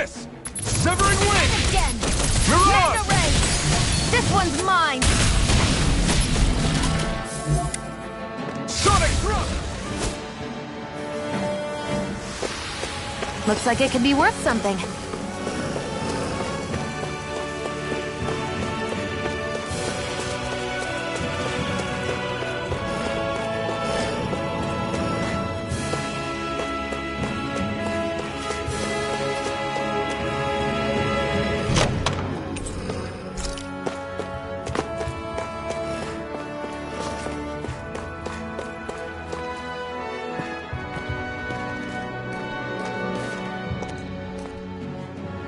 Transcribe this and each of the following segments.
this! Severing wind! Again! Mirage! Mega ray! This one's mine! Sonic thrust! Looks like it could be worth something.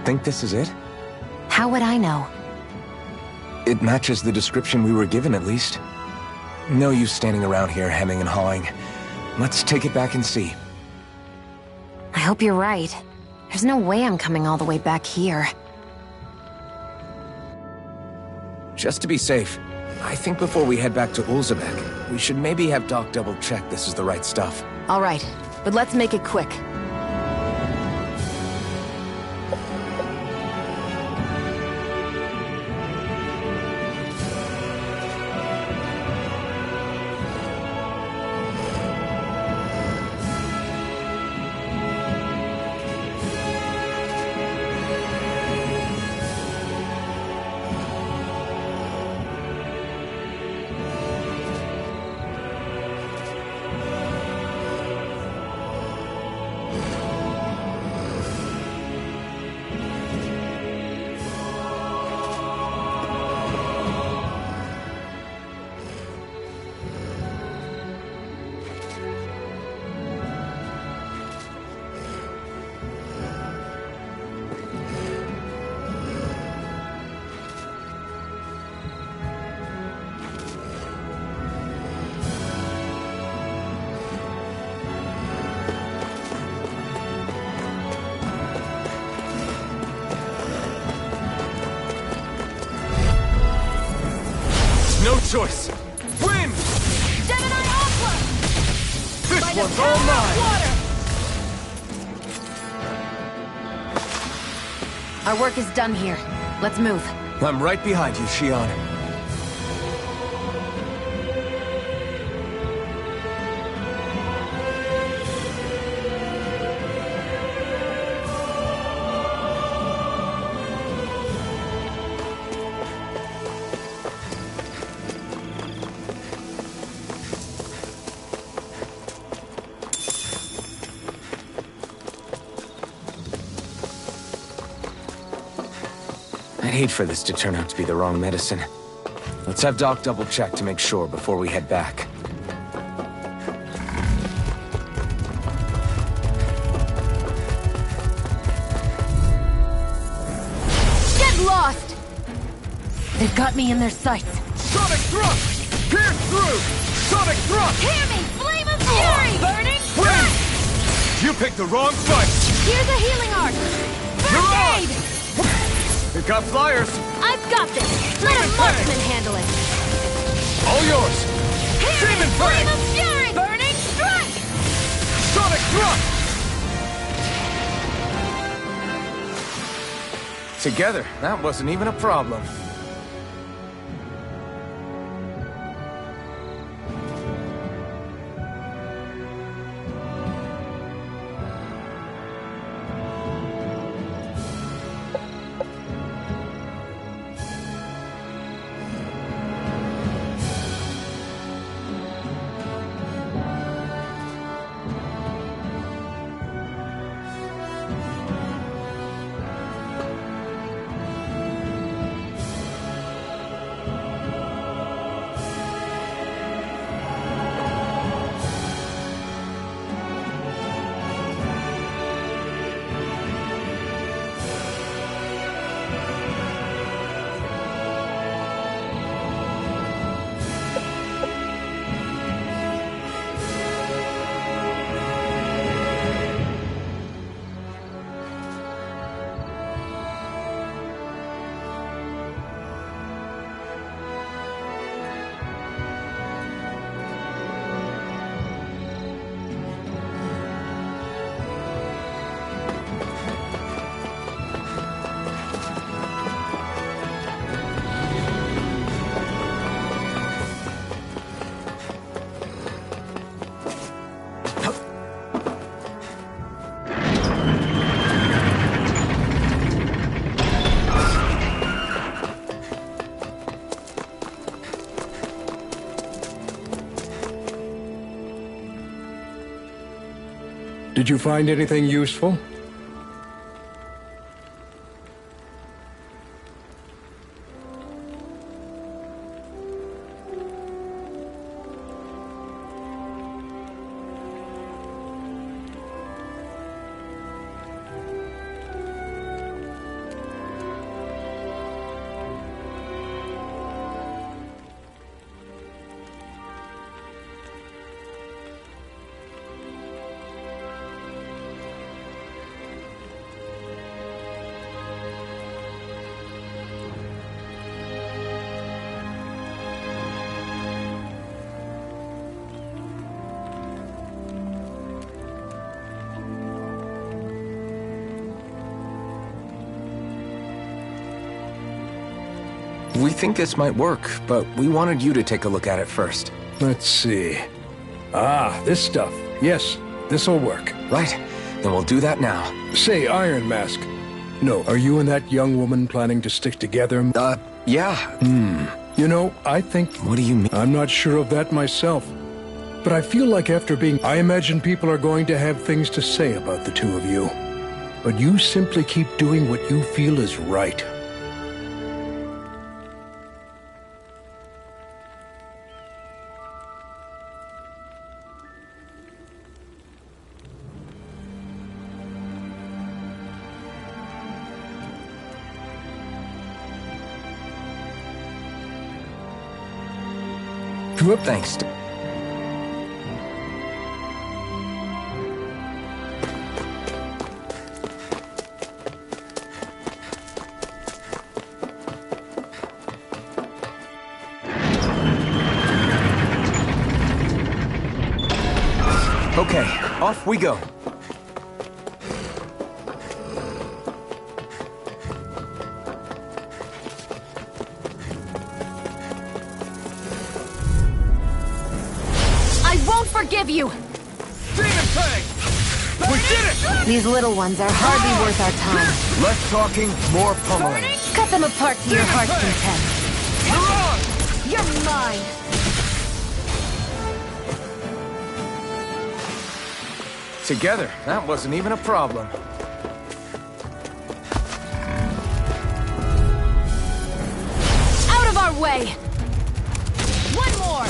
Think this is it? How would I know? It matches the description we were given, at least. No use standing around here hemming and hawing. Let's take it back and see. I hope you're right. There's no way I'm coming all the way back here. Just to be safe, I think before we head back to Ulzebek, we should maybe have Doc double-check this is the right stuff. All right, but let's make it quick. No choice! Wind! Gemini Aqua! This By the one's all power of mine! water! Our work is done here. Let's move. I'm right behind you, Shion. I'd hate for this to turn out to be the wrong medicine. Let's have Doc double-check to make sure before we head back. Get lost! They've got me in their sights. Sonic thrust! Pierce through! Sonic thrust! Hear me! Flame of fury! Burning Wind! strike! You picked the wrong fight! Here's a healing arc! First aid! We've got flyers! I've got this! Let a marksman handle it! All yours! Hear me! Demon Flame Fang! of fury! Burning strike! Sonic thrust! Together, that wasn't even a problem. Did you find anything useful? We think this might work, but we wanted you to take a look at it first. Let's see. Ah, this stuff. Yes, this'll work. Right. Then we'll do that now. Say, Iron Mask. No, are you and that young woman planning to stick together? Yeah. You know, I think... What do you mean? I'm not sure of that myself. But I feel like after being... I imagine people are going to have things to say about the two of you. But you simply keep doing what you feel is right. Thanks. Okay, off we go. Forgive you! Demon Fang! We did it! These little ones are hardly worth our time. Less talking, more pummeling. Cut them apart to your heart's content. You're on! You're mine! Together, that wasn't even a problem. Out of our way! One more!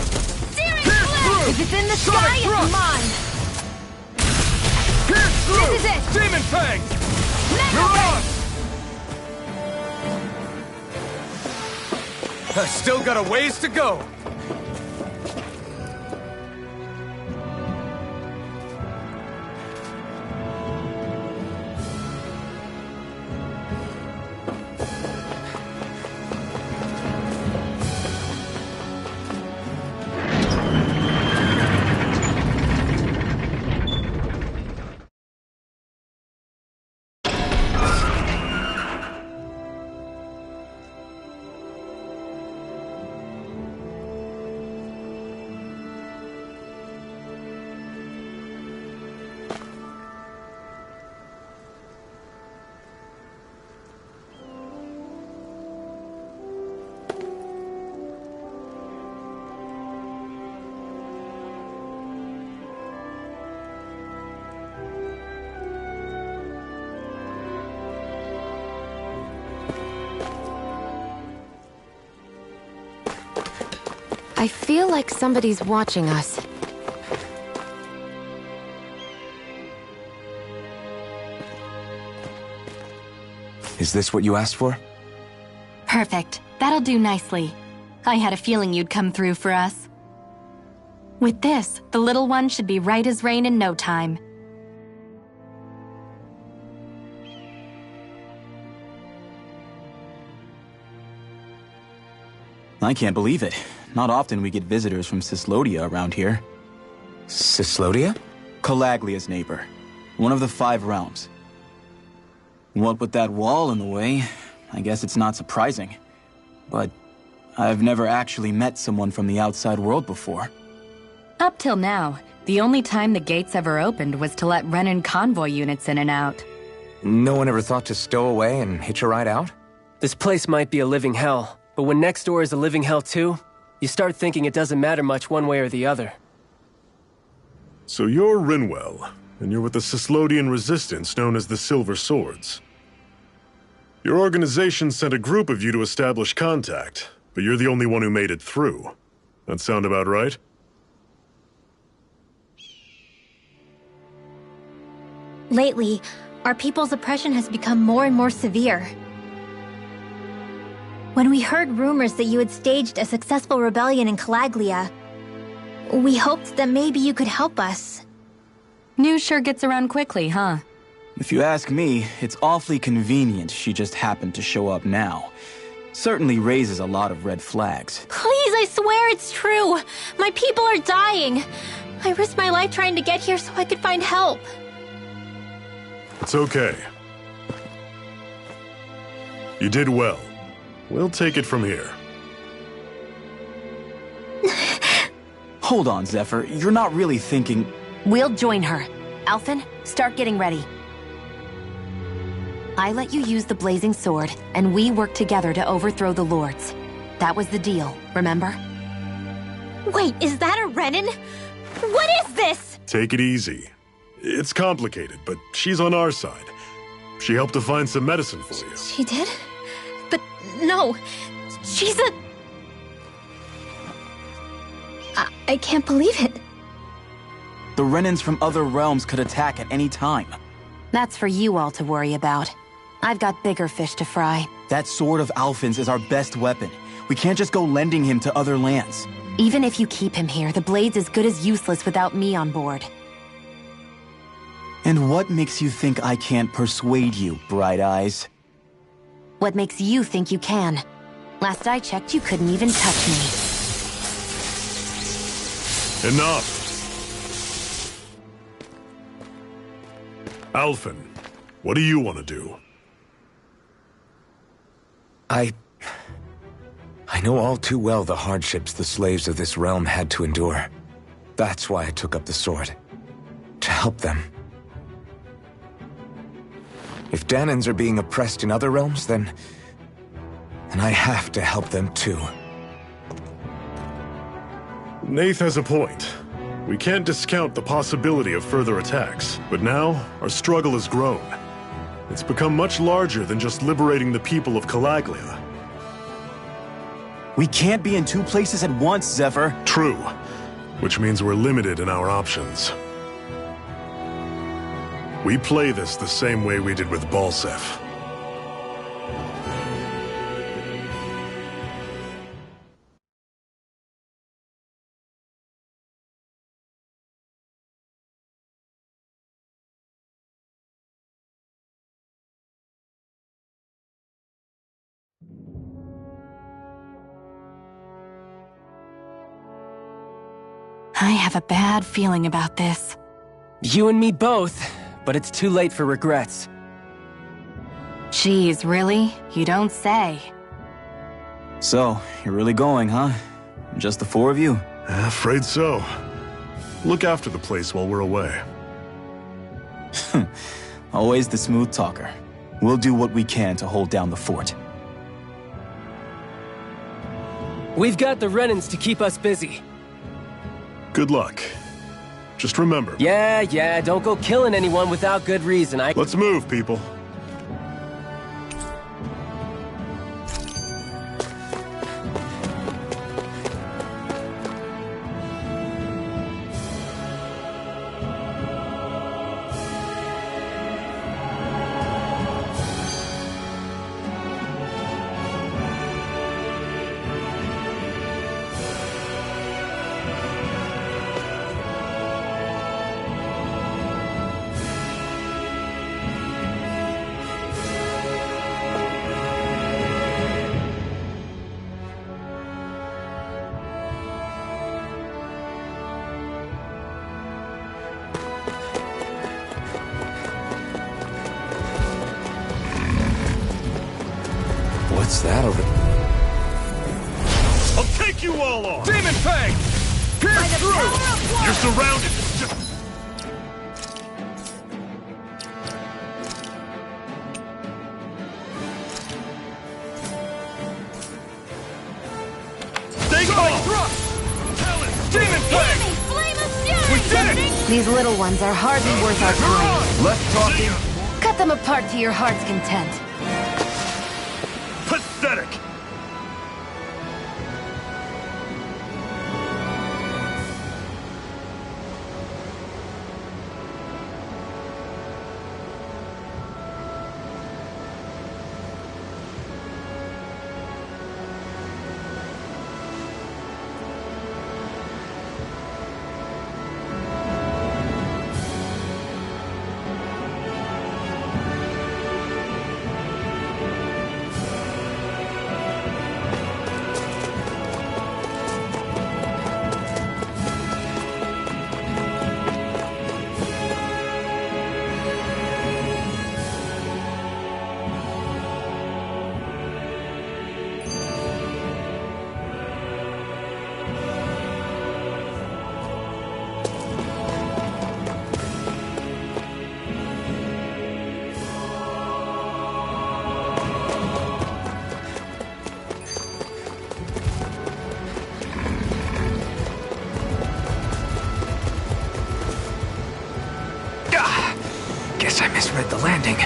If it's in the sky, it's mine! Pierce through! This is it! Demon Fang! You're on! I've still got a ways to go. I feel like somebody's watching us. Is this what you asked for? Perfect. That'll do nicely. I had a feeling you'd come through for us. With this, the little one should be right as rain in no time. I can't believe it. Not often we get visitors from Cyslodia around here. Cyslodia? Calaglia's neighbor. One of the 5 realms. What with that wall in the way, I guess it's not surprising. But I've never actually met someone from the outside world before. Up till now, the only time the gates ever opened was to let Renan convoy units in and out. No one ever thought to stow away and hitch a ride out? This place might be a living hell, but when next door is a living hell too, you start thinking it doesn't matter much one way or the other. So you're Rinwell. and you're with the Cyslodian resistance known as the Silver Swords. Your organization sent a group of you to establish contact, but you're the only one who made it through. That sound about right? Lately, our people's oppression has become more and more severe. When we heard rumors that you had staged a successful rebellion in Calaglia, we hoped that maybe you could help us. News sure gets around quickly, huh? If you ask me, it's awfully convenient she just happened to show up now. Certainly raises a lot of red flags. Please, I swear it's true! My people are dying! I risked my life trying to get here so I could find help. It's okay. You did well. We'll take it from here. Hold on, Zephyr. You're not really thinking... We'll join her. Alphen, start getting ready. I let you use the blazing sword, and we worked together to overthrow the lords. That was the deal, remember? Wait, is that a Renin? What is this? Take it easy. It's complicated, but she's on our side. She helped to find some medicine for you. She did? But no, she's a... I can't believe it. The Renins from other realms could attack at any time. That's for you all to worry about. I've got bigger fish to fry. That sword of Alphen's is our best weapon. We can't just go lending him to other lands. Even if you keep him here, the blade's as good as useless without me on board. And what makes you think I can't persuade you, Bright Eyes? What makes you think you can? Last I checked, you couldn't even touch me. Enough! Alphen, what do you want to do? I know all too well the hardships the slaves of this realm had to endure. That's why I took up the sword. To help them. If Danans are being oppressed in other realms, then I have to help them too. Nath has a point. We can't discount the possibility of further attacks, but now our struggle has grown. It's become much larger than just liberating the people of Calaglia. We can't be in two places at once, Zephyr. True, which means we're limited in our options. We play this the same way we did with Balseph. I have a bad feeling about this. You and me both, but it's too late for regrets. Jeez, really? You don't say. So, you're really going, huh? Just the four of you? Afraid so. Look after the place while we're away. Always the smooth talker. We'll do what we can to hold down the fort. We've got the Renins to keep us busy. Good luck. Just remember... Yeah, don't go killing anyone without good reason. Let's move, people. What's that over? I'll take you all on! Demon Fang! Pierce through! You're surrounded! It's just... Stay calm! Thrust! Talon! Demon Fang! Flame of fury! We did it! These little ones are hardly worth our time. Less talking. Cut them apart to your heart's content. Pathetic! Guess I misread the landing.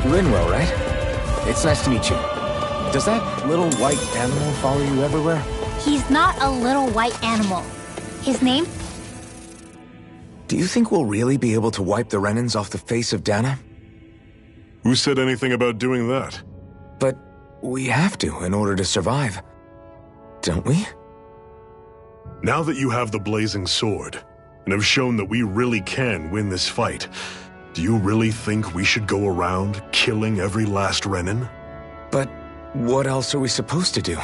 Rinwell, right? It's nice to meet you. Does that little white animal follow you everywhere? He's not a little white animal. His name? Do you think we'll really be able to wipe the Renans off the face of Dana? Who said anything about doing that? But we have to in order to survive. Don't we? Now that you have the blazing sword, and have shown that we really can win this fight, do you really think we should go around killing every last Renan? But what else are we supposed to do?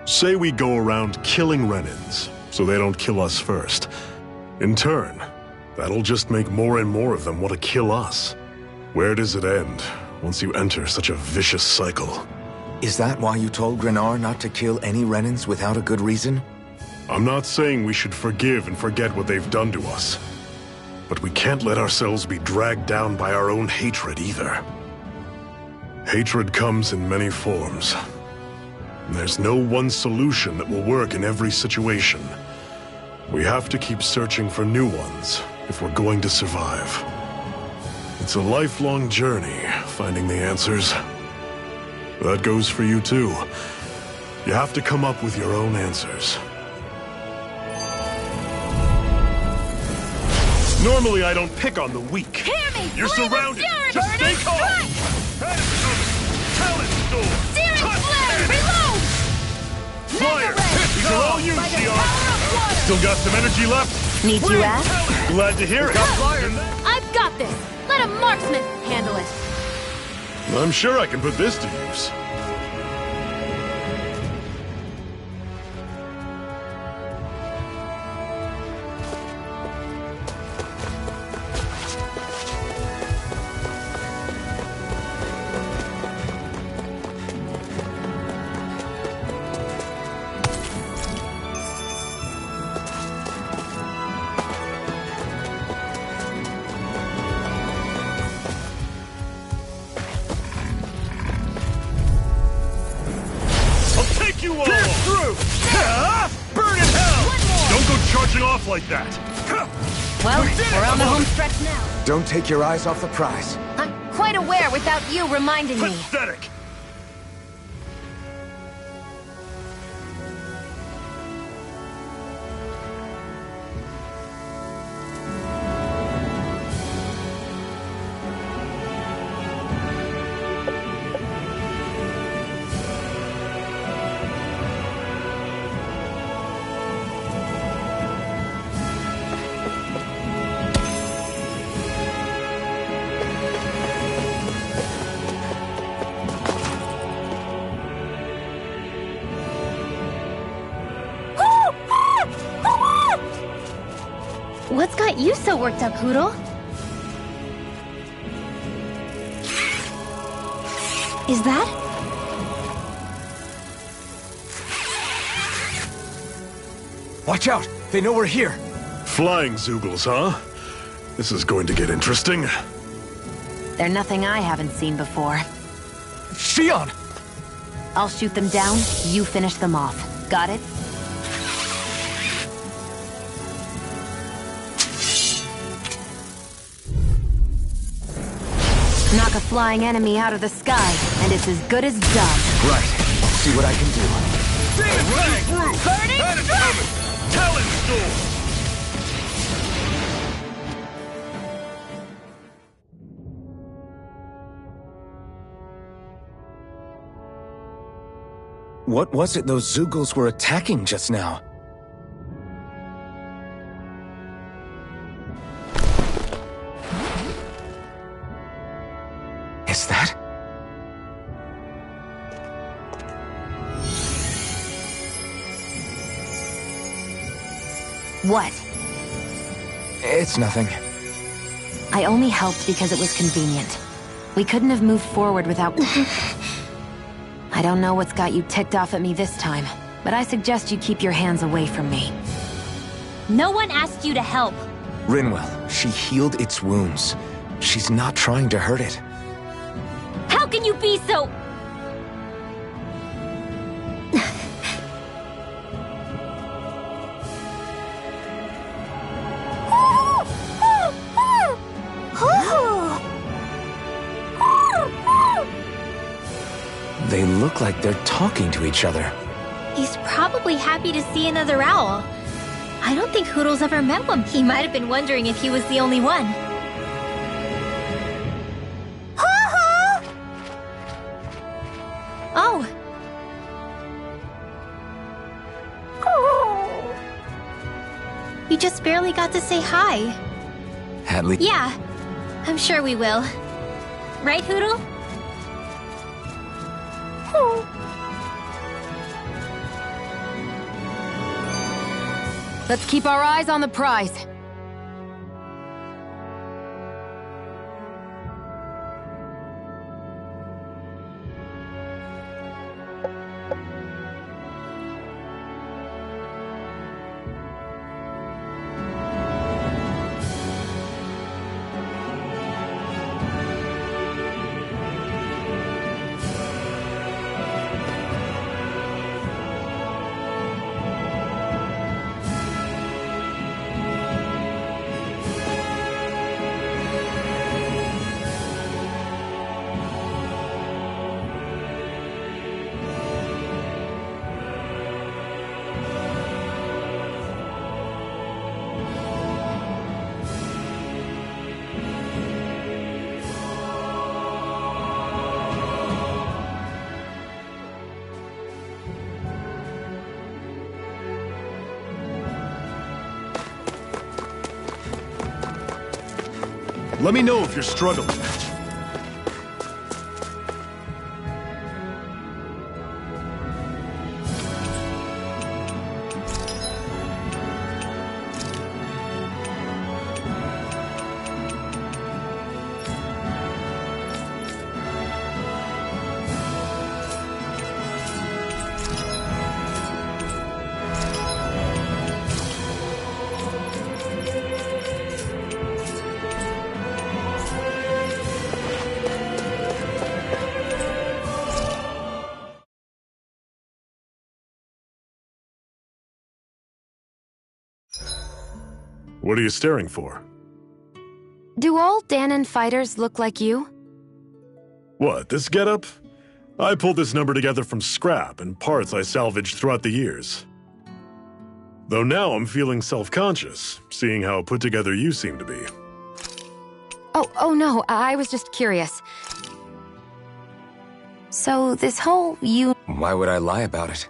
Say we go around killing Renans, so they don't kill us first. In turn, that'll just make more and more of them want to kill us. Where does it end, once you enter such a vicious cycle? Is that why you told Grenar not to kill any Renans without a good reason? I'm not saying we should forgive and forget what they've done to us. But we can't let ourselves be dragged down by our own hatred either. Hatred comes in many forms. And there's no one solution that will work in every situation. We have to keep searching for new ones if we're going to survive. It's a lifelong journey, finding the answers. That goes for you too. You have to come up with your own answers. Normally I don't pick on the weak. Hear me! You're Flame of surrounded! fury, Just burn stay and calm! strike! Head is coming! Talent storm! Searing Touch flare! cannon! Reload! Fire! Mega ray! These are all you, By the Xion! power of water! Still got some energy left? Need you ask? Glad to hear it! I've got this! Let a marksman handle it! I'm sure I can put this to use. You all! Pierce through! Burn in hell! Don't go charging off like that! Well, we're on the home stretch now. Don't take your eyes off the prize. I'm quite aware without you reminding me. Pathetic! What's got you so worked up, Poodle? Is that? Watch out! They know we're here! Flying Zoogoos, huh? This is going to get interesting. They're nothing I haven't seen before. Xion! I'll shoot them down, you finish them off. Got it? Knock a flying enemy out of the sky, and it's as good as done. Right. I'll see what I can do. Ready through! Burning coming! Talon storm! What was it those Zoogoos were attacking just now? Is that? What? It's nothing. I only helped because it was convenient. We couldn't have moved forward without... I don't know what's got you ticked off at me this time, but I suggest you keep your hands away from me. No one asked you to help. Rinwell, she healed its wounds. She's not trying to hurt it. How can you be so... They look like they're talking to each other. He's probably happy to see another owl. I don't think Hoodle's ever met one. He might have been wondering if he was the only one. Oh. You just barely got to say hi. Hadley. Yeah, I'm sure we will. Right, Hoodle? Let's keep our eyes on the prize. Let me know if you're struggling. What are you staring for? Do all Danon fighters look like you? What, this getup? I pulled this number together from scrap and parts I salvaged throughout the years. Though now I'm feeling self-conscious, seeing how put together you seem to be. Oh no, I was just curious. So this whole you... Why would I lie about it?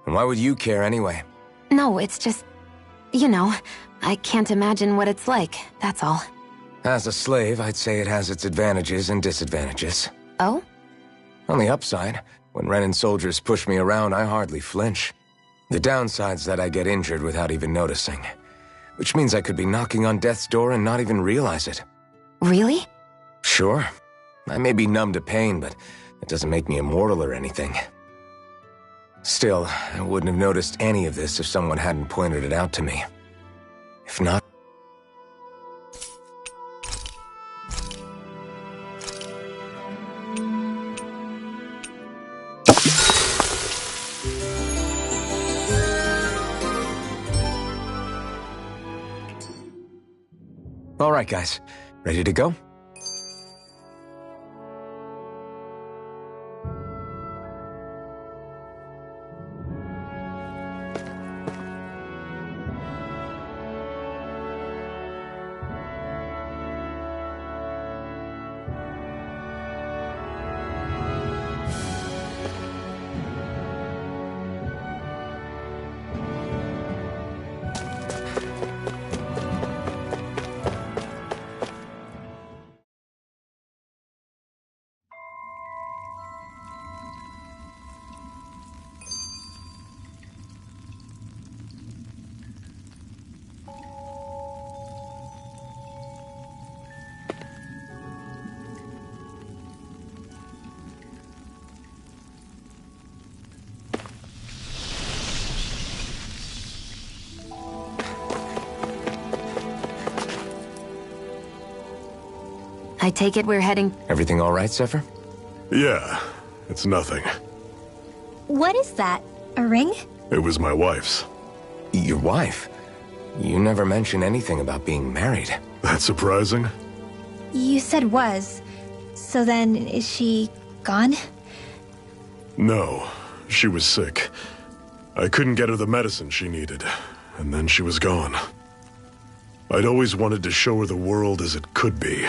And why would you care anyway? No, it's just... You know, I can't imagine what it's like, that's all. As a slave, I'd say it has its advantages and disadvantages. Oh? On the upside, when Renan soldiers push me around, I hardly flinch. The downside's that I get injured without even noticing. which means I could be knocking on death's door and not even realize it. Really? Sure. I may be numb to pain, but it doesn't make me immortal or anything. Still, I wouldn't have noticed any of this if someone hadn't pointed it out to me. If not... All right, guys. Ready to go? I take it we're heading... Everything all right, Zephyr? Yeah, it's nothing. What is that? A ring? It was my wife's. Your wife? You never mentioned anything about being married. That's surprising? You said was. So then, is she gone? No, she was sick. I couldn't get her the medicine she needed, and then she was gone. I'd always wanted to show her the world as it could be.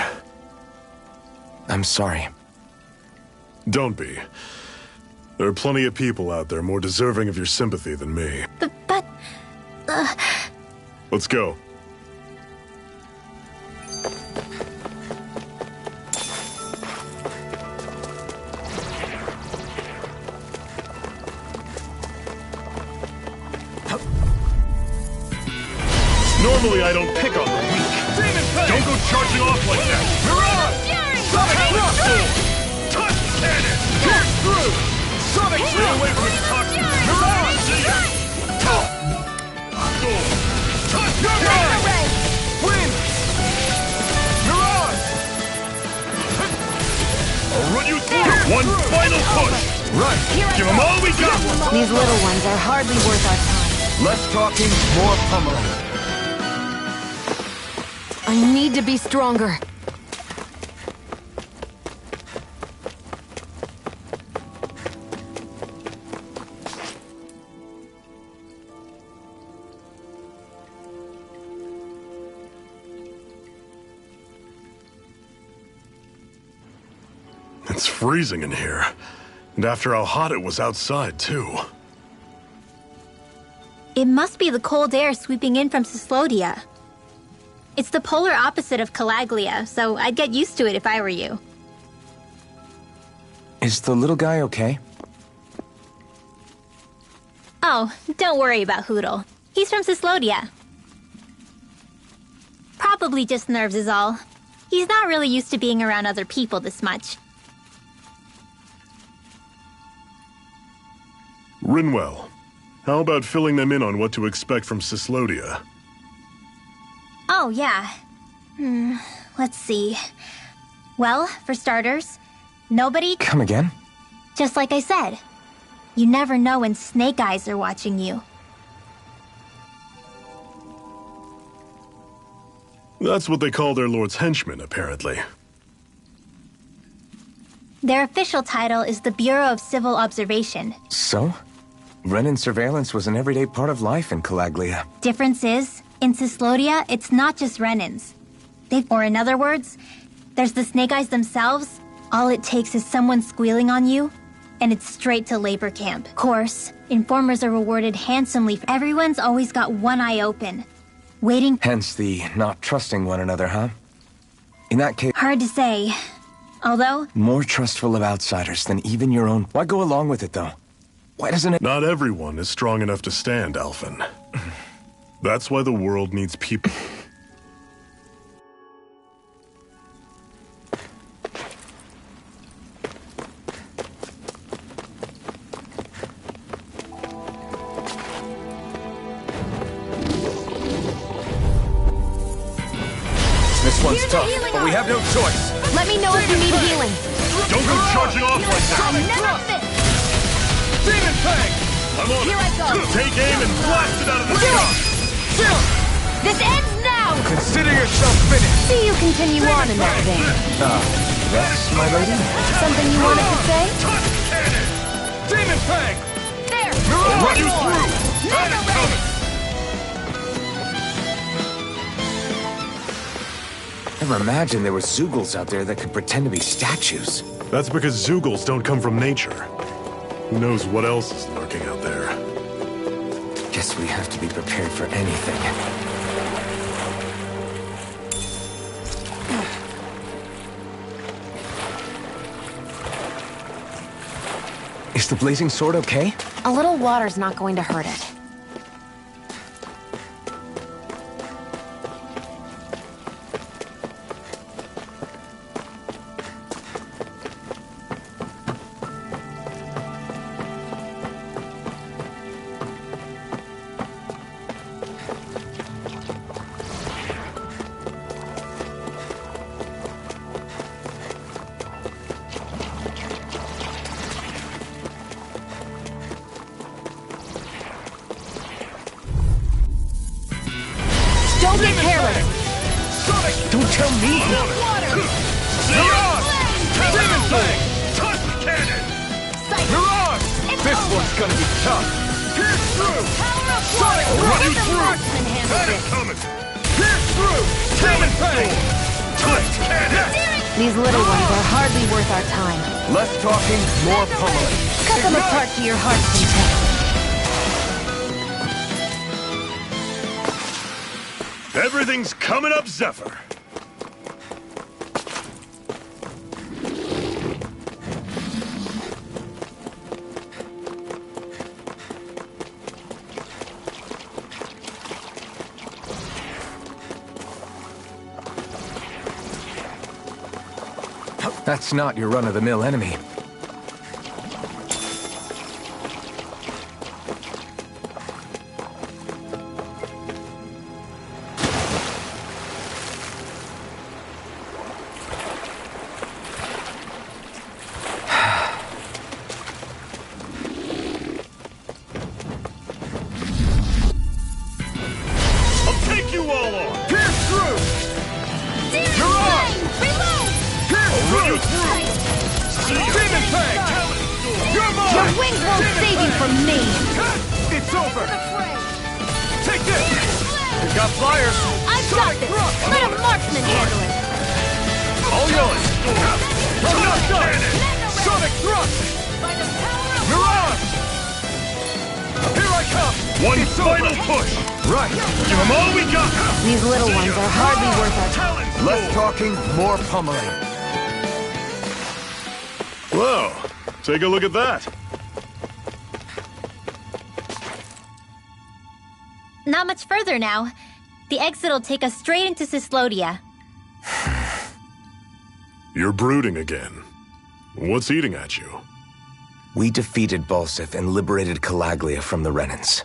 I'm sorry. Don't be. There are plenty of people out there more deserving of your sympathy than me. But... Let's go. Normally I don't pick on the weak. Don't go charging off like that. Mirage! Sonic Thrust! Touch cannon! Pierce through! Sonic Stay Thrust! away from the toxic. Mirage! See ya! Go! Touch Mirage! Win! Mirage! I'll run you through. One final push. Right! Give them all we got. These little ones are hardly worth our time. Less talking, more pummeling. I need to be stronger. It's freezing in here. And after how hot it was outside, too. It must be the cold air sweeping in from Cyslodia. It's the polar opposite of Calaglia, so I'd get used to it if I were you. Is the little guy okay? Oh, don't worry about Hootle. He's from Cyslodia. Probably just nerves is all. He's not really used to being around other people this much. Rinwell, how about filling them in on what to expect from Cyslodia? Oh, yeah. Let's see. Well, for starters, nobody... Come again? Just like I said. You never know when Snake Eyes are watching you. That's what they call their lord's henchmen, apparently. Their official title is the Bureau of Civil Observation. So? Renin surveillance was an everyday part of life in Calaglia. Difference is, in Cyslodia, it's not just Renins. Or in other words, there's the Snake Eyes themselves. All it takes is someone squealing on you, and it's straight to labor camp. Of course, informers are rewarded handsomely. Everyone's always got one eye open, waiting. Hence the not trusting one another, huh? In that case... Hard to say. Although... More trustful of outsiders than even your own... Why go along with it, though? Why doesn't it... Not everyone is strong enough to stand, Alphen. That's why the world needs people. This one's tough, but we have no choice. Let me know if you need healing. Don't go charging off like that! Never fit. Demon Fang! I'm on Here I go. Take aim and blast it out of the Do sky! it! This ends now! Consider yourself finished. See you continue on in that vein. Yes, my lady? Something you wanted to say? Demon Fang! There! I'll run you through! Never ready! Never imagined there were Zoogles out there that could pretend to be statues. That's because Zoogles don't come from nature. Who knows what else is lurking out there? Guess we have to be prepared for anything. Is the blazing sword okay? A little water's not going to hurt it. Don't get careless! Don't tell me! Mirage! Demon Fang! Touch cannon! Mirage! This one's gonna be tough! Pierce through! I'll run you through! Marksman handles That it. is coming! Pierce through! Demon Fang! Touch cannon! These little ones are hardly worth our time. Less talking, more pummeling. Cut them apart to your heart's content. Everything's coming up, Zephyr! That's not your run-of-the-mill enemy. I'll take you all on! Pierce through! I'll run you through! Demon Fang! You're mine! Your wings won't save you from me! It's over! Take this! You got flyers! I've got this! Let a marksman handle it! All yours! I'm not done! Sonic thrust! Mirage! Here I come! One It's final over. push! Right. Give them all we got! These little ones are hardly worth our time. Talons! Less talking, more pummeling. Whoa! Take a look at that! Not much further now. The exit will take us straight into Cyslodia. You're brooding again. What's eating at you? We defeated Balseth and liberated Calaglia from the Renans.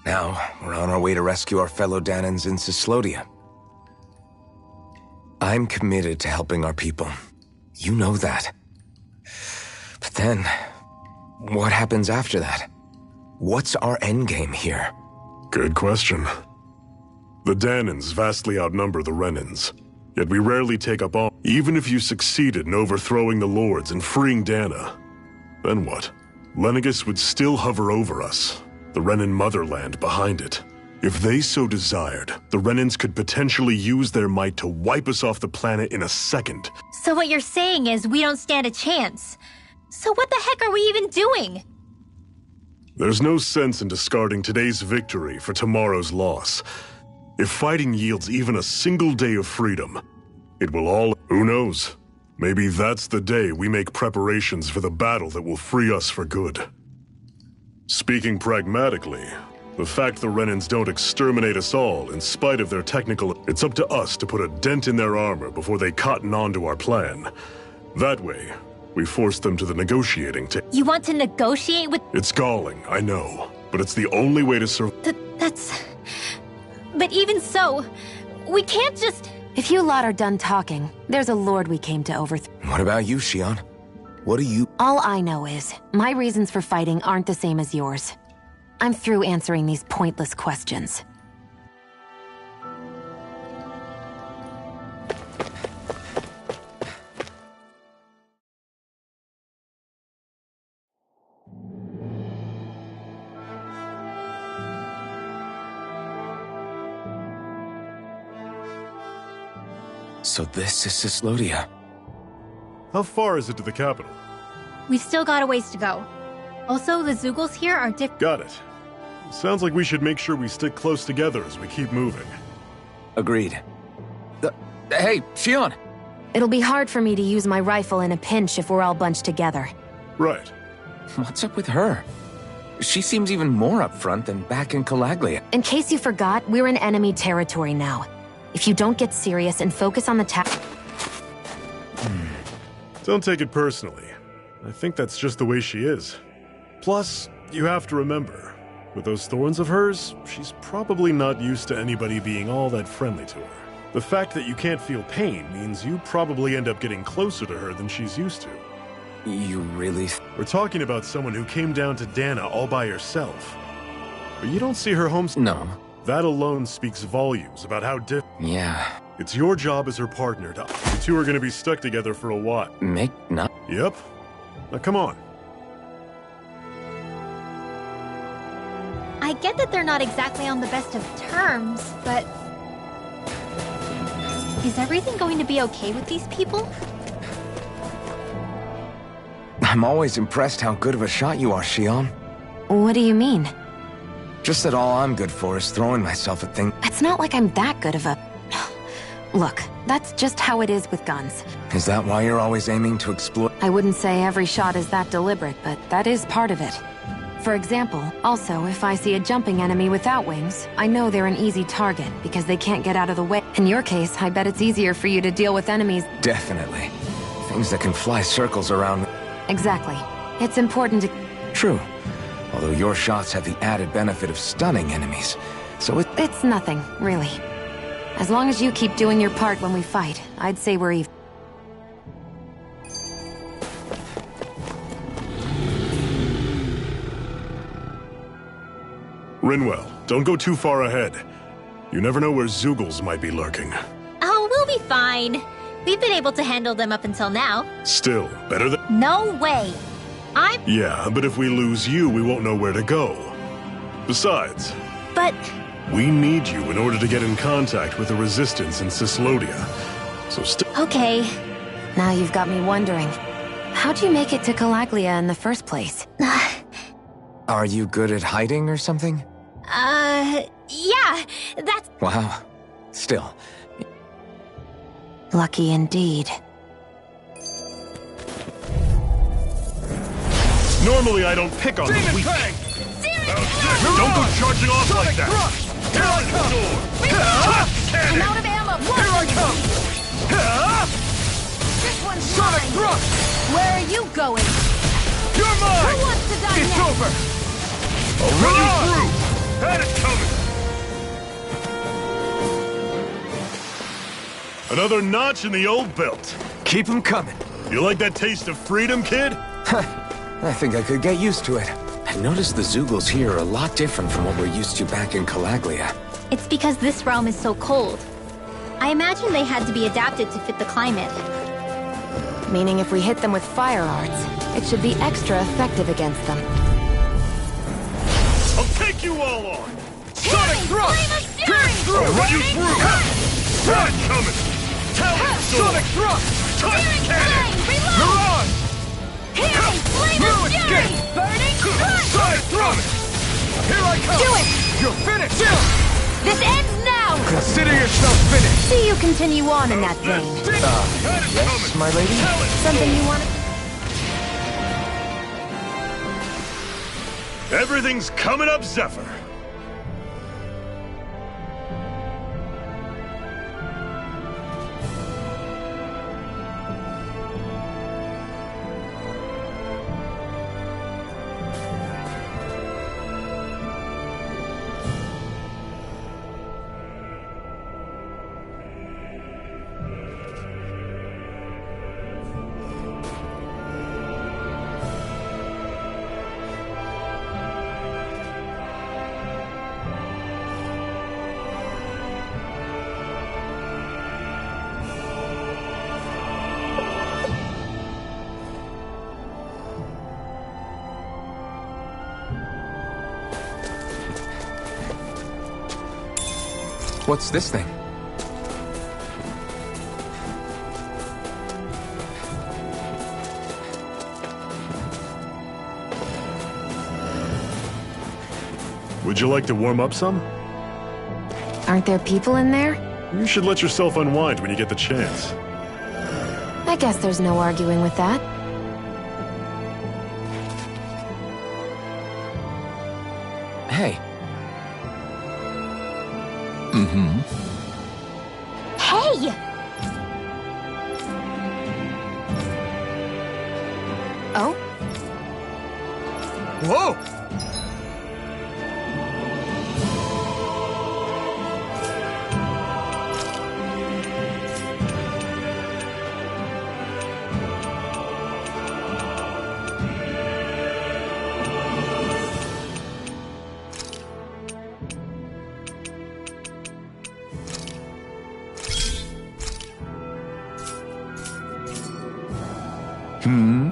Now, we're on our way to rescue our fellow Danans in Cyslodia. I'm committed to helping our people. You know that. But then, what happens after that? What's our endgame here? Good question. The Danans vastly outnumber the Renans, yet we rarely take up arms. Even if you succeeded in overthrowing the Lords and freeing Dana, then what? Lenegis would still hover over us, the Renan motherland behind it. If they so desired, the Renans could potentially use their might to wipe us off the planet in a second. So what you're saying is we don't stand a chance. So what the heck are we even doing? There's no sense in discarding today's victory for tomorrow's loss. If fighting yields even a single day of freedom, it will all... Who knows? Maybe that's the day we make preparations for the battle that will free us for good. Speaking pragmatically, The fact the Renans don't exterminate us all, in spite of their technical... It's up to us to put a dent in their armor before they cotton on to our plan. That way, we force them to the negotiating table. You want to negotiate with... It's galling, I know. But it's the only way to survive. That's... But even so, we can't just... If you lot are done talking, there's a lord we came to overthrow. What about you, Xion? What do you... All I know is, my reasons for fighting aren't the same as yours. I'm through answering these pointless questions. So this is Cyslodia. How far is it to the capital? We've still got a ways to go. Also, the Zoogles here are Got it. Sounds like we should make sure we stick close together as we keep moving. Agreed. Hey, Xion! It'll be hard for me to use my rifle in a pinch if we're all bunched together. Right. What's up with her? She seems even more upfront than back in Calaglia. In case you forgot, we're in enemy territory now. If you don't get serious and focus on the Don't take it personally. I think that's just the way she is. Plus, you have to remember, with those thorns of hers, she's probably not used to anybody being all that friendly to her. The fact that you can't feel pain means you probably end up getting closer to her than she's used to. You really... We're talking about someone who came down to Dana all by herself. But you don't see her home... No. That alone speaks volumes about how Yeah. It's your job as her partner to... The two are gonna be stuck together for a while. Not... Yep. Now come on. I get that they're not exactly on the best of terms, but... Is everything going to be okay with these people? I'm always impressed how good of a shot you are, Xion. What do you mean? Just that all I'm good for is throwing myself at things. It's not like I'm that good of a... Look, that's just how it is with guns. Is that why you're always aiming to exploit? I wouldn't say every shot is that deliberate, but that is part of it. For example, also, if I see a jumping enemy without wings, I know they're an easy target because they can't get out of the way. In your case, I bet it's easier for you to deal with enemies. Definitely. Things that can fly circles around... Exactly. It's important to... True. Although your shots have the added benefit of stunning enemies. So It's nothing, really. As long as you keep doing your part when we fight, I'd say we're even. Rinwell, don't go too far ahead. You never know where Zoogles might be lurking. Oh, we'll be fine. We've been able to handle them up until now. Still, better than... No way. Yeah, but if we lose you, we won't know where to go. Besides... But... We need you in order to get in contact with the Resistance in Cyslodia. So Okay. Now you've got me wondering. How'd you make it to Calaglia in the first place? Are you good at hiding or something? Yeah, that's... Wow. Still. Lucky indeed. Normally I don't pick on the weak. Don't go charging off like that! Here I come! I'm out of ammo! Here I come! This one's Sonic mine! thrust! Where are you going? You're mine! Who wants to die It's next? over! I'll run you through! Had it coming! Another notch in the old belt. Keep them coming. You like that taste of freedom, kid? I think I could get used to it. I noticed the Zoogles here are a lot different from what we're used to back in Calaglia. It's because this realm is so cold. I imagine they had to be adapted to fit the climate. Meaning if we hit them with fire arts, it should be extra effective against them. I'll take you all on! Sonic thrust! Pierce through! I'll run you through! Had it coming! Talon sword! Sonic thrust! Touch cannon! Mirage! Hearing flame Blue of fury! escape! Burning strike! Sonic thrust! Here I come! Do it! You're finished! This ends now! Consider yourself finished! See you continue on in that vein. Yes, my lady? Something you want to... Everything's coming up, Zephyr. What's this thing? Would you like to warm up some? Aren't there people in there? You should let yourself unwind when you get the chance. I guess there's no arguing with that. Hey. Hey! Oh? Whoa!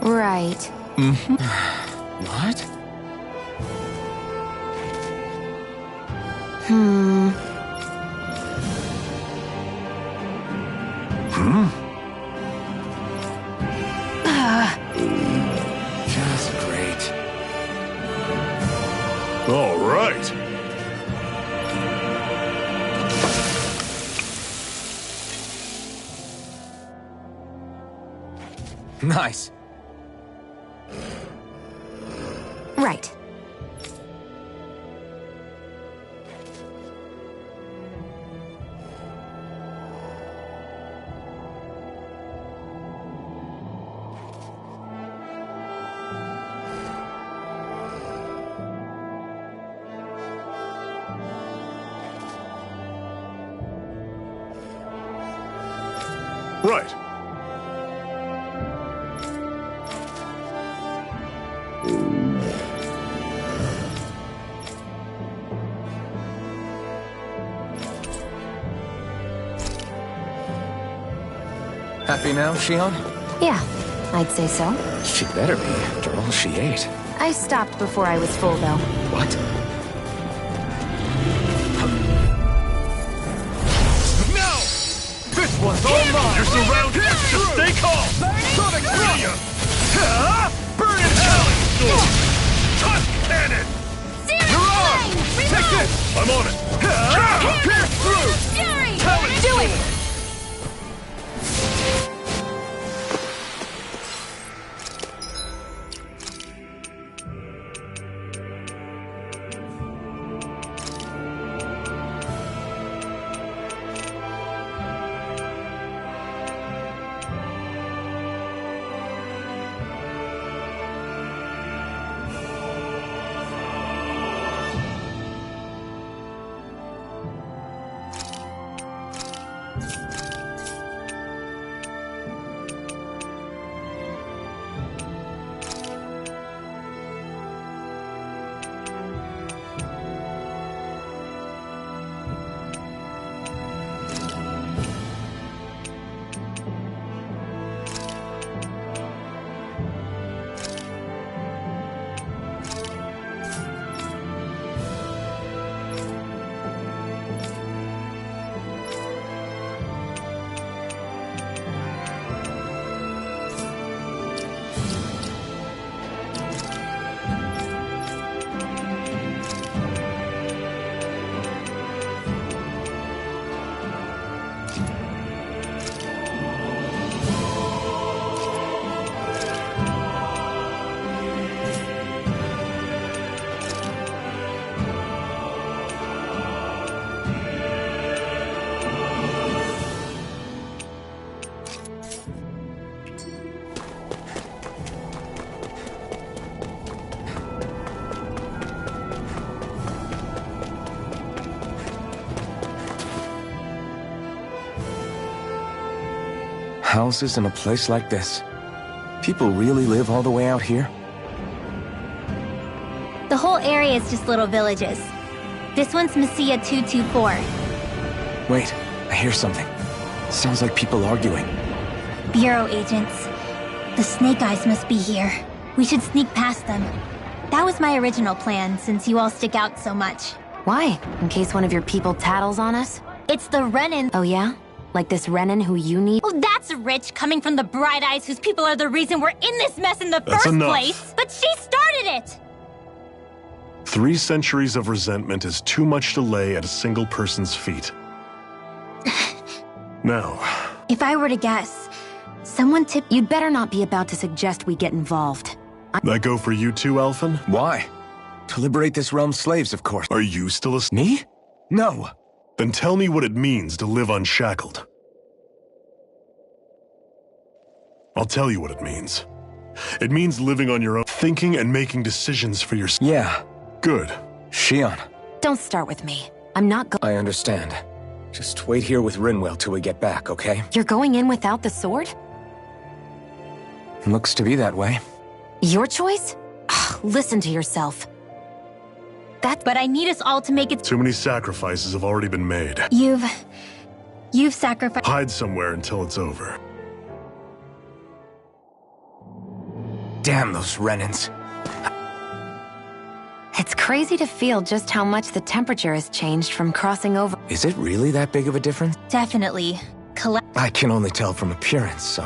Right. What? Just great. All right. Nice. Right. Right. Happy now, Shion? Yeah, I'd say so. She better be, after all she ate. I stopped before I was full, though. What? No! This one's all mine! You're surrounded! Just stay calm! Sonic Media! Burn in hell! Tusk cannon! You're on! Take this! I'm on it! Pierce through! Fury! Talon Do it! Storm! Houses in a place like this. People really live all the way out here? The whole area is just little villages. This one's Messiah 224. Wait, I hear something. Sounds like people arguing. Bureau agents. The Snake Eyes must be here. We should sneak past them. That was my original plan, since you all stick out so much. Why? In case one of your people tattles on us? It's the Renin. Oh yeah? Like this Renin who you need? Oh, that's rich, coming from the Bright Eyes whose people are the reason we're in this mess in the first place. But she started it! 3 centuries of resentment is too much to lay at a single person's feet. Now... If I were to guess, someone tipped... You'd better not be about to suggest we get involved. That go for you too, Alphen? Why? To liberate this realm's slaves, of course. Are you still a... Me? No. Then tell me what it means to live unshackled. I'll tell you what it means. It means living on your own, thinking and making decisions for yourself. Yeah. Good. Shion. Don't start with me. I'm not I understand. Just wait here with Rinwell till we get back, okay? You're going in without the sword? Looks to be that way. Your choice? Listen to yourself. But I need us all to make it... Too many sacrifices have already been made. You've sacrificed... Hide somewhere until it's over. Damn those Renins. It's crazy to feel just how much the temperature has changed from crossing over. Is it really that big of a difference? Definitely. I can only tell from appearance, so...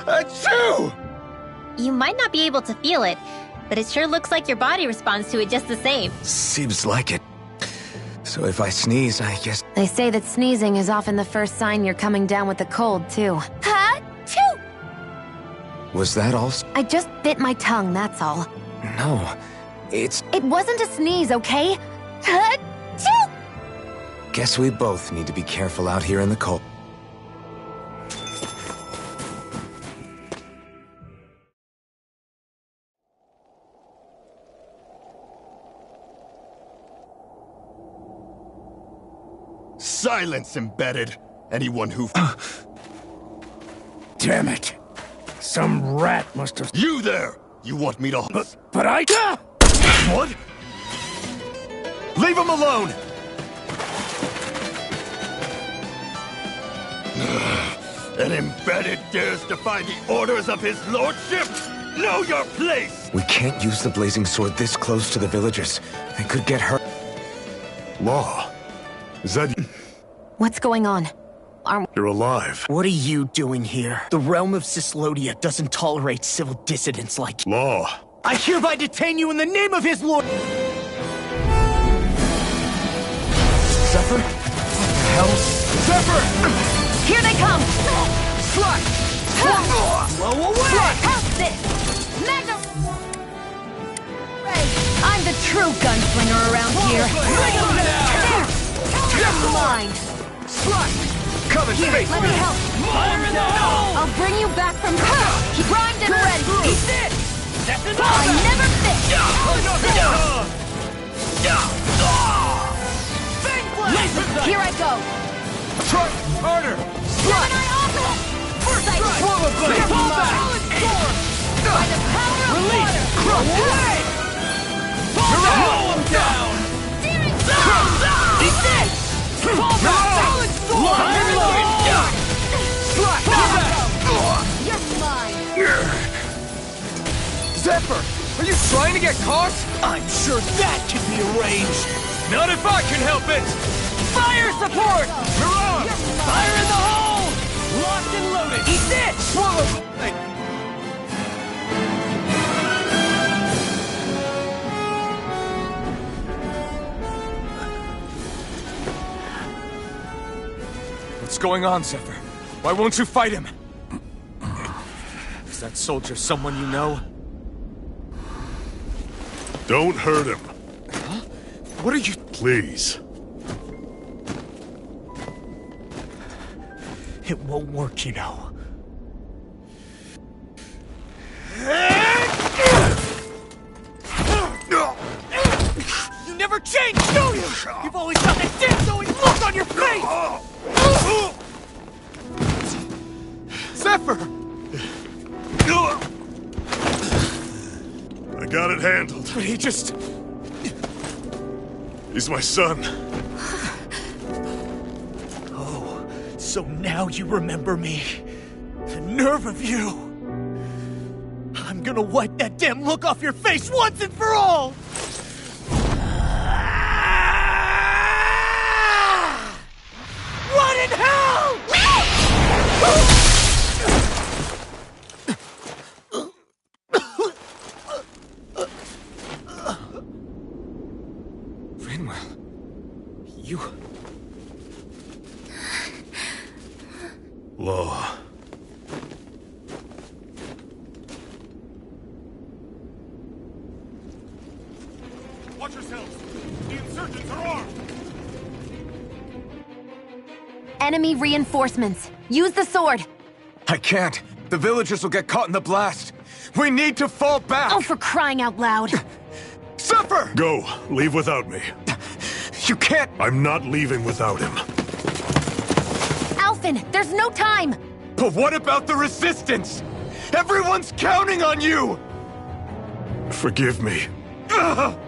Achoo! You might not be able to feel it, but it sure looks like your body responds to it just the same. Seems like it. So if I sneeze, I guess... They say that sneezing is often the first sign you're coming down with the cold, too. Ha-choo! Was that all? I just bit my tongue, that's all. No, it's... It wasn't a sneeze, okay? Ha-choo! Guess we both need to be careful out here in the cold. Silence, embedded. Anyone who... Damn it. Some rat must have... You there! You want me to... But I... What? Leave him alone! An embedded dares defy the orders of his lordship? Know your place! We can't use the blazing sword this close to the villagers. They could get hurt. Law. Is that... What's going on? You're alive. What are you doing here? The realm of Cyslodia doesn't tolerate civil dissidents like you. Law. I hereby detain you in the name of his lord... Zephyr? What the hell? Zephyr! Here they come! Slash! Blow away! How's this? Magnum! I'm the true gunslinger around here. You're mine. Come and Here, face let me help. Fire in the hole! I'll bring you back from her. Primed and ready. Eat it! That's enough! I never fit. Here I go. Try harder! Gemini Opera. Foresight. Swallow blade! Pull back. By the power of water. Crush away! Blow him down! Eat this. Fall back! Solid sword! Fire in the hole! Slash! You're mine. Zephyr! Are you trying to get caught? I'm sure that can be arranged! Not if I can help it! Fire support! Mirage! Fire in the hole! Locked and loaded! Eat this! Swallow! What's going on, Zephyr? Why won't you fight him? Is that soldier someone you know? Don't hurt him. Huh? What are you... Please. It won't work, you know. You never change, do you? You've always got that damn-knowing look on your face! Zephyr! I got it handled. But he just... He's my son. Oh, so now you remember me. The nerve of you! I'm gonna wipe that damn look off your face once and for all! Law. Watch yourselves! The insurgents are armed! Enemy reinforcements. Use the sword. I can't. The villagers will get caught in the blast. We need to fall back! Oh, for crying out loud. Zephyr! Go. Leave without me. You can't... I'm not leaving without him. Alphen, there's no time! But what about the resistance? Everyone's counting on you! Forgive me. Ugh!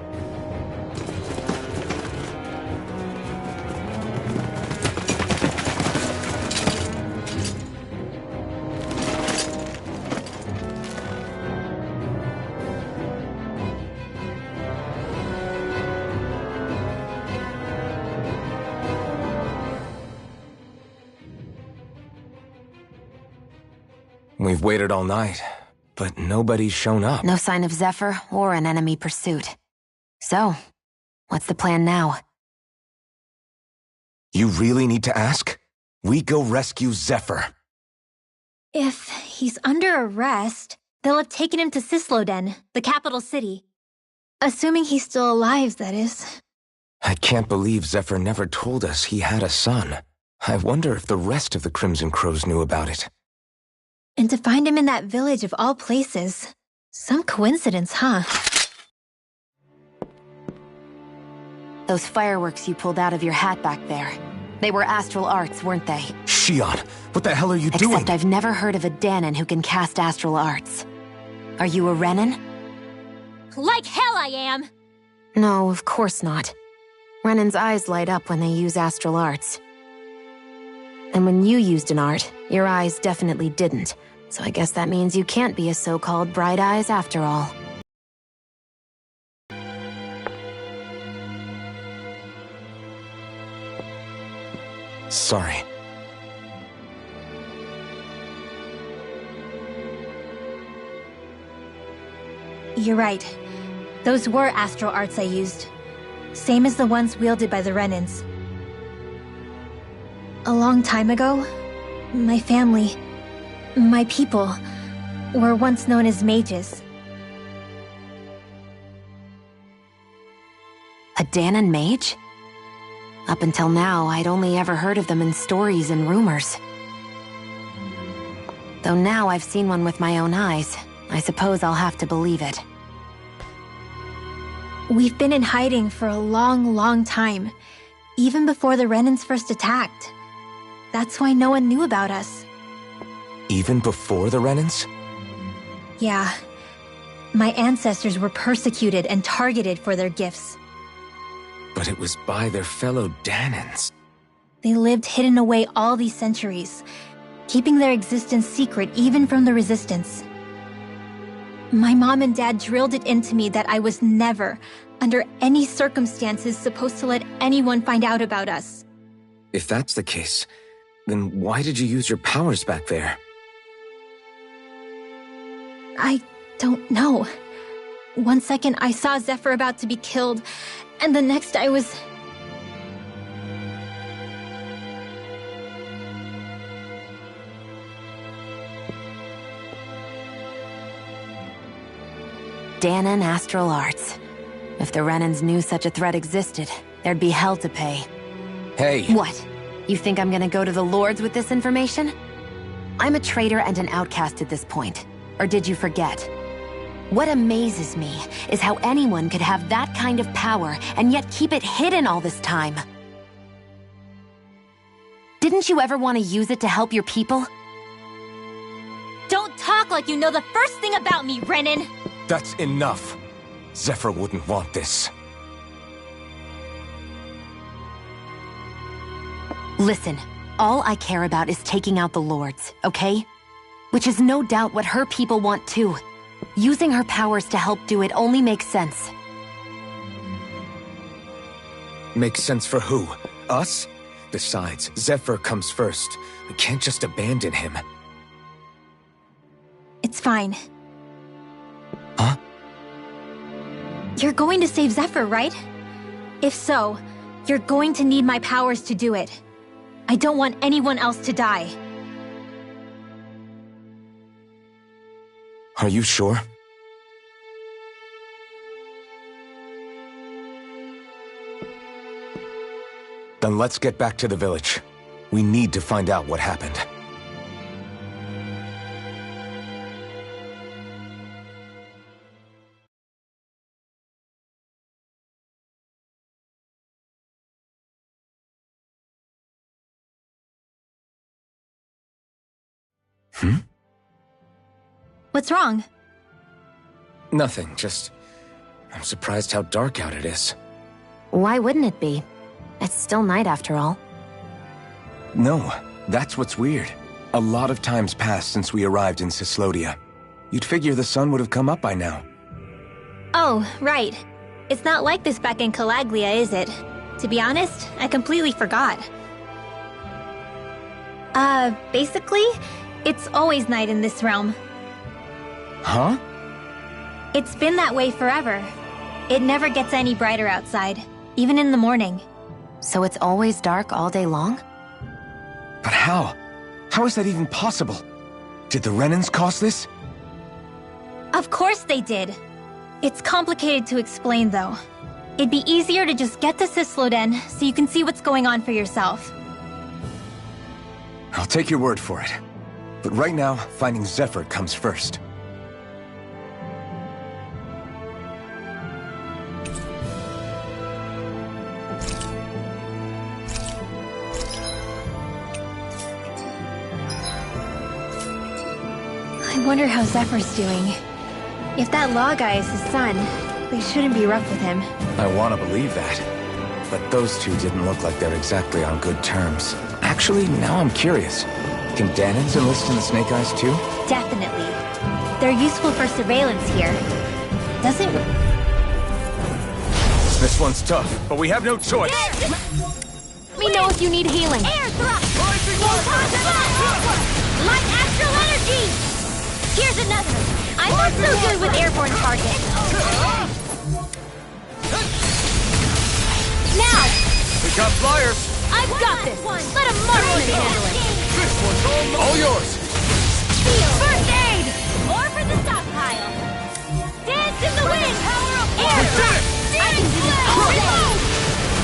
We've waited all night, but nobody's shown up. No sign of Zephyr or an enemy pursuit. So, what's the plan now? You really need to ask? We go rescue Zephyr. If he's under arrest, they'll have taken him to Sisloden, the capital city. Assuming he's still alive, that is. I can't believe Zephyr never told us he had a son. I wonder if the rest of the Crimson Crows knew about it. And to find him in that village of all places. Some coincidence, huh? Those fireworks you pulled out of your hat back there. They were astral arts, weren't they? Shion, what the hell are you doing? Except I've never heard of a Danon who can cast astral arts. Are you a Renin? Like hell I am! No, of course not. Renin's eyes light up when they use astral arts. And when you used an art, your eyes definitely didn't. So I guess that means you can't be a so-called bright eyes after all. Sorry. You're right. Those were astral arts I used. Same as the ones wielded by the Renins. A long time ago, my family, my people, were once known as mages. A Danon mage? Up until now, I'd only ever heard of them in stories and rumors. Though now I've seen one with my own eyes, I suppose I'll have to believe it. We've been in hiding for a long, long time, even before the Renins first attacked. That's why no one knew about us. Even before the Renins? Yeah. My ancestors were persecuted and targeted for their gifts. But it was by their fellow Danons. They lived hidden away all these centuries, keeping their existence secret even from the Resistance. My mom and dad drilled it into me that I was never, under any circumstances, supposed to let anyone find out about us. If that's the case, then why did you use your powers back there? I don't know. One second I saw Zephyr about to be killed, and the next I was... Danon astral arts. If the Renins knew such a threat existed, there'd be hell to pay. Hey! What? You think I'm gonna go to the Lords with this information? I'm a traitor and an outcast at this point. Or did you forget? What amazes me is how anyone could have that kind of power and yet keep it hidden all this time. Didn't you ever want to use it to help your people? Don't talk like you know the first thing about me, Renin! That's enough. Zephyr wouldn't want this. Listen, all I care about is taking out the Lords, okay? Which is no doubt what her people want too. Using her powers to help do it only makes sense. Makes sense for who? Us? Besides, Zephyr comes first. We can't just abandon him. It's fine. Huh? You're going to save Zephyr, right? If so, you're going to need my powers to do it. I don't want anyone else to die. Are you sure? Then let's get back to the village. We need to find out what happened. What's wrong? Nothing, just... I'm surprised how dark out it is. Why wouldn't it be? It's still night after all. No, that's what's weird. A lot of time's passed since we arrived in Cyslodia. You'd figure the sun would have come up by now. Oh, right. It's not like this back in Calaglia, is it? To be honest, I completely forgot. Basically, it's always night in this realm. Huh? It's been that way forever. It never gets any brighter outside, even in the morning. So it's always dark all day long? But how? How is that even possible? Did the Renans cause this? Of course they did. It's complicated to explain, though. It'd be easier to just get to Cysloden so you can see what's going on for yourself. I'll take your word for it. But right now, finding Zephyr comes first. I wonder how Zephyr's doing. If that law guy is his son, they shouldn't be rough with him. I want to believe that. But those two didn't look like they're exactly on good terms. Actually, now I'm curious. Can Danans enlist in the Snake Eyes too? Definitely. They're useful for surveillance here. Doesn't... This one's tough, but we have no choice. Let me know if you need healing. Air thrust! Light astral energy! Here's another! I'm not so good with airborne targets. Now! We got flyers! I've got this! Let a marksman handle it! This one's all yours! First aid! More for the stockpile! Dance in the wind! Air thrust! I can do this all day!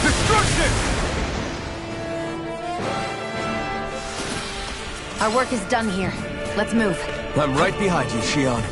Destruction! Our work is done here. Let's move. I'm right behind you, Shion.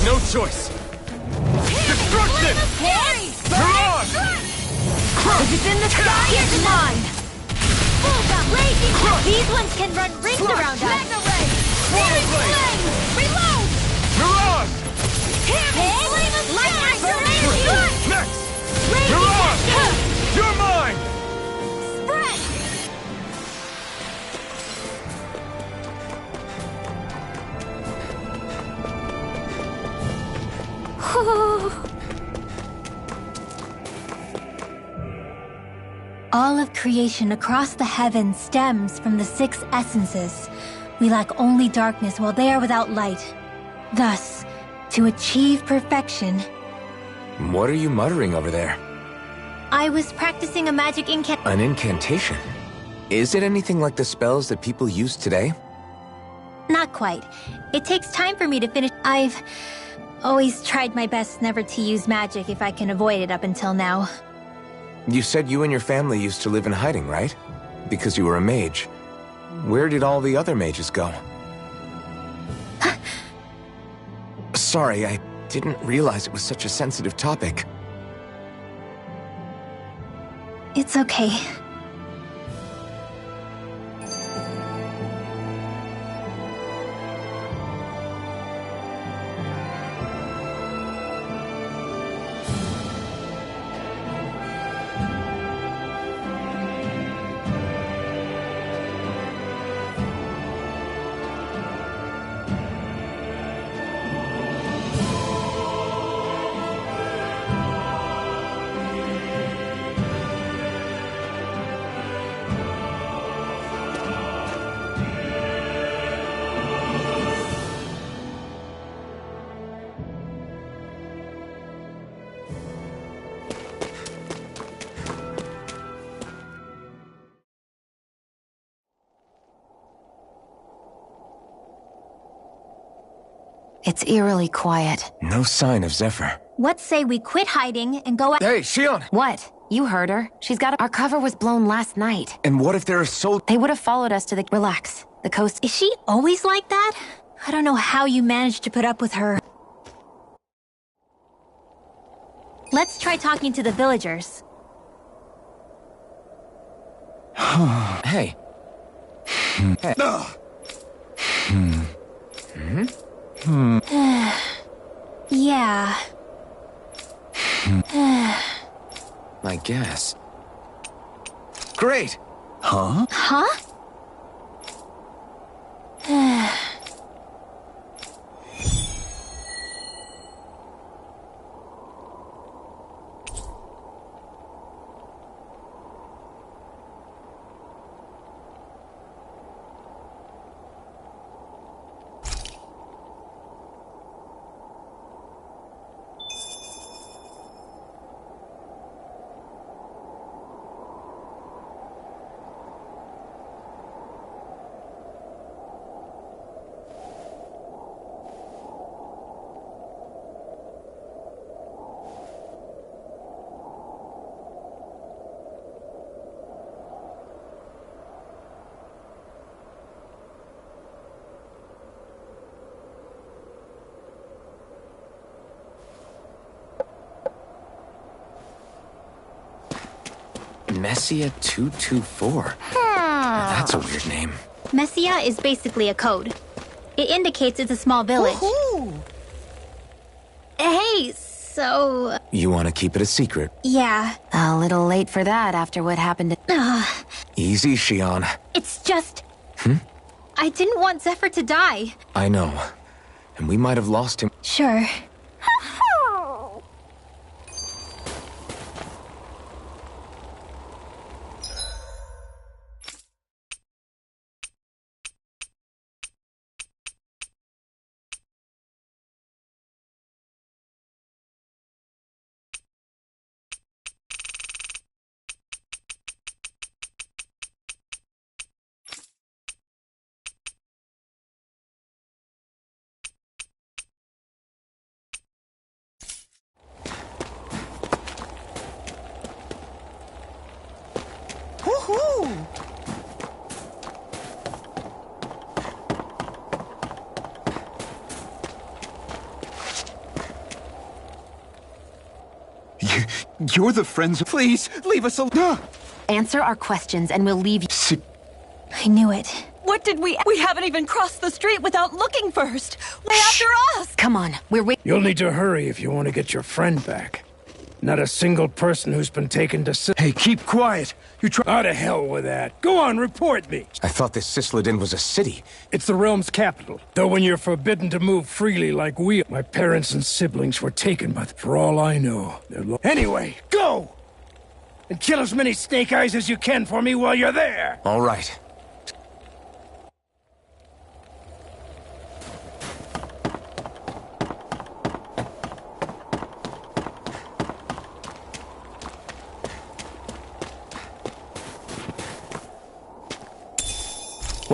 No choice! Destruction! Mirage! If it's in the sky, it's mine! These ones can run rings around us! Mega ray! Searing flame! Reload! Mirage! Light astral energy! Next! Raging Mirage! cascade! You're mine! Spread! All of creation across the heavens stems from the 6 essences. We lack only darkness while they are without light. Thus, to achieve perfection, What are you muttering over there? I was practicing a magic incantation. An incantation? Is it anything like the spells that people use today? Not quite. It takes time for me to finish. I've always tried my best never to use magic if I can avoid it up until now. You said you and your family used to live in hiding, right? Because you were a mage. Where did all the other mages go? Sorry, I didn't realize it was such a sensitive topic. It's okay. It's eerily quiet. No sign of Zephyr. What say we quit hiding and go out? Hey, Shion! What? You heard her. She's got our cover was blown last night. And what if there are They would have followed us to the... Relax. The coast... Is she always like that? I don't know how you managed to put up with her. Let's try talking to the villagers. Hey. Hey. Yeah. I guess. Great! Huh? Huh? Messia 224. That's a weird name. Messia is basically a code. It indicates it's a small village. Hey, so... You want to keep it a secret? Yeah. A little late for that after what happened to... Easy, Shion. It's just... I didn't want Zephyr to die. I know. And we might have lost him. Sure. You're the friends. Please, leave us alone. Answer our questions and we'll leave you. I knew it. What did we haven't even crossed the street without looking first. Way after us. Come on, we're waiting. You'll need to hurry if you want to get your friend back. Not a single person who's been taken to Hey, keep quiet. You try. Out of hell with that. Go on, report me. I thought this Sisladin was a city. It's the realm's capital. Though when you're forbidden to move freely like we... My parents and siblings were taken by... For all I know, Anyway, go! And kill as many snake eyes as you can for me while you're there! All right.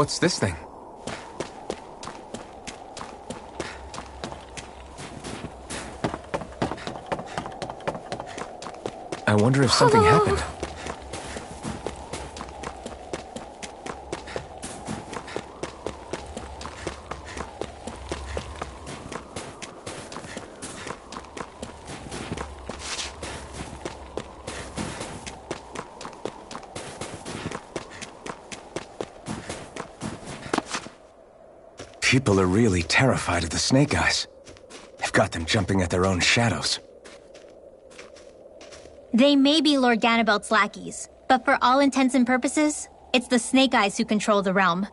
What's this thing? I wonder if something happened. People are really terrified of the Snake Eyes. They've got them jumping at their own shadows. They may be Lord Ganabelt's lackeys, but for all intents and purposes, it's the Snake Eyes who control the realm.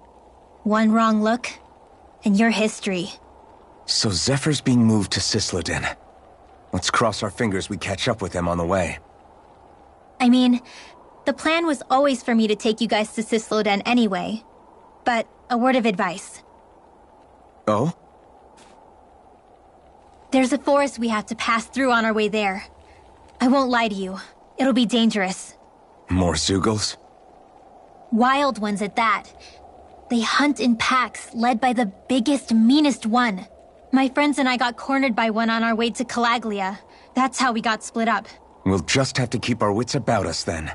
One wrong look, and your history. So Zephyr's being moved to Cisloden. Let's cross our fingers we catch up with him on the way. I mean, the plan was always for me to take you guys to Cisloden anyway. But a word of advice. Oh? There's a forest we have to pass through on our way there. I won't lie to you. It'll be dangerous. More Zeugles? Wild ones at that. They hunt in packs, led by the biggest, meanest one. My friends and I got cornered by one on our way to Calaglia. That's how we got split up. We'll just have to keep our wits about us then.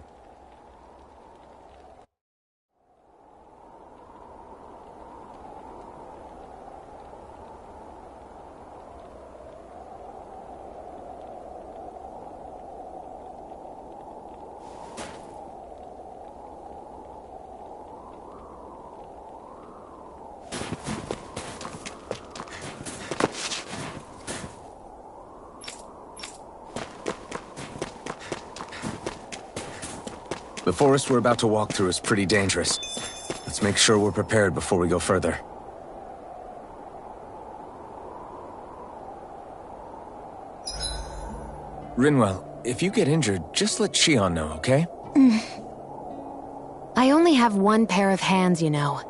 The forest we're about to walk through is pretty dangerous. Let's make sure we're prepared before we go further. Rinwell, if you get injured, just let Shion know, okay? I only have one pair of hands, you know.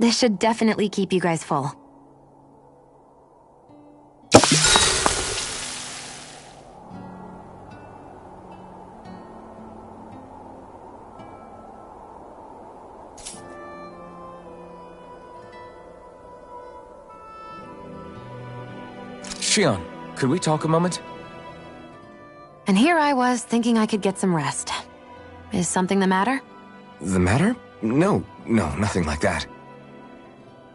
This should definitely keep you guys full. Shion, could we talk a moment? And here I was, thinking I could get some rest. Is something the matter? The matter? No, nothing like that.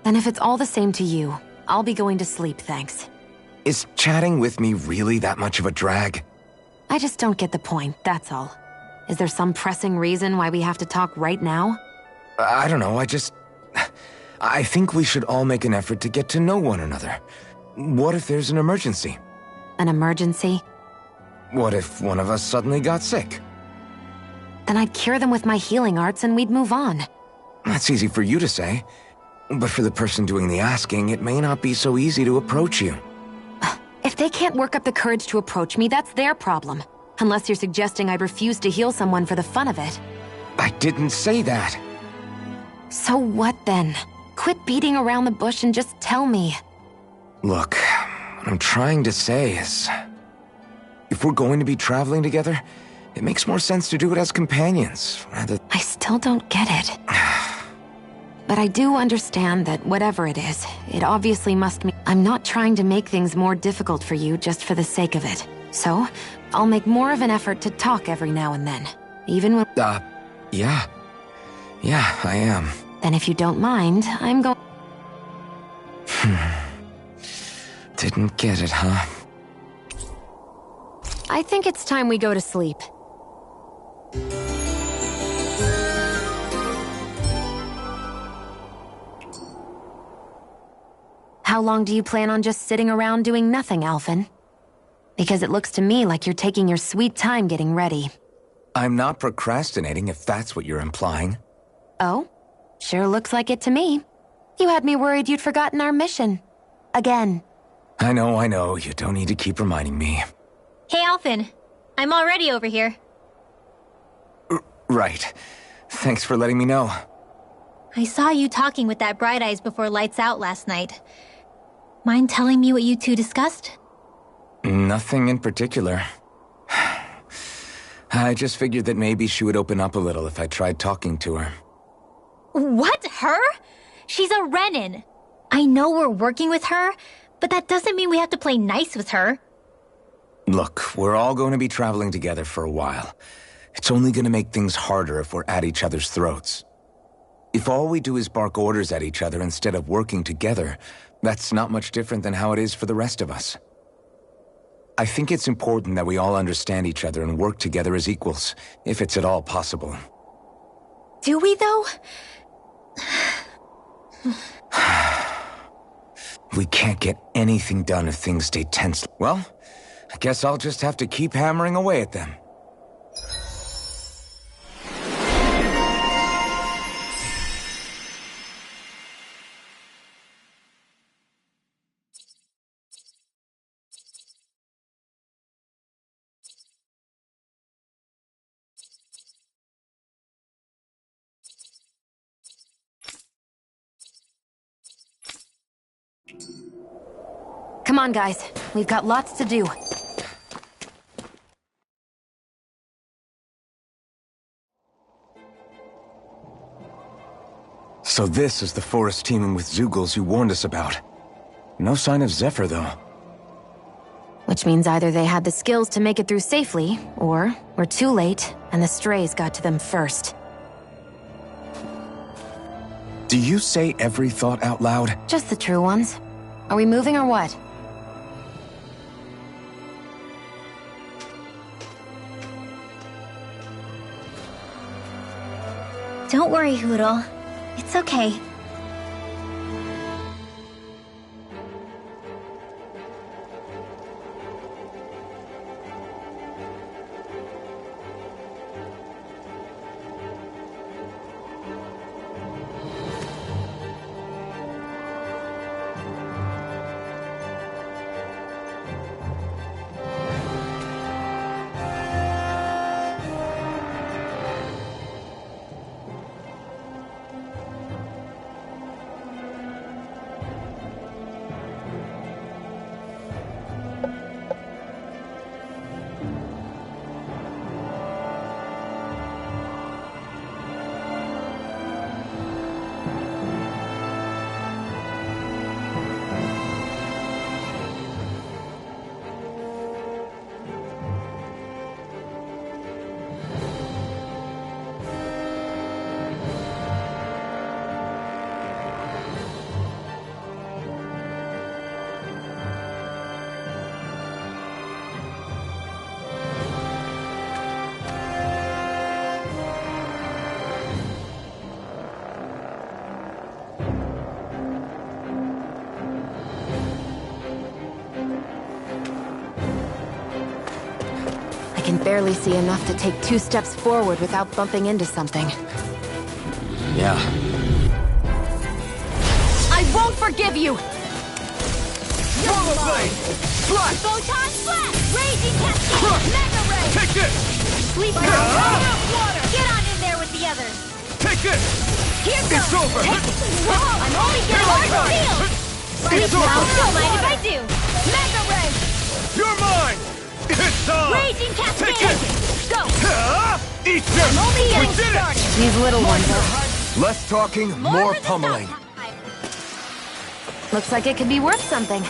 Then if it's all the same to you, I'll be going to sleep, thanks. Is chatting with me really that much of a drag? I just don't get the point, that's all. Is there some pressing reason why we have to talk right now? I don't know, I think we should all make an effort to get to know one another. What if there's an emergency? An emergency? What if one of us suddenly got sick? Then I'd cure them with my healing arts and we'd move on. That's easy for you to say. But for the person doing the asking, it may not be so easy to approach you. If they can't work up the courage to approach me, that's their problem. Unless you're suggesting I'd refuse to heal someone for the fun of it. I didn't say that. So what then? Quit beating around the bush and just tell me. Look, what I'm trying to say is, if we're going to be traveling together, it makes more sense to do it as companions, rather... I still don't get it. But I do understand that whatever it is, it obviously must mean I'm not trying to make things more difficult for you just for the sake of it. So, I'll make more of an effort to talk every now and then, even when... Yeah. Yeah, I am. Then if you don't mind, I'm going... Didn't get it, huh? I think it's time we go to sleep. How long do you plan on just sitting around doing nothing, Alphen? Because it looks to me like you're taking your sweet time getting ready. I'm not procrastinating, if that's what you're implying. Oh? Sure looks like it to me. You had me worried you'd forgotten our mission. Again. I know. You don't need to keep reminding me. Hey, Alphen. I'm already over here. Right. Thanks for letting me know. I saw you talking with that Bright Eyes before lights out last night. Mind telling me what you two discussed? Nothing in particular. I just figured that maybe she would open up a little if I tried talking to her. What? Her? She's a Renin. I know we're working with her, but that doesn't mean we have to play nice with her. Look, we're all going to be traveling together for a while. It's only going to make things harder if we're at each other's throats. If all we do is bark orders at each other instead of working together, that's not much different than how it is for the rest of us. I think it's important that we all understand each other and work together as equals, if it's at all possible. Do we, though? We can't get anything done if things stay tense. Well, I guess I'll just have to keep hammering away at them. Come on, guys. We've got lots to do. So this is the forest teeming with Zoogles you warned us about. No sign of Zephyr, though. Which means either they had the skills to make it through safely, or we're too late, and the strays got to them first. Do you say every thought out loud? Just the true ones. Are we moving or what? Don't worry, Hootle. It's okay. can barely see enough to take 2 steps forward without bumping into something. Yeah. I won't forgive you! Rollerblade! Flash! Photon Flash! Raging Cascade! Mega Ray! Take this! Sleep water! Get on in there with the others! Take this! Here goes! It's over! Whoa! I'm only getting more steel! It's over! Don't mind if I do! Mega Ray! You're mine! It's on! Raging Cascade! Take it! Go! Eat this! Only We getting did it! started! These little ones are... Less talking, more for the pummeling. stockpile. Looks like it could be worth something.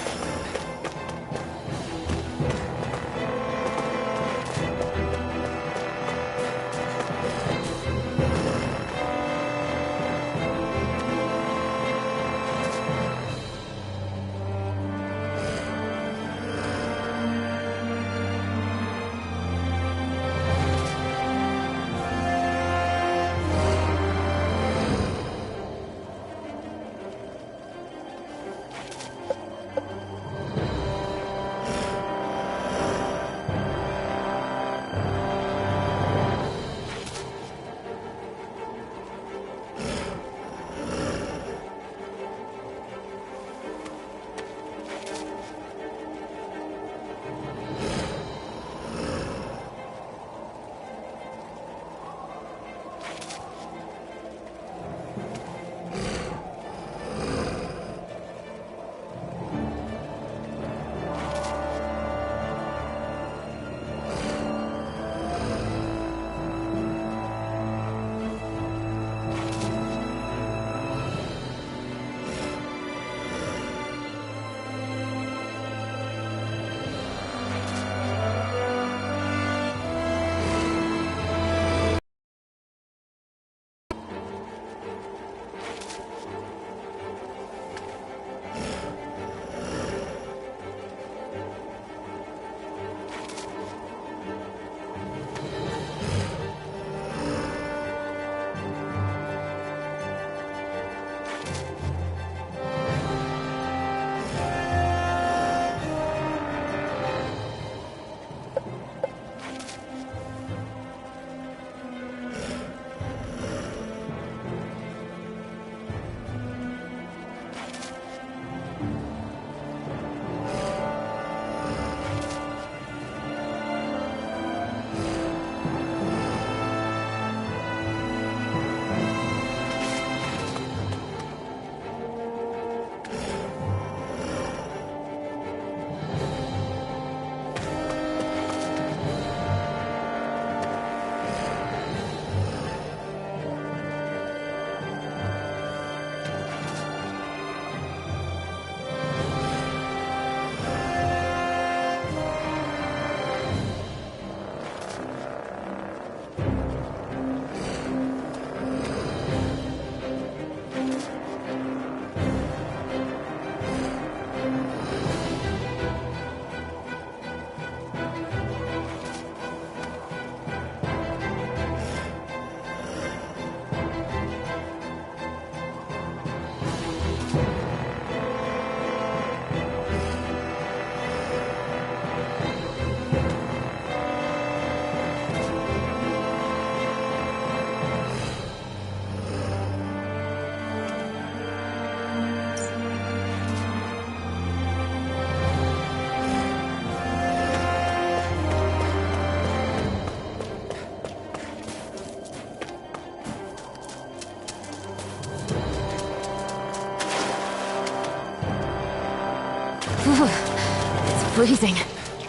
It's freezing.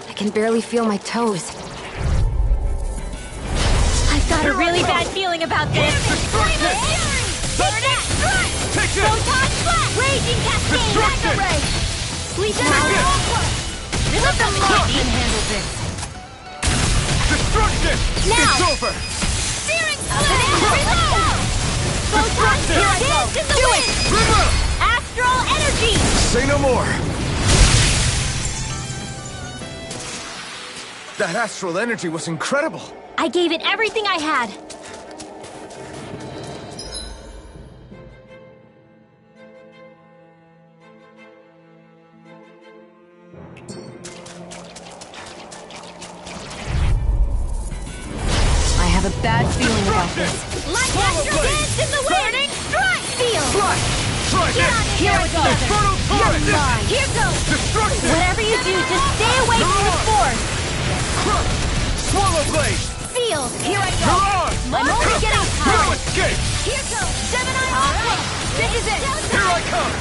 I can barely feel my toes. I've got a really bad feeling about this. Burn it! Take this! Photon Flash! Raging Cascade! Mega Ray! Sleep water! Let them can handle this. Destruction! Now! It's over! Searing Reload! Photon Dance in the wind! Astral Energy! Say no more! That astral energy was incredible! I gave it everything I had. have a bad feeling about this. Like astral dance in the wind! Burning strike! Feel! Get on Here we go! You're mine! Here goes! Whatever you do, just stay away from the force! Swallow blade! Feel! Here I go! I'm only getting No tired! escape! Here goes! Gemini Alpha! This is it! Here I come!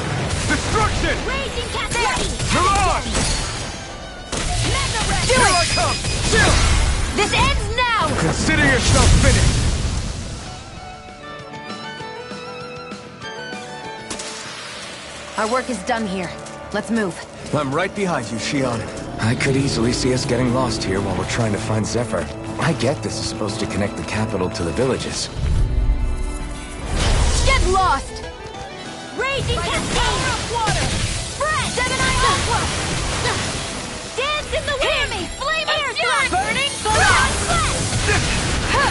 Destruction! Raging Cascade! Mirage! Mega Red! Do Here it! I come! Chill! This ends now! Consider yourself finished! Our work is done here. Let's move. I'm right behind you, Shion. I could easily see us getting lost here while we're trying to find Zephyr. I get this is supposed to connect the capital to the villages. Get lost! Raging Cascade! Water! Spread! Gemini Aqua! Dance in the wind! Hear me! Flame air strike! Burning Flash!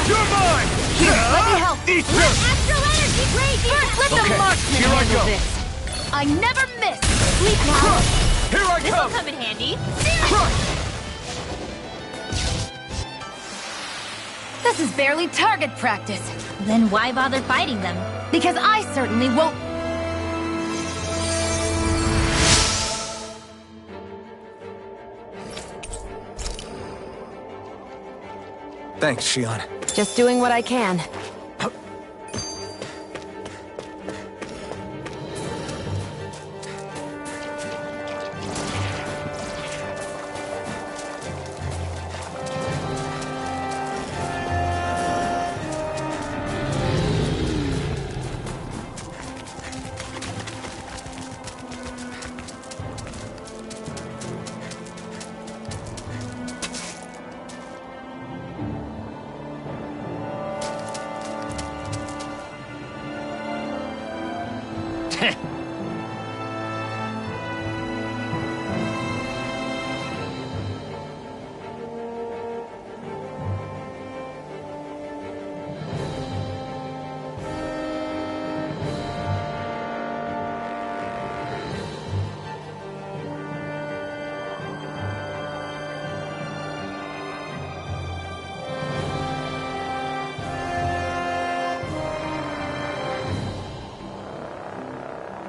You're mine! Let me help! Eat Let this! astral energy raging Let the Okay, marksman here I handle go. this! I never miss! Sleep now! Here I This'll come! come in handy. This is barely target practice. Then why bother fighting them? Because I certainly won't... Thanks, Shion. Just doing what I can.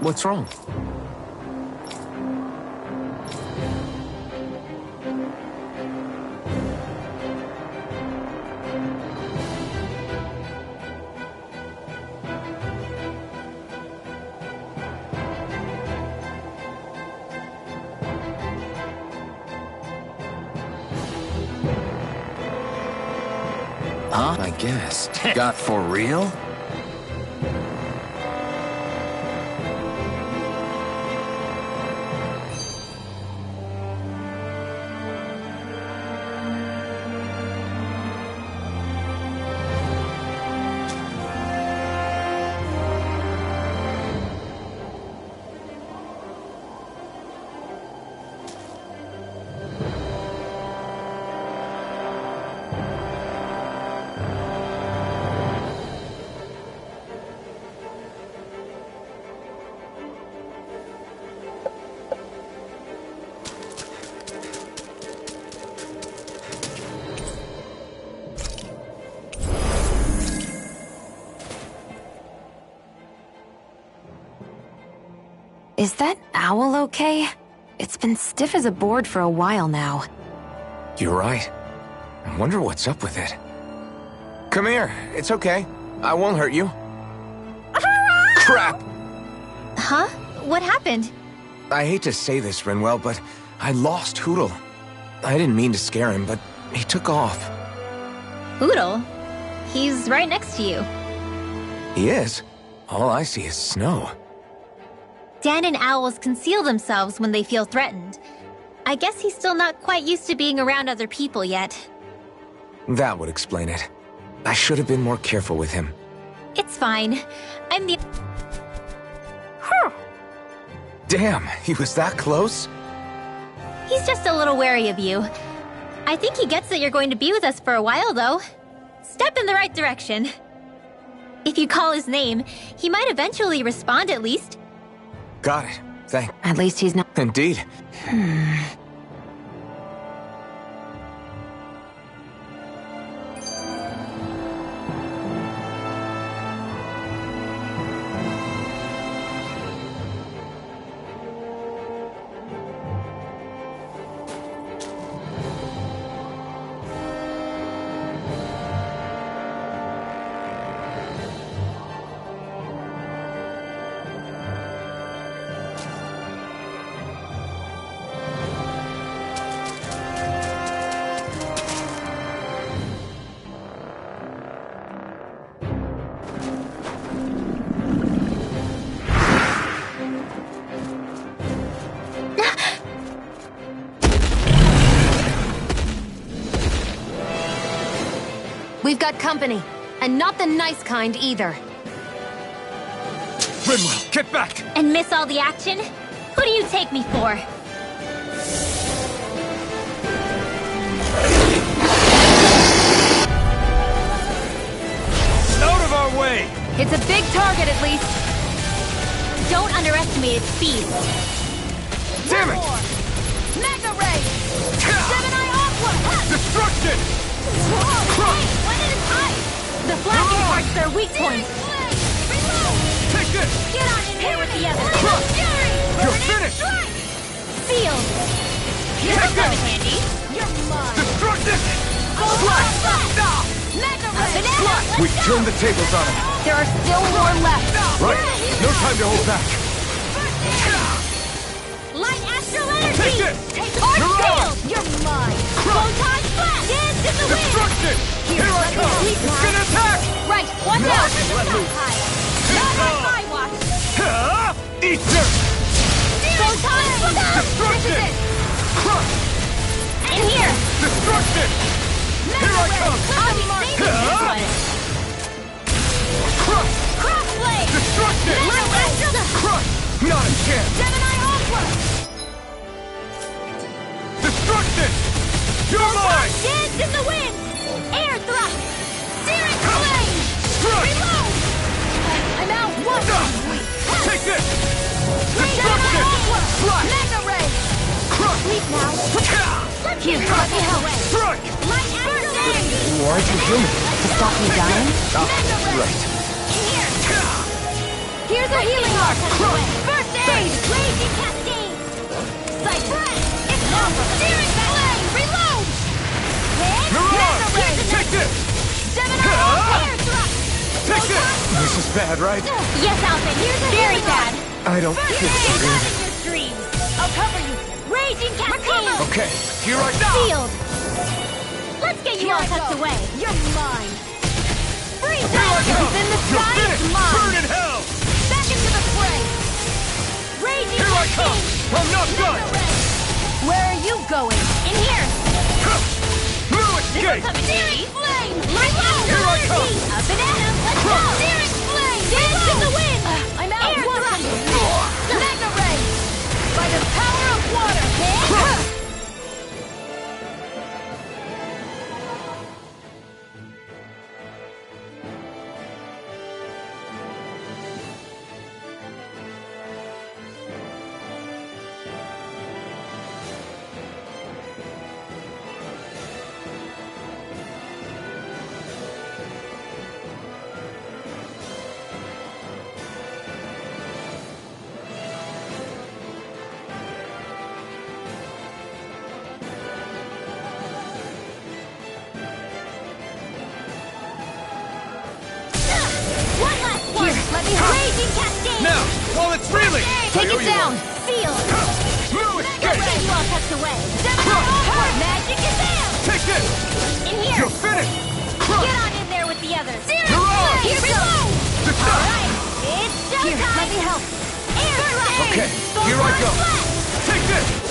What's wrong? Huh? I guess. Got for real? Is that owl okay? It's been stiff as a board for a while now. You're right. I wonder what's up with it. Come here. It's okay. I won't hurt you. Crap! Huh? What happened? I hate to say this, Rinwell, but I lost Hootle. I didn't mean to scare him, but he took off. Hootle? He's right next to you. He is? All I see is snow. Dan and owls conceal themselves when they feel threatened. I guess he's still not quite used to being around other people yet. That would explain it. I should have been more careful with him. It's fine. I'm the... Damn, he was that close? He's just a little wary of you. I think he gets that you're going to be with us for a while, though. Step in the right direction. If you call his name, he might eventually respond at least. Got it. Thank... At least he's not... Indeed. We've got company, and not the nice kind either. Rinwell, get back! And miss all the action? Who do you take me for? Out of our way! It's a big target, at least. Don't underestimate its speed. Damn it! Mega Ray! Gemini Aqua! Destruction! Whoa, hey, one at a time! The flashing part's their weak point. Take this! Get on in here with the others! You're finished! Sealed. Take this! Handy! You're mine! Destruction! Mega Ray! We turned the tables on him. There are still more left. Right. No time to hold back. Light Astral Energy! Take this! Arc You're Shield! on! You're mine! Photon Blast! Dance in the wind! Destruction! Here I come! It's gonna attack! Right, one No. down! Let loose. Not on my watch! Eat this! Photon Blast! Destruction! Crush! In here! Destruction! Here I come! I'll be saving this one! Crush! Crossblade! Destruction! Mega Astral! Crush! Not a chance! Gemini Aqua! Destruction! You're mine! Dance in the wind! Air thrust! Searing flame! Crush! Reload! I'm out one! Take this! Gemini Destruction! Aqua! Flash! Mega Ray! Crush! Sleep now! Let's Here, get let me help. Strike! Light Astral Energy! Why'd you do me? To stop me dying? Mega Ray! Right. In here! Here's a healing arc. First aid! Raging Cascade! Cypher! It's over! Searing flame! Reload! Hit! You're on! Mega Ray! Take this! Gemini Aqua! Air thrust! Take this! This is bad, right? Yes, Alvin, here's a very bad. I don't First feel so aid! good. Not in your dreams! I'll cover you! Raging Cascade! Okay, here I go! Sealed! Let's get you all tucked away! You're mine! Freeze Here I out! go! It's in the You're sky! finished! It's mine! Burn in hell! Back into the fray! Raging Here I come! Cascade! I'm not done! Mega Ray! Where are you going? In here! No escape! Searing flame! Light Here I come! A banana! Let's go! Searing flame! Dance in the wind! I'm out! Air thrust! Mega Ray! By the power of water! One last one! Here, let me Raging Cascade! Now, while it's reeling! Take it down. Sealed! No escape! Get you all tucked away! Magic is out! Take this! In here! You're finished! Get on in there with the others! You're on! Here we go! Decide! Alright, it's showtime! Here, let me help. Air thrust! Okay, here I go! Take this!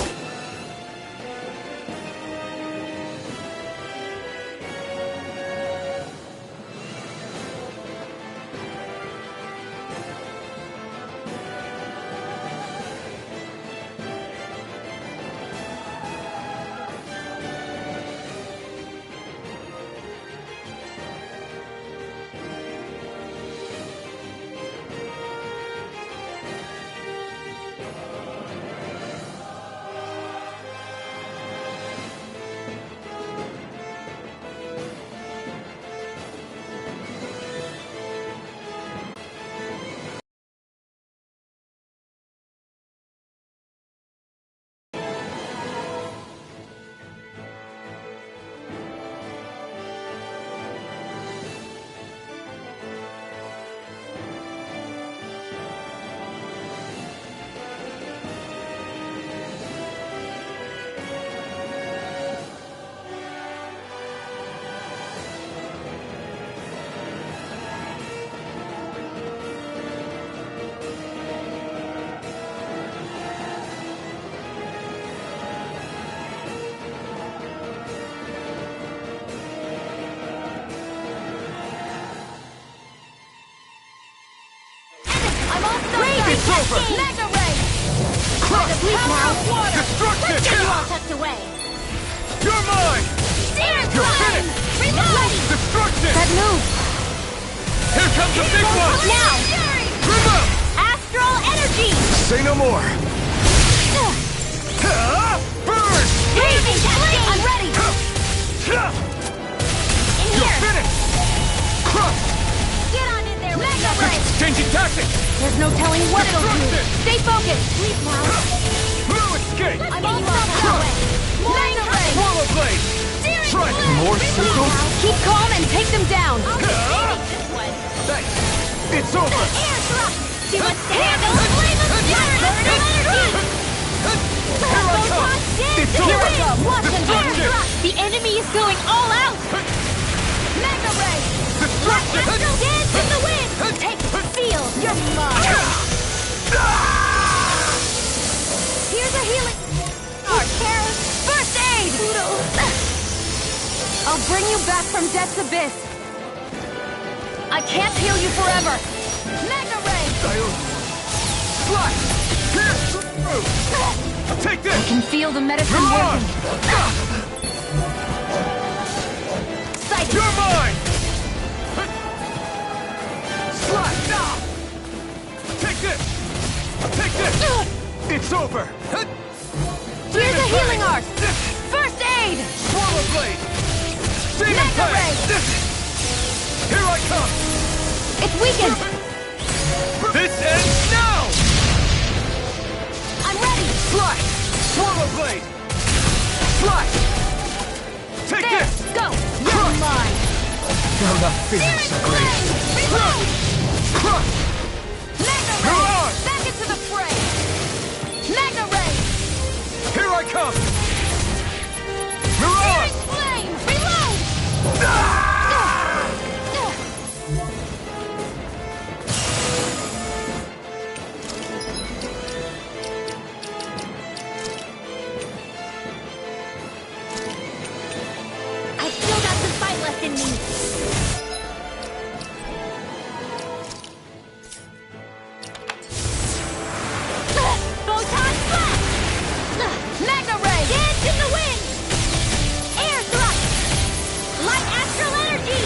Sleep now. Destruction! Let's get you all tucked away. You're mine! Searing You're flame! finished! Reload! Destruction! That move! Here comes the big one! Now! Remote! Astral energy! Say no more! Burn! Raging cascade! I'm ready! In You're here! finished! Crush! Get on in there, Mega Ray! Changing tactics! There's no telling what it'll do. Destruction! Stay focused. Sleep now. Blue escape! I'm all set that way. Mega Ray! Swallow blade! Searing Strike! flame! More Reload signals? now. Keep calm and take them down. I'll finish this one. Thanks! It's over! Air thrust! See what's to handle? Flame of fury! Astral energy! Here I come! It's Here over! I come! Watch and Destruction! The enemy is going all out! Mega Ray! Destruction! Astral dance in the wind! Take, feel, you're mine! Here's a healing... First aid! I'll bring you back from death's abyss. I can't heal you forever. Mega Ray! Slice! Pierce through! Take I this! can feel the medicine You're on! working. Sight. You're mine! Slice! Take this! Take this! It's over! Here's a healing art. First aid. Swallow blade! Demon Mega Fang! Here I come! It's weakened. This ends now! I'm ready. Slice! Swallow blade! Slice! Take There. this! Go. You're mine. I'm not feeling so great. Reload! Crush! Mega You're Ray! on! Back into the fray! Mega Ray! Here I come! You're on! Flame! Reload! I've still got some fight left in me. Photon blast! Mega Ray! Dance in the wind! Air thrust! Light astral energy!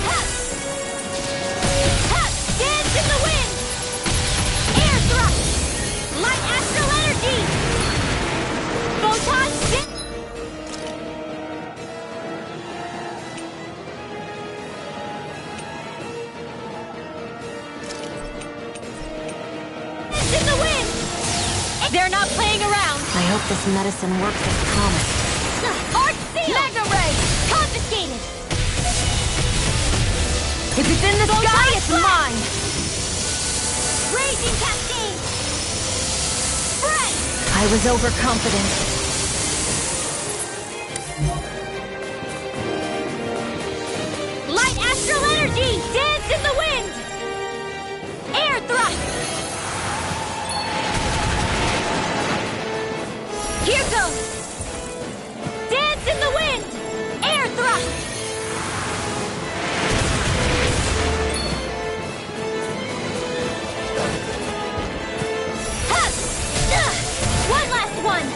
Ha! Ha! Dance in the wind! Air thrust! Light astral energy! Photon dance! In the wind! They're not playing around! I hope this medicine works as promised. Art seal! Mega Ray! Confiscated! If it's in the sky, it's mine. Raging cascade! Spray! I was overconfident. Light astral energy! Dance in the wind! Air thrust! Here goes! Dance in the wind! Air thrust! Ha! One last one!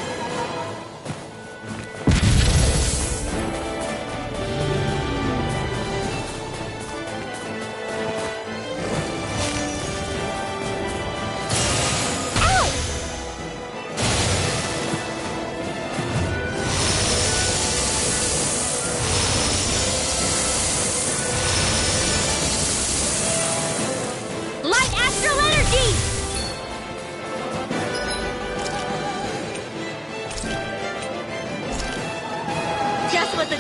Light astral energy! Just what the...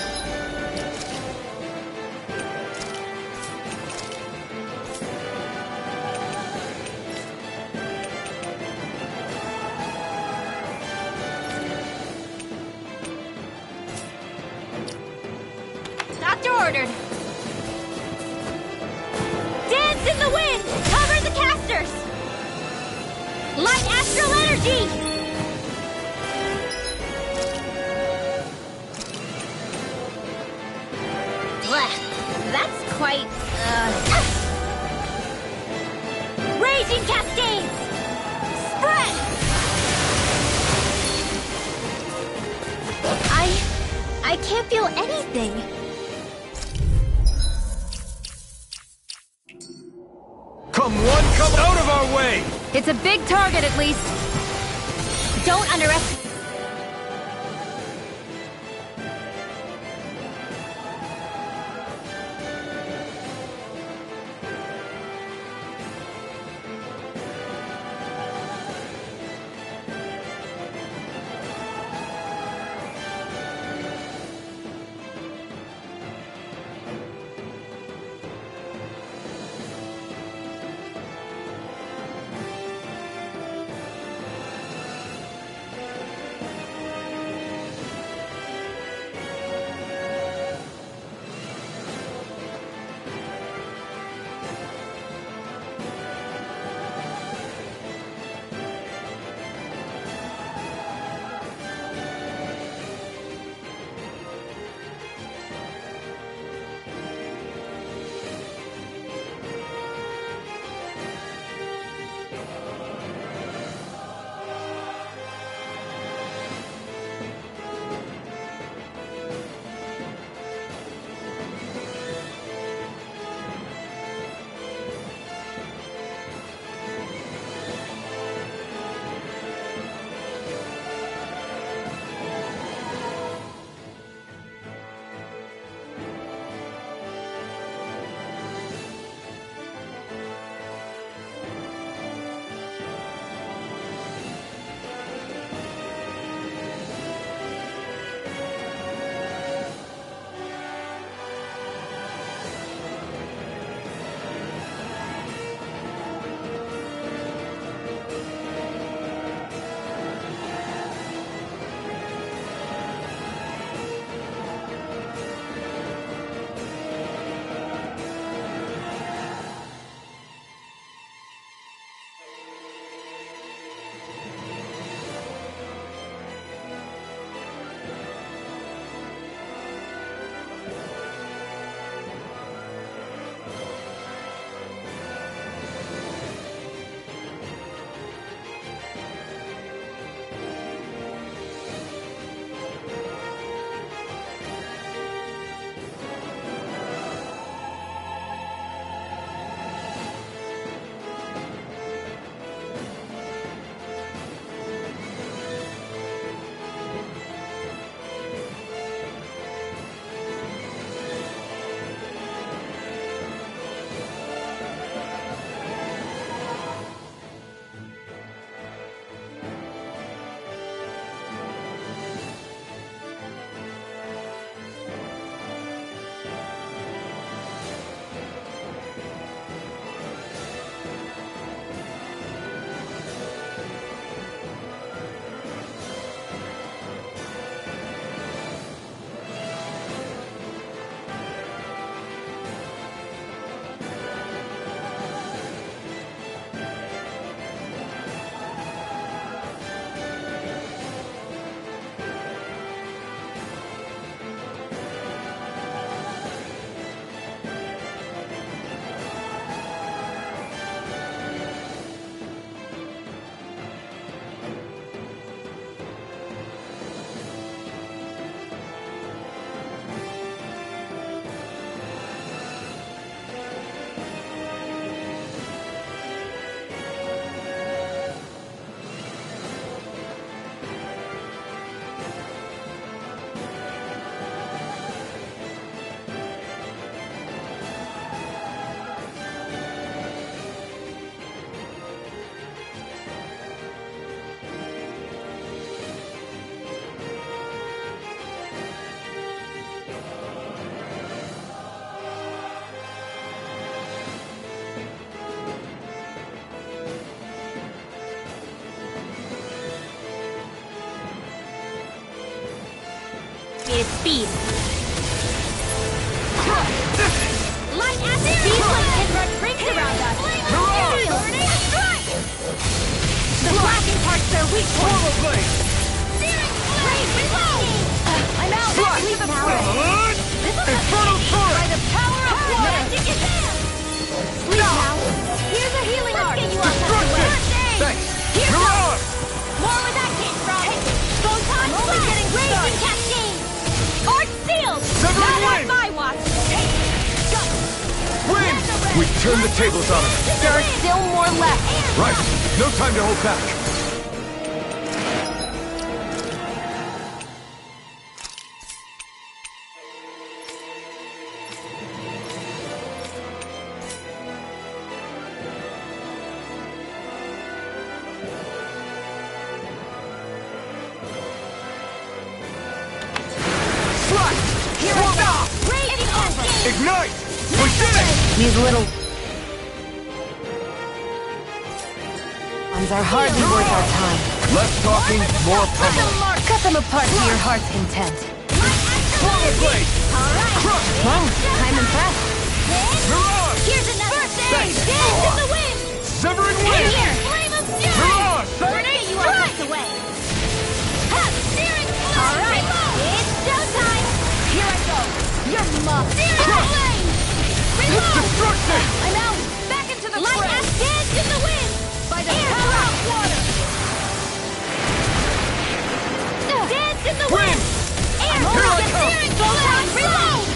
Doctor ordered. Dance in the wind! Cover the casters! Light astral energy! Blech, that's quite, Raging cascades! can't feel anything. Come out of our way! It's a big target, at least. Don't underestimate. Is speed. Light acid! Speed light can run rings around us. Burning strike! The blacking parts are weak points. Searing flame! I'm out! Leave the fray! This is Infernal Torrent! By the power of water! Magic is in! Sleep now! Here's a healing art! Let's get you off that way! Thanks! Here's up! More where that came from! Go time! Only getting raging cascade! Art Turn the tables on him. There are still more left. Right. No time to hold back. Ignite! We did it! These little ones are hardly worth our time. Less talking, more pummeling. Cut them apart to your heart's content. Swallow blade! Wow, I'm impressed. Mirage! Here's another Thanks. Dance in the wind! Severing wind! Here! Flame of fury! Mirage! Burning you out of the way! Ha! Steering flame! Alright! It's showtime! Here I go! You're muffed! Steering flame! Reload! Destruction! I'm out! Back into the fray! Light as dance in the wind! By the power of water! Dance in the wind! Air! Here I come! Steering flame! Reload!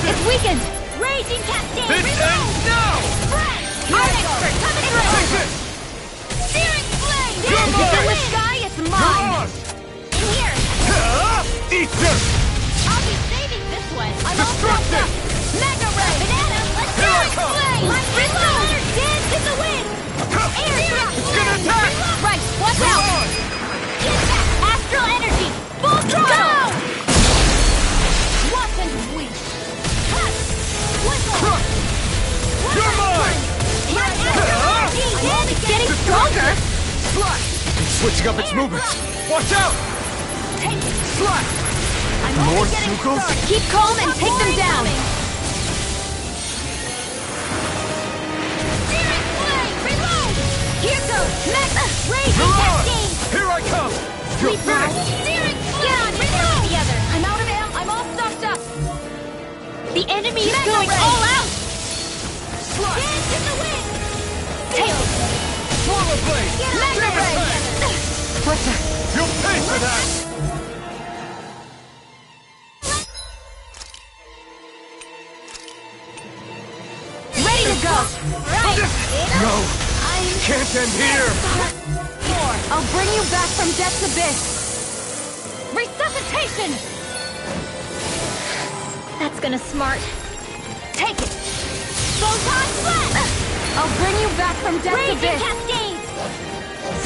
It's weakened! Raging Cascade! This ends now! I'm expert! Coming through! Take this! Steering flame! You're Dance in mine! the wind! Sky, it's mine! Mirage! In here! Eat this! I'll be saving this one! I'm Destruction! all set up! Mega Ray! Banana! Let's Here I steering come! flame! Reload! Dance in the wind! Air drop! It's gonna attack! Right! Watch out! Mirage! Get back! Astral energy! Full throttle! Watch and weep! You're mine! It's getting stronger! Slash! Switching up its movements! Watch out! Slash! More Zuko's? Keep calm and take them down! Steering flame! Reload! Here goes! Mega! Raging Mirage! Cascade! Here I come! You're Sleep now! finished! Steering flame! Get on! Reload! The other! I'm out of ammo! I'm all stocked up! The enemy is Mega going Ray! all out! Dance in the wind! Tail! Swallow blade! Get on! Mega Ray! What the? You'll pay for that! Ready to go! Right! No! Can't end here! I'll bring you back from death's abyss! Resuscitation! That's gonna smart. Take it! Photon flash! I'll bring you back from death's Raging abyss! cascades!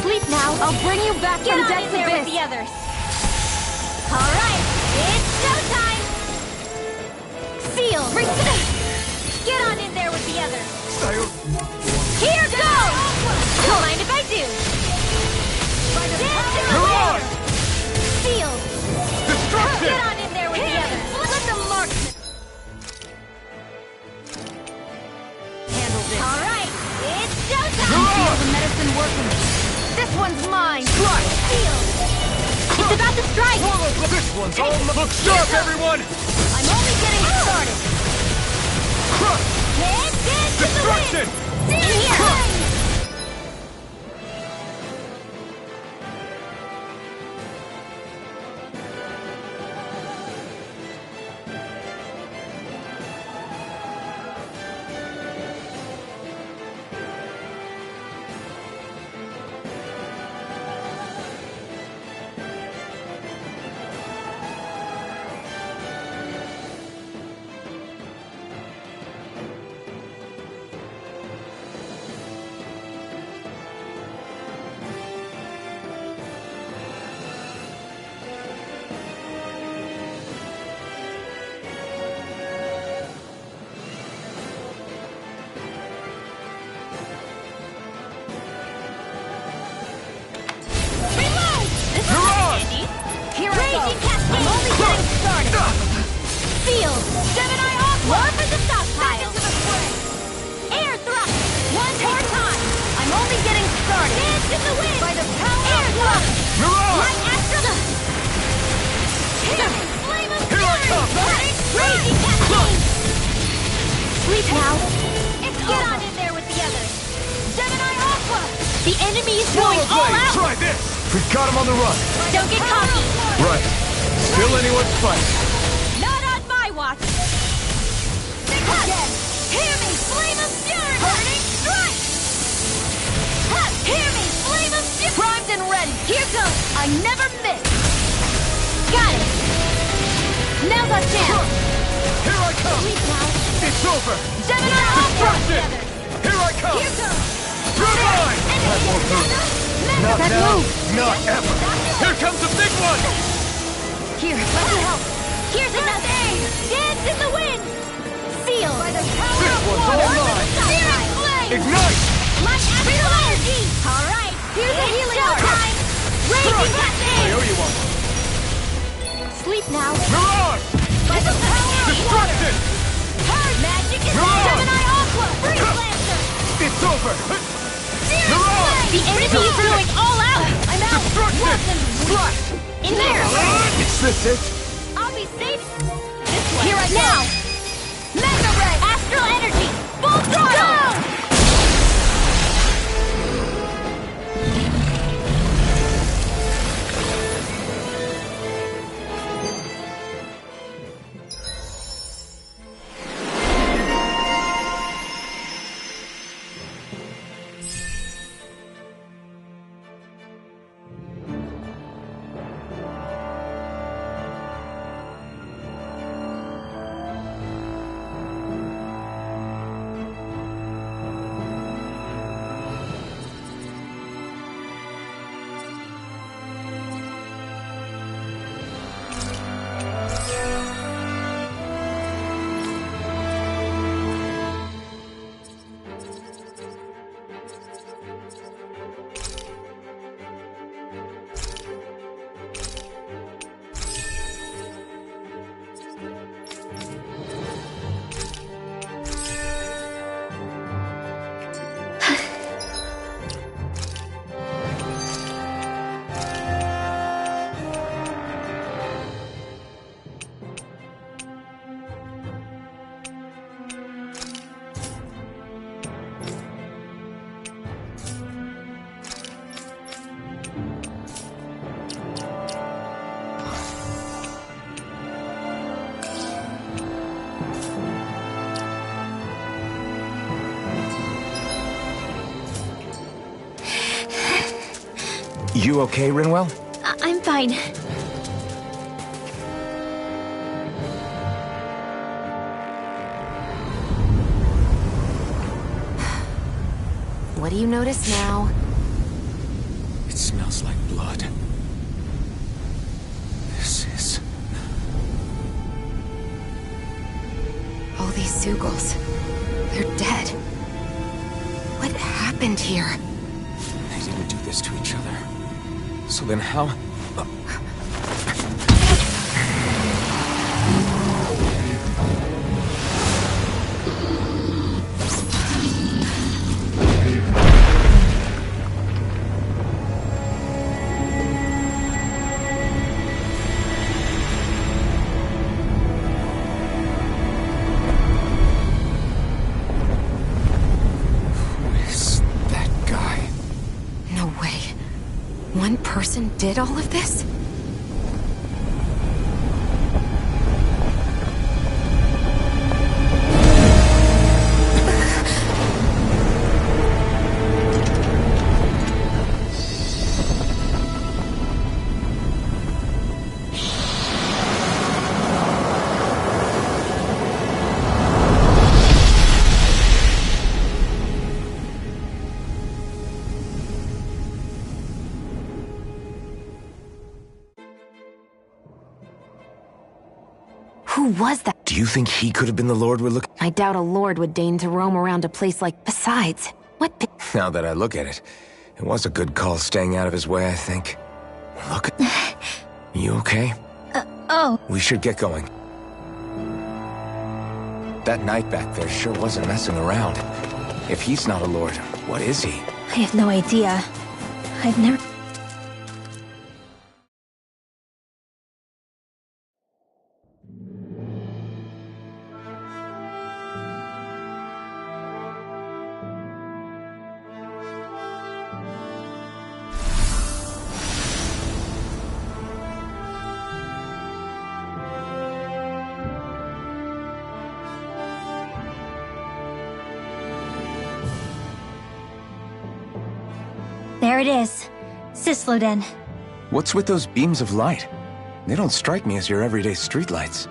Sleep now! I'll bring you back Get from on death's in there with abyss! the others! Alright, it's showtime! Seal! Get on in there with the others! Here goes! Don't mind if I do! Dance in the Mirage! wind! Seal! Destruction! Get on in there with the others! Let the marksman handle this! Alright, it's showtime! Feel the medicine working. This one's mine! Seal! It's about to strike! This one's all... Look sharp, everyone! I'm only getting started! Crush! Dance in the Destruction! wind! See here! the stockpile! Back into the fray! Air thrust! One more time! I'm only getting started! Dance in the wind! By the power of love! Mirage! Light astral! Here! Flame of Here I come! Raging cascade! Sleep now! Get on in there with the others! Gemini Aqua! The enemy is going all out! Try this! We've got him on the run. Don't get cocky! Right. Still anyone's fight. Not on my watch! Again! Hear me, flame of fury! Burning strike! Hear me, flame of fury! Primed and ready! Here goes! I never miss! Got it! Now's our chance! Here I come! Sleep now! It's over! Gemini Aqua! Here I come! Here goes! Goodbye! That won't hurt. Not That now. move! Not ever. Here comes the big one! Here, let me help! Here's another! Dance in the wind! Seal! By the power This of one's water! all mine! Searing flame! Ignite! Light astral energy! Alright, here's a healing time! Raging I cascade! owe you one! Sleep now! Mirage! By the power of water! Destruction! Hard magic is Mirage! Gemini Aqua! Freeze Lancer! It's over! Searing Mirage! flame! The enemy is going all out! I'm out! Destruction! Welcome! Strike! In there! Is this it? I'll be safe! This way! Here right now! Mega Ray! Astral energy! Full throttle! Go! You okay, Rinwell? I'm fine. What do you notice now? It smells like blood. This is... All these Zoogles. They're dead. What happened here? They didn't do this to each other. So then how... One person did all of this? Who was that? Do you think he could have been the Lord we're looking... I doubt a lord would deign to roam around a place like... Besides, what... Now that I look at it, it was a good call staying out of his way, I think. Look at... You okay? Oh. We should get going. That knight back there sure wasn't messing around. If he's not a lord, what is he? I have no idea. I've never... There it is. Sisloden. What's with those beams of light? They don't strike me as your everyday streetlights.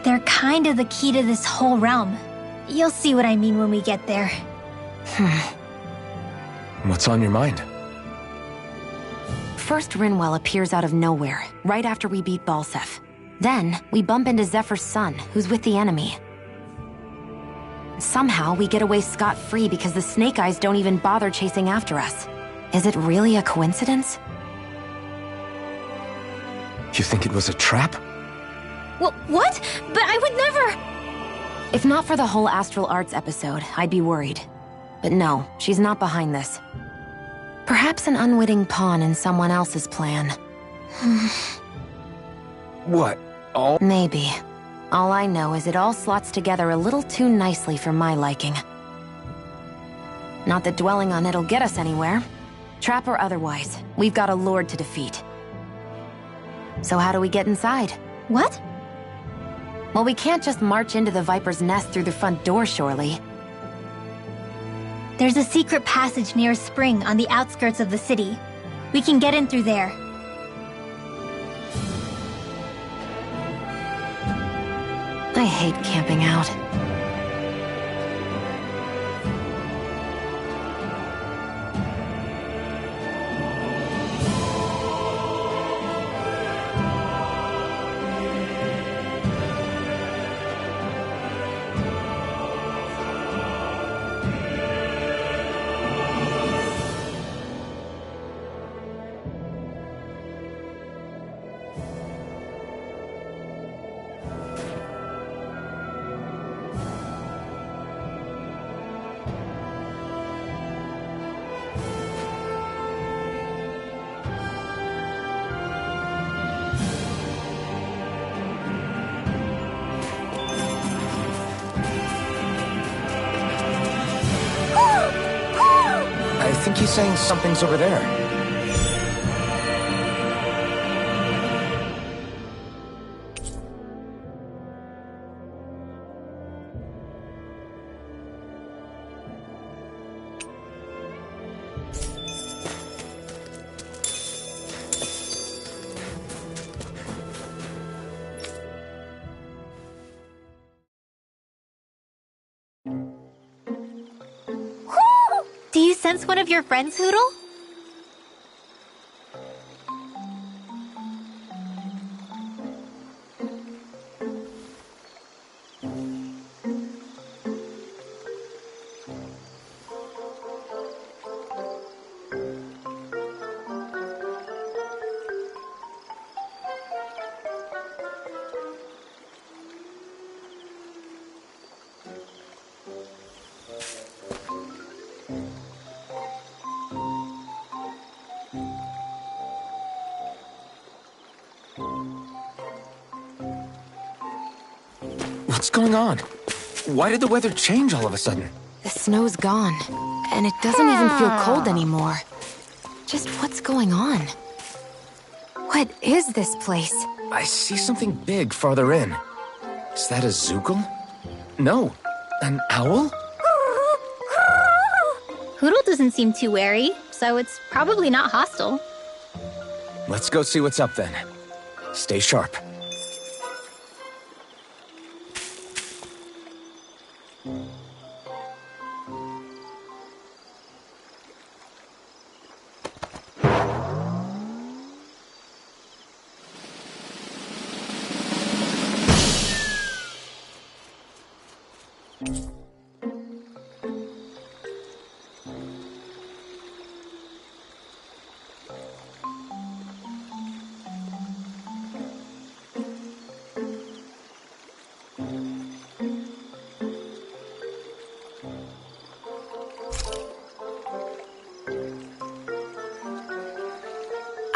They're kind of the key to this whole realm. You'll see what I mean when we get there. What's on your mind? First, Rinwell appears out of nowhere, right after we beat Balseph. Then, we bump into Zephyr's son, who's with the enemy. Somehow, we get away scot-free because the Snake Eyes don't even bother chasing after us. Is it really a coincidence? You think it was a trap? What? But I would never... If not for the whole Astral Arts episode, I'd be worried. But no, she's not behind this. Perhaps an unwitting pawn in someone else's plan. What? All? Maybe. All I know is it all slots together a little too nicely for my liking. Not that dwelling on it'll get us anywhere. Trap or otherwise, we've got a lord to defeat. So how do we get inside? What? Well, we can't just march into the Viper's nest through the front door, surely. There's a secret passage near a spring on the outskirts of the city. We can get in through there. I hate camping out. I think he's saying something's over there. Do you sense one of your friends, Hoodle? What's going on? Why did the weather change all of a sudden? The snow's gone, and it doesn't even feel cold anymore. Just what's going on? What is this place? I see something big farther in. Is that a Zoogle? No, an owl? Hoodle doesn't seem too wary, so it's probably not hostile. Let's go see what's up then. Stay sharp.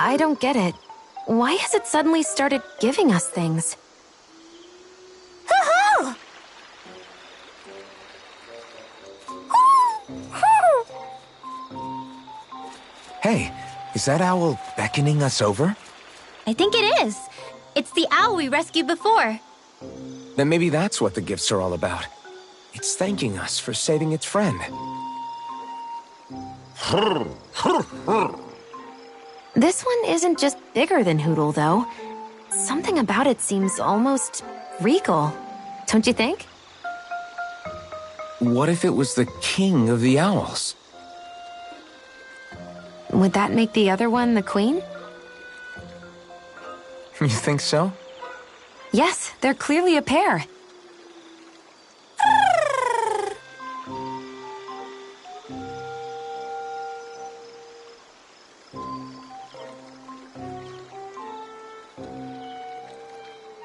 I don't get it. Why has it suddenly started giving us things? Hoo-hoo! Hey, is that owl beckoning us over? I think it is. It's the owl we rescued before. Then maybe that's what the gifts are all about. It's thanking us for saving its friend. This one isn't just bigger than Hootle, though. Something about it seems almost regal. Don't you think? What if it was the king of the owls? Would that make the other one the queen? You think so? Yes, they're clearly a pair.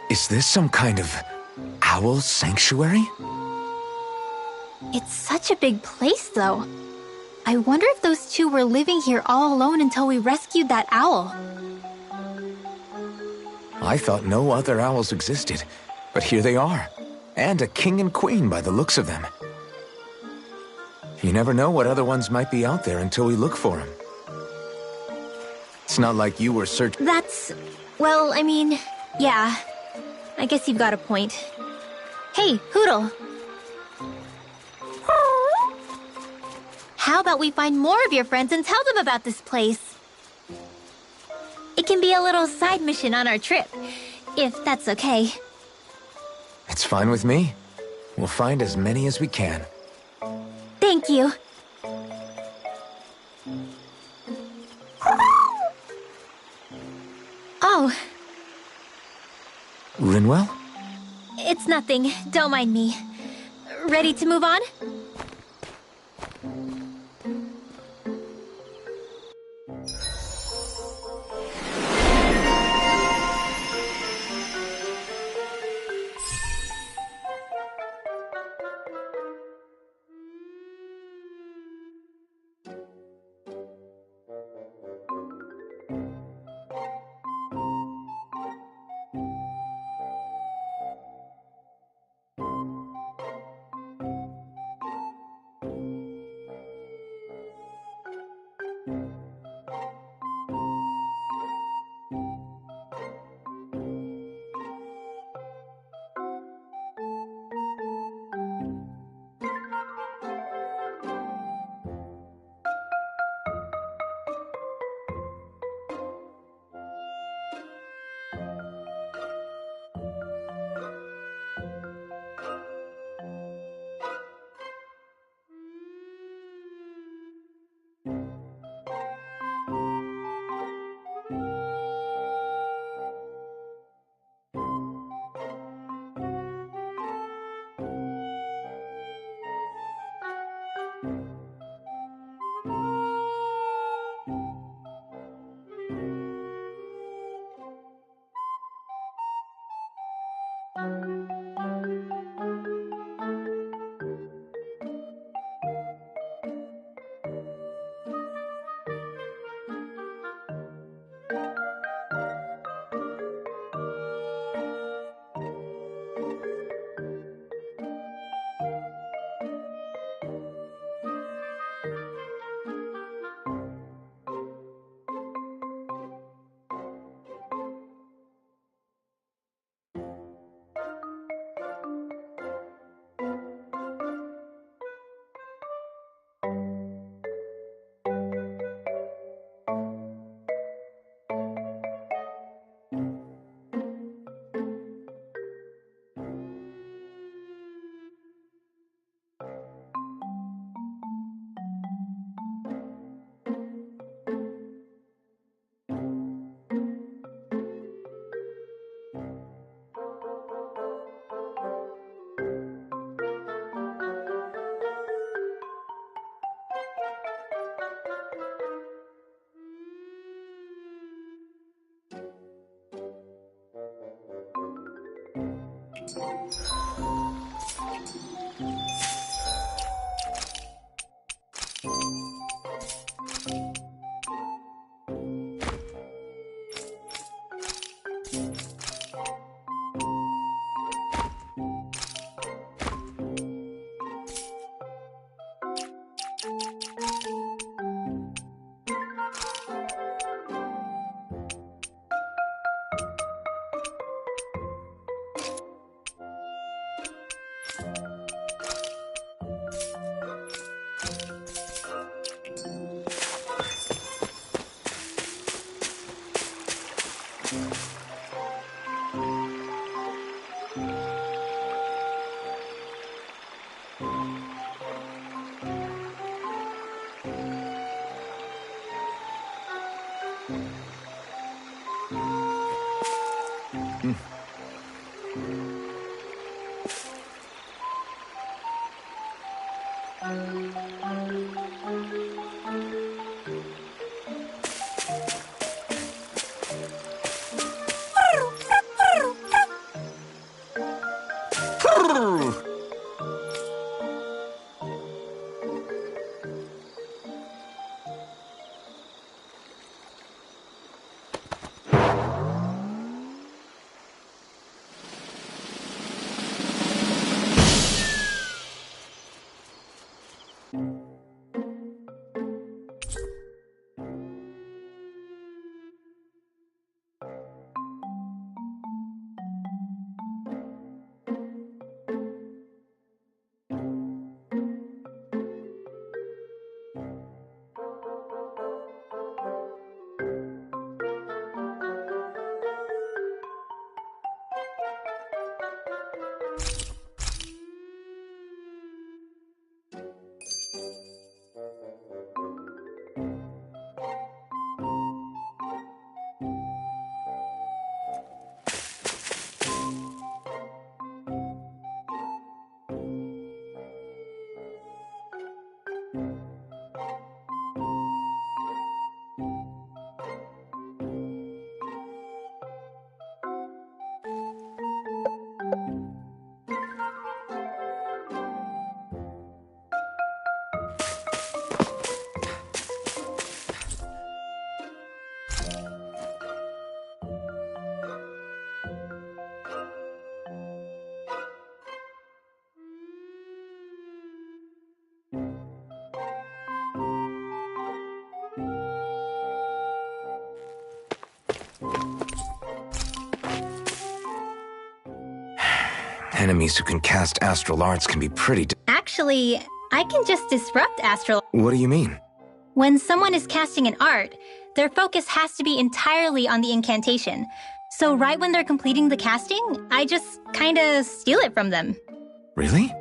Is this some kind of owl sanctuary? It's such a big place, though. I wonder if those two were living here all alone until we rescued that owl. I thought no other owls existed, but here they are. And a king and queen by the looks of them. You never know what other ones might be out there until we look for them. It's not like you were searching. Well, I mean, yeah. I guess you've got a point. Hey, Hootle. How about we find more of your friends and tell them about this place? It can be a little side mission on our trip, if that's okay. It's fine with me. We'll find as many as we can. Thank you. Oh. Rinwell? It's nothing. Don't mind me. Ready to move on? Enemies who can cast astral arts can be pretty Actually, I can just disrupt astral. What do you mean? When someone is casting an art, their focus has to be entirely on the incantation. So right when they're completing the casting, I just kinda steal it from them. Really?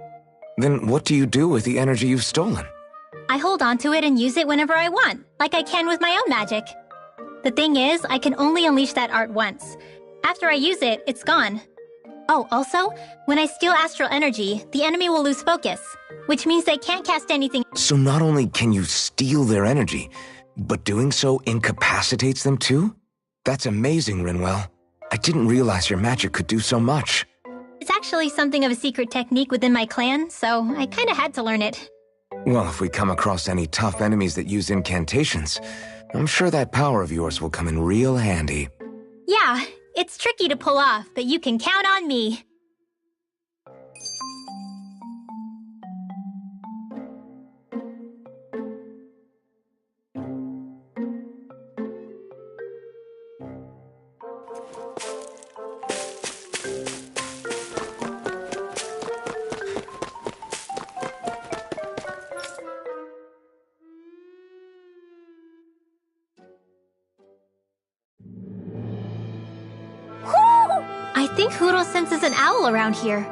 Then what do you do with the energy you've stolen? I hold onto it and use it whenever I want, like I can with my own magic. The thing is, I can only unleash that art once. After I use it, it's gone. Oh, also, when I steal astral energy, the enemy will lose focus, which means they can't cast anything. So not only can you steal their energy, but doing so incapacitates them too? That's amazing, Rinwell. I didn't realize your magic could do so much. It's actually something of a secret technique within my clan, so I kinda had to learn it. Well, if we come across any tough enemies that use incantations, I'm sure that power of yours will come in real handy. Yeah, it's tricky to pull off, but you can count on me. I think Huro senses an owl around here.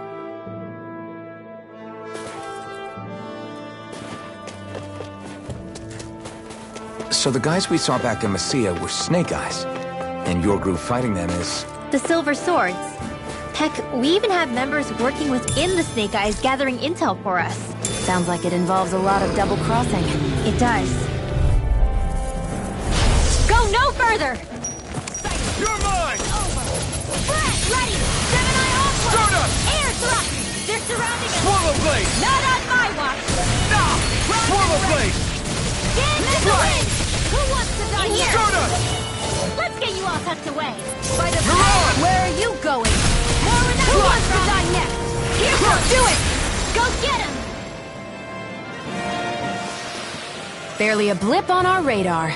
So the guys we saw back in Messia were Snake Eyes, and your group fighting them is... The Silver Swords. Heck, we even have members working within the Snake Eyes gathering intel for us. Sounds like it involves a lot of double-crossing. It does. Go no further! You're mine! Brett, ready! Gemini onward! Jonah! Air thrust! They're surrounding us! Swallow blade! Not on my watch! Ah! Swallow blade! Get in the wind! Who wants to die here? Jonah! Let's get you all tucked away! By the You're on! Where are you going? More with that. Who wants to die next? Here goes! Do it! Go get him! Barely a blip on our radar.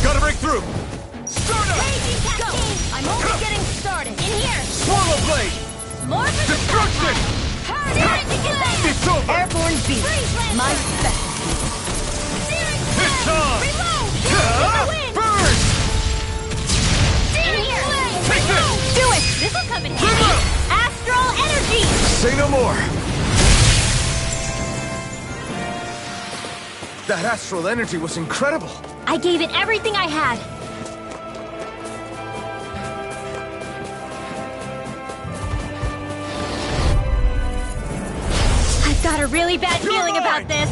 Gotta break through! Jonah! Raging cascade! I'm only getting started! In here! Swallow blade! More for the Destruction! It's over! Airborne beast. My specialty. It's time! Reload! Burn! In here! Take this! Do it! This'll come in handy! Astral energy! Say no more! That astral energy was incredible. I gave it everything I had. I've got a really bad feeling about this.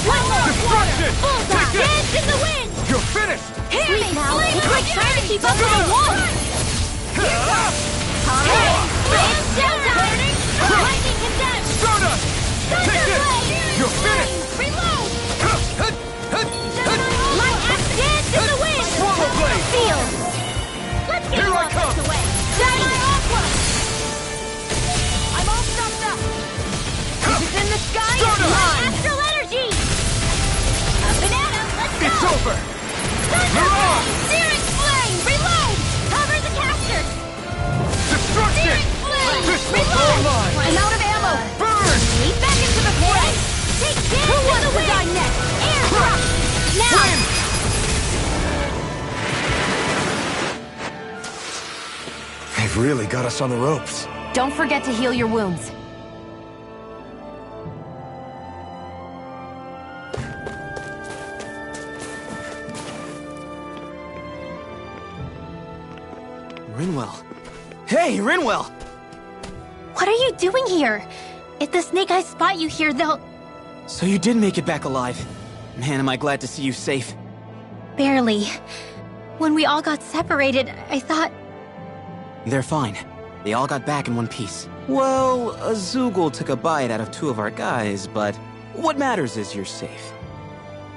One more quarter! Bullseye! Dance in the wind! You're finished! Sleep now! It's like trying to keep up with a wall! Okay! It's showtime! Lightning condensed! Stardust! Take this! You're finished! Reload! Light dance in the wind! Swallow blade! Feel! Let's get Here I come! away! Dynamite Aqua! I'm all stuffed up! This is in the sky! Stardust! Astral energy! A banana! Let's go! It's over! Mirage! Searing flame! Reload! Cover the caster! Destruction! Searing flame! This one's all mine! I'm out of ammo! Burn! Leap back into the fray! Take dance! Who wants to die next? Air rush! Now! Win! They've really got us on the ropes. Don't forget to heal your wounds. Rinwell. Hey, Rinwell! What are you doing here? If the Snake Eyes spot you here, they'll... So you did make it back alive. Man, am I glad to see you safe. Barely. When we all got separated, I thought... They're fine. They all got back in one piece. Well, a Zoogle took a bite out of 2 of our guys, but what matters is you're safe.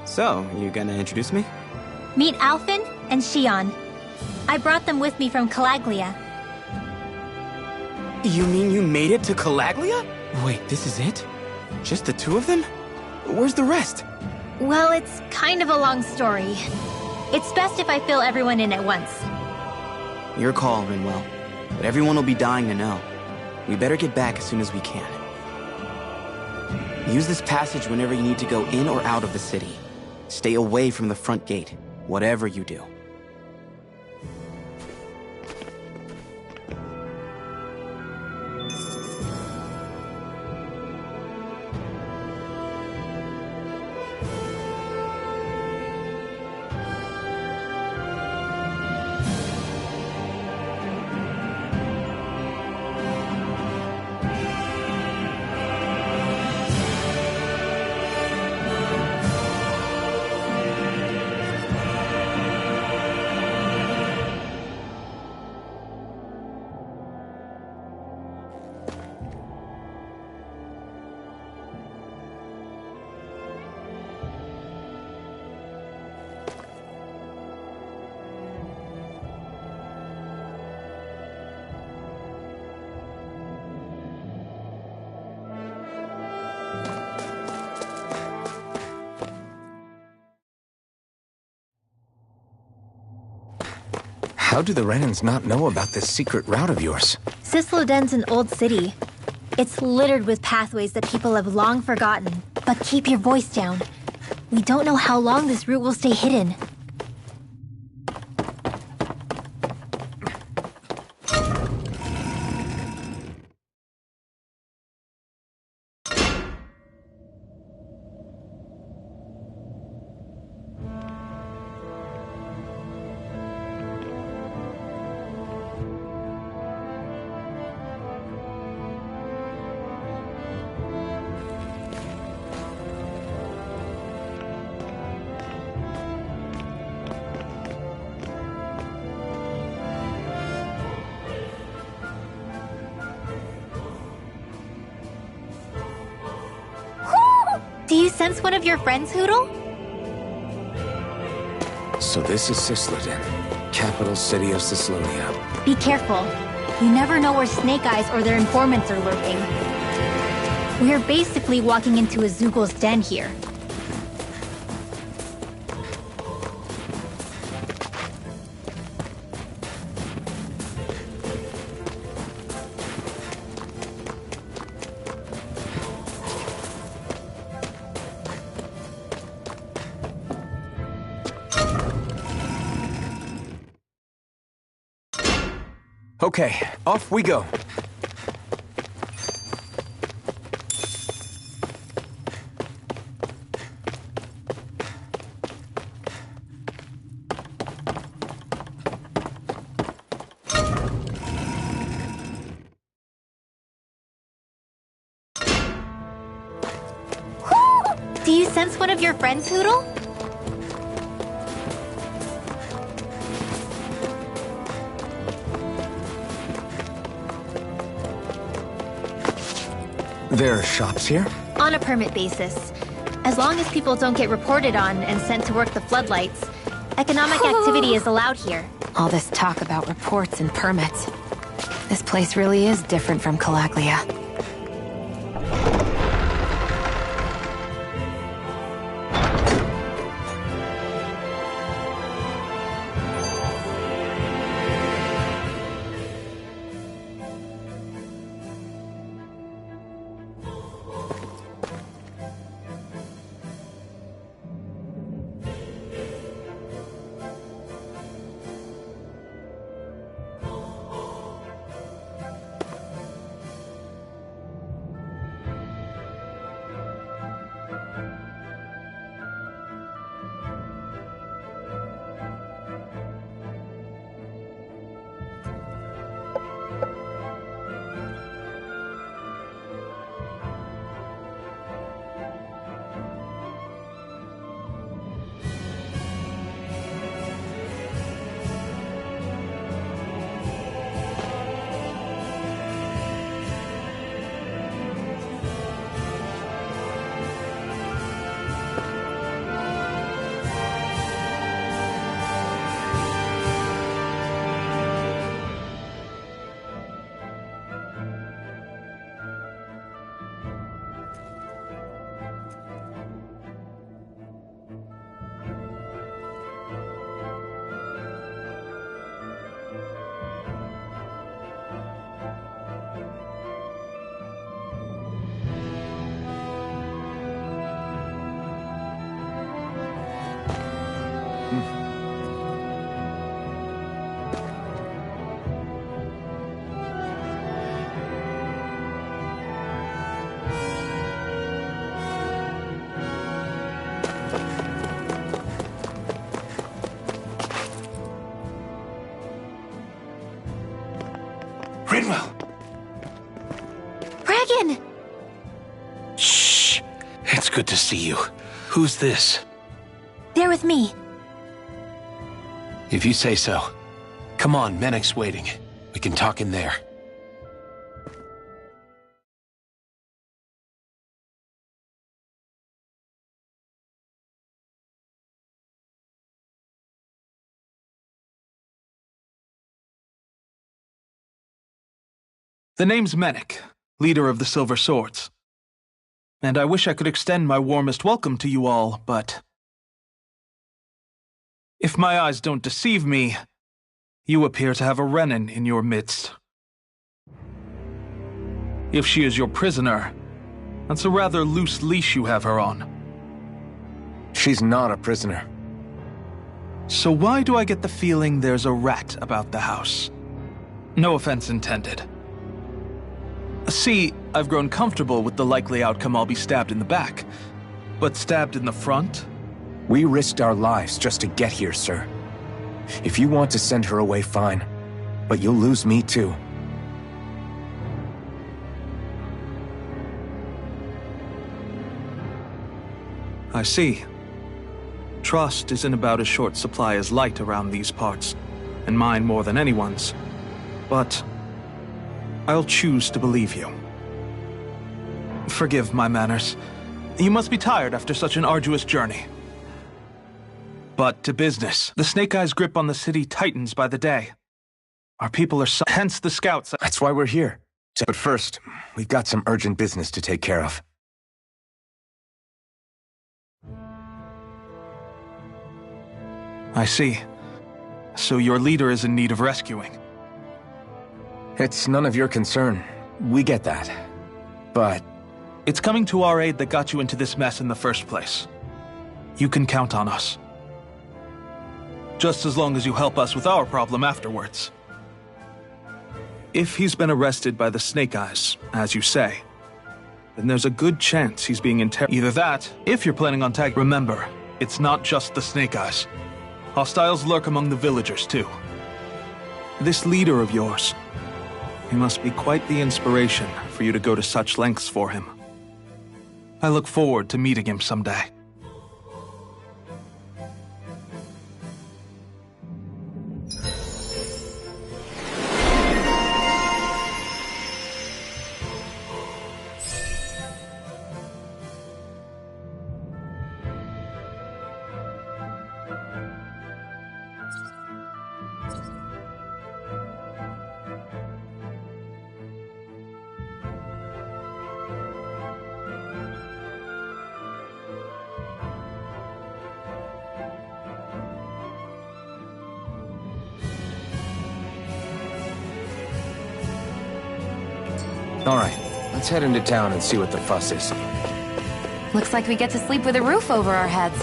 So, you gonna introduce me? Meet Alphen and Shion. I brought them with me from Calaglia. You mean you made it to Calaglia? Wait, this is it? Just the 2 of them? Where's the rest? Well, it's kind of a long story. It's best if I fill everyone in at once. Your call, Rinwell. But everyone will be dying to know. We better get back as soon as we can. Use this passage whenever you need to go in or out of the city. Stay away from the front gate, whatever you do. How do the Renans not know about this secret route of yours? Cisloden's an old city. It's littered with pathways that people have long forgotten. But keep your voice down. We don't know how long this route will stay hidden. Do you sense one of your friends, Hootle? So this is Cisloden, capital city of Cislonia. Be careful. You never know where Snake Eyes or their informants are lurking. We're basically walking into a Zoogle's den here. Okay, off we go. Do you sense one of your friends, Hoodle? There are shops here? On a permit basis. As long as people don't get reported on and sent to work the floodlights, economic activity is allowed here. All this talk about reports and permits. This place really is different from Calaglia. Rinwell! Regan! Shh! It's good to see you. Who's this? They're with me. If you say so. Come on, Menek's waiting. We can talk in there. The name's Menek, leader of the Silver Swords. And I wish I could extend my warmest welcome to you all, but if my eyes don't deceive me, you appear to have a Renin in your midst. If she is your prisoner, that's a rather loose leash you have her on. She's not a prisoner. So why do I get the feeling there's a rat about the house? No offense intended. See, I've grown comfortable with the likely outcome I'll be stabbed in the back. But stabbed in the front? We risked our lives just to get here, sir. If you want to send her away, fine. But you'll lose me too. I see. Trust is in about as short supply as light around these parts, and mine more than anyone's. But I'll choose to believe you. Forgive my manners. You must be tired after such an arduous journey. But to business. The Snake Eyes' grip on the city tightens by the day. Our people are hence the scouts. That's why we're here. But first, we've got some urgent business to take care of. I see. So your leader is in need of rescuing. It's none of your concern. We get that. But it's coming to our aid that got you into this mess in the first place. You can count on us. Just as long as you help us with our problem afterwards. If he's been arrested by the Snake Eyes, as you say, then there's a good chance he's being interrogated. Either that, if you're planning on tagging. Remember, it's not just the Snake Eyes. Hostiles lurk among the villagers, too. This leader of yours, he must be quite the inspiration for you to go to such lengths for him. I look forward to meeting him someday. All right, let's head into town and see what the fuss is. Looks like we get to sleep with a roof over our heads.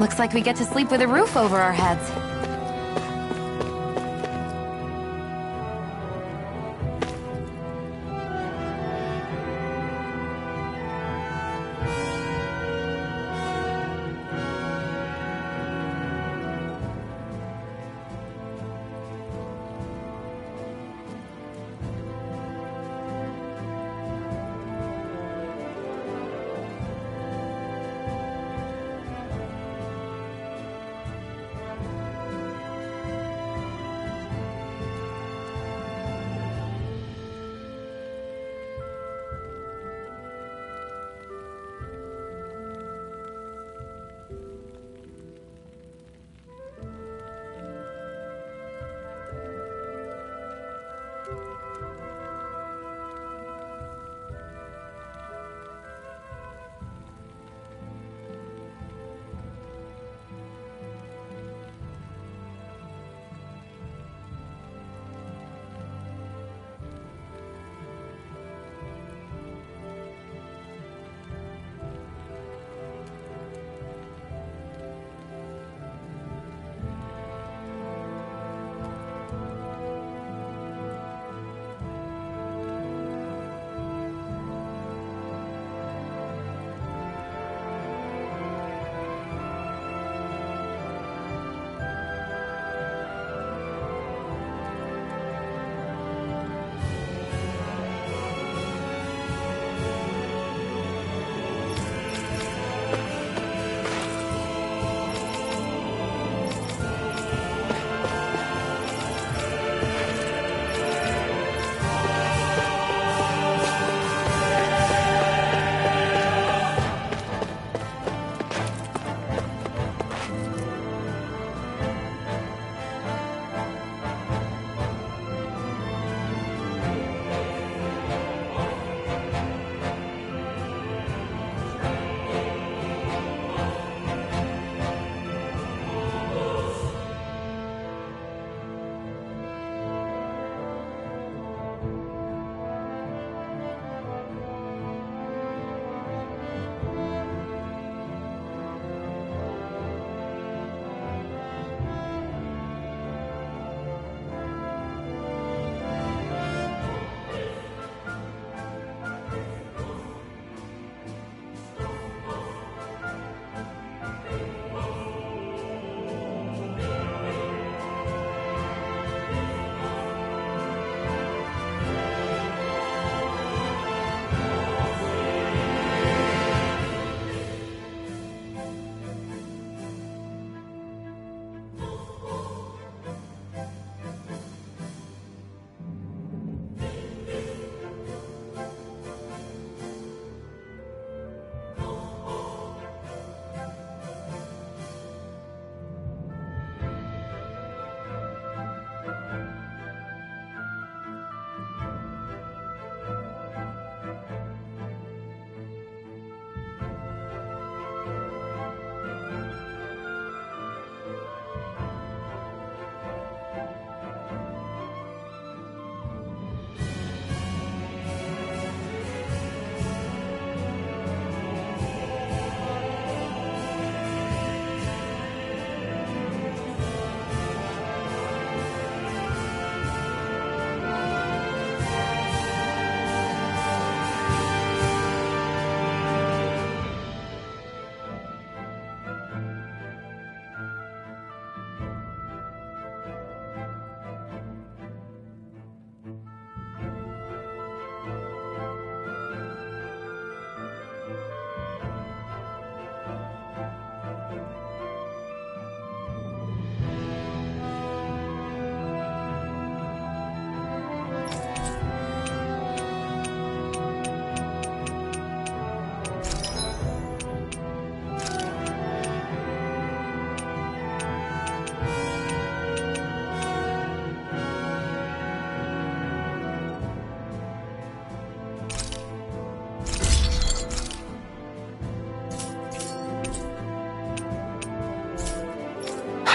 Looks like we get to sleep with a roof over our heads.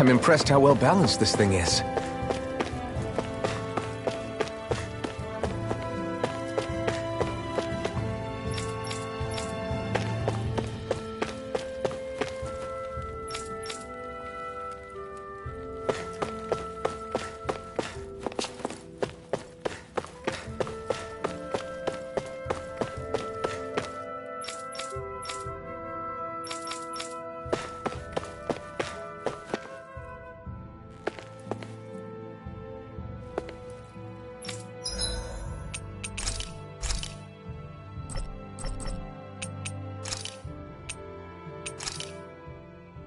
I'm impressed how well balanced this thing is.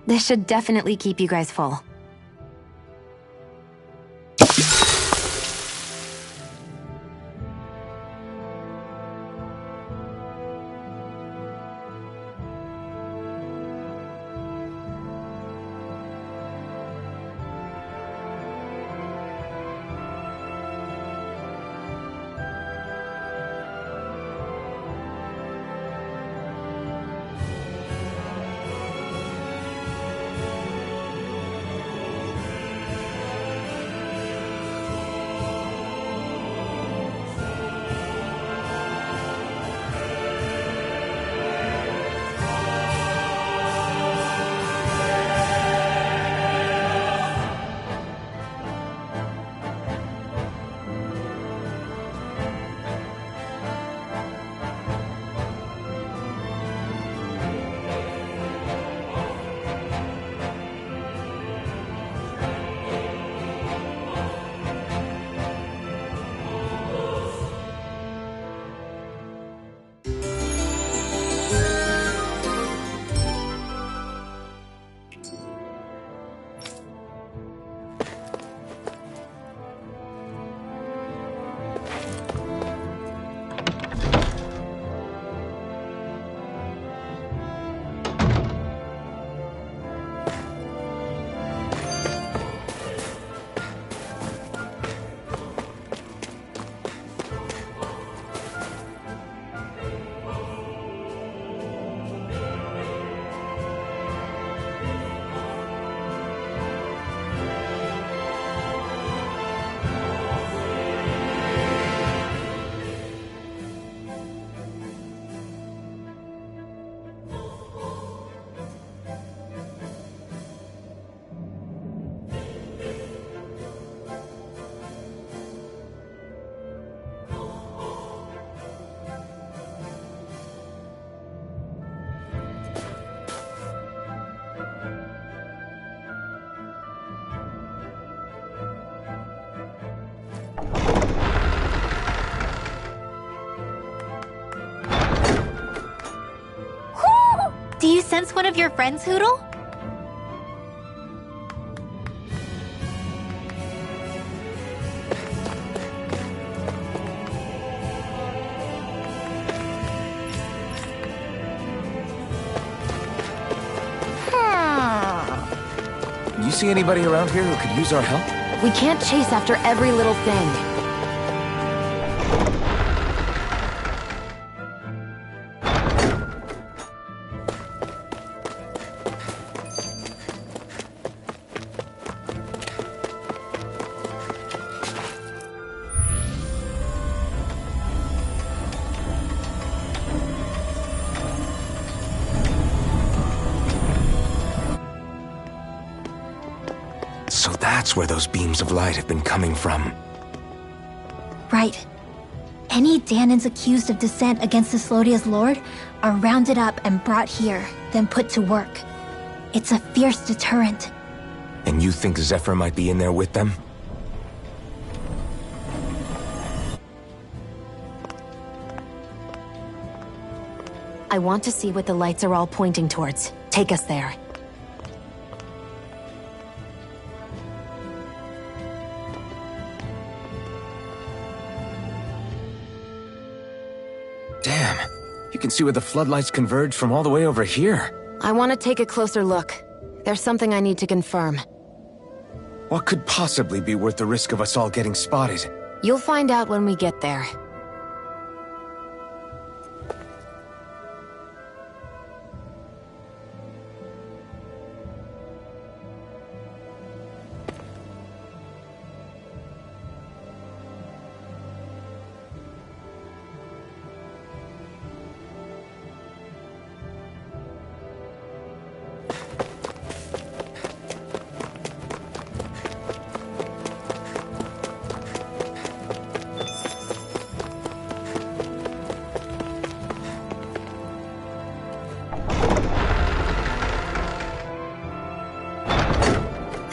This should definitely keep you guys full. Do you sense one of your friends, Hootle? You see anybody around here who could use our help? We can't chase after every little thing. So that's where those beams of light have been coming from. Right. Any Danans accused of dissent against Cyslodia's lord are rounded up and brought here, then put to work. It's a fierce deterrent. And you think Zephyr might be in there with them? I want to see what the lights are all pointing towards. Take us there. Damn, you can see where the floodlights converge from all the way over here. I want to take a closer look. There's something I need to confirm. What could possibly be worth the risk of us all getting spotted? You'll find out when we get there.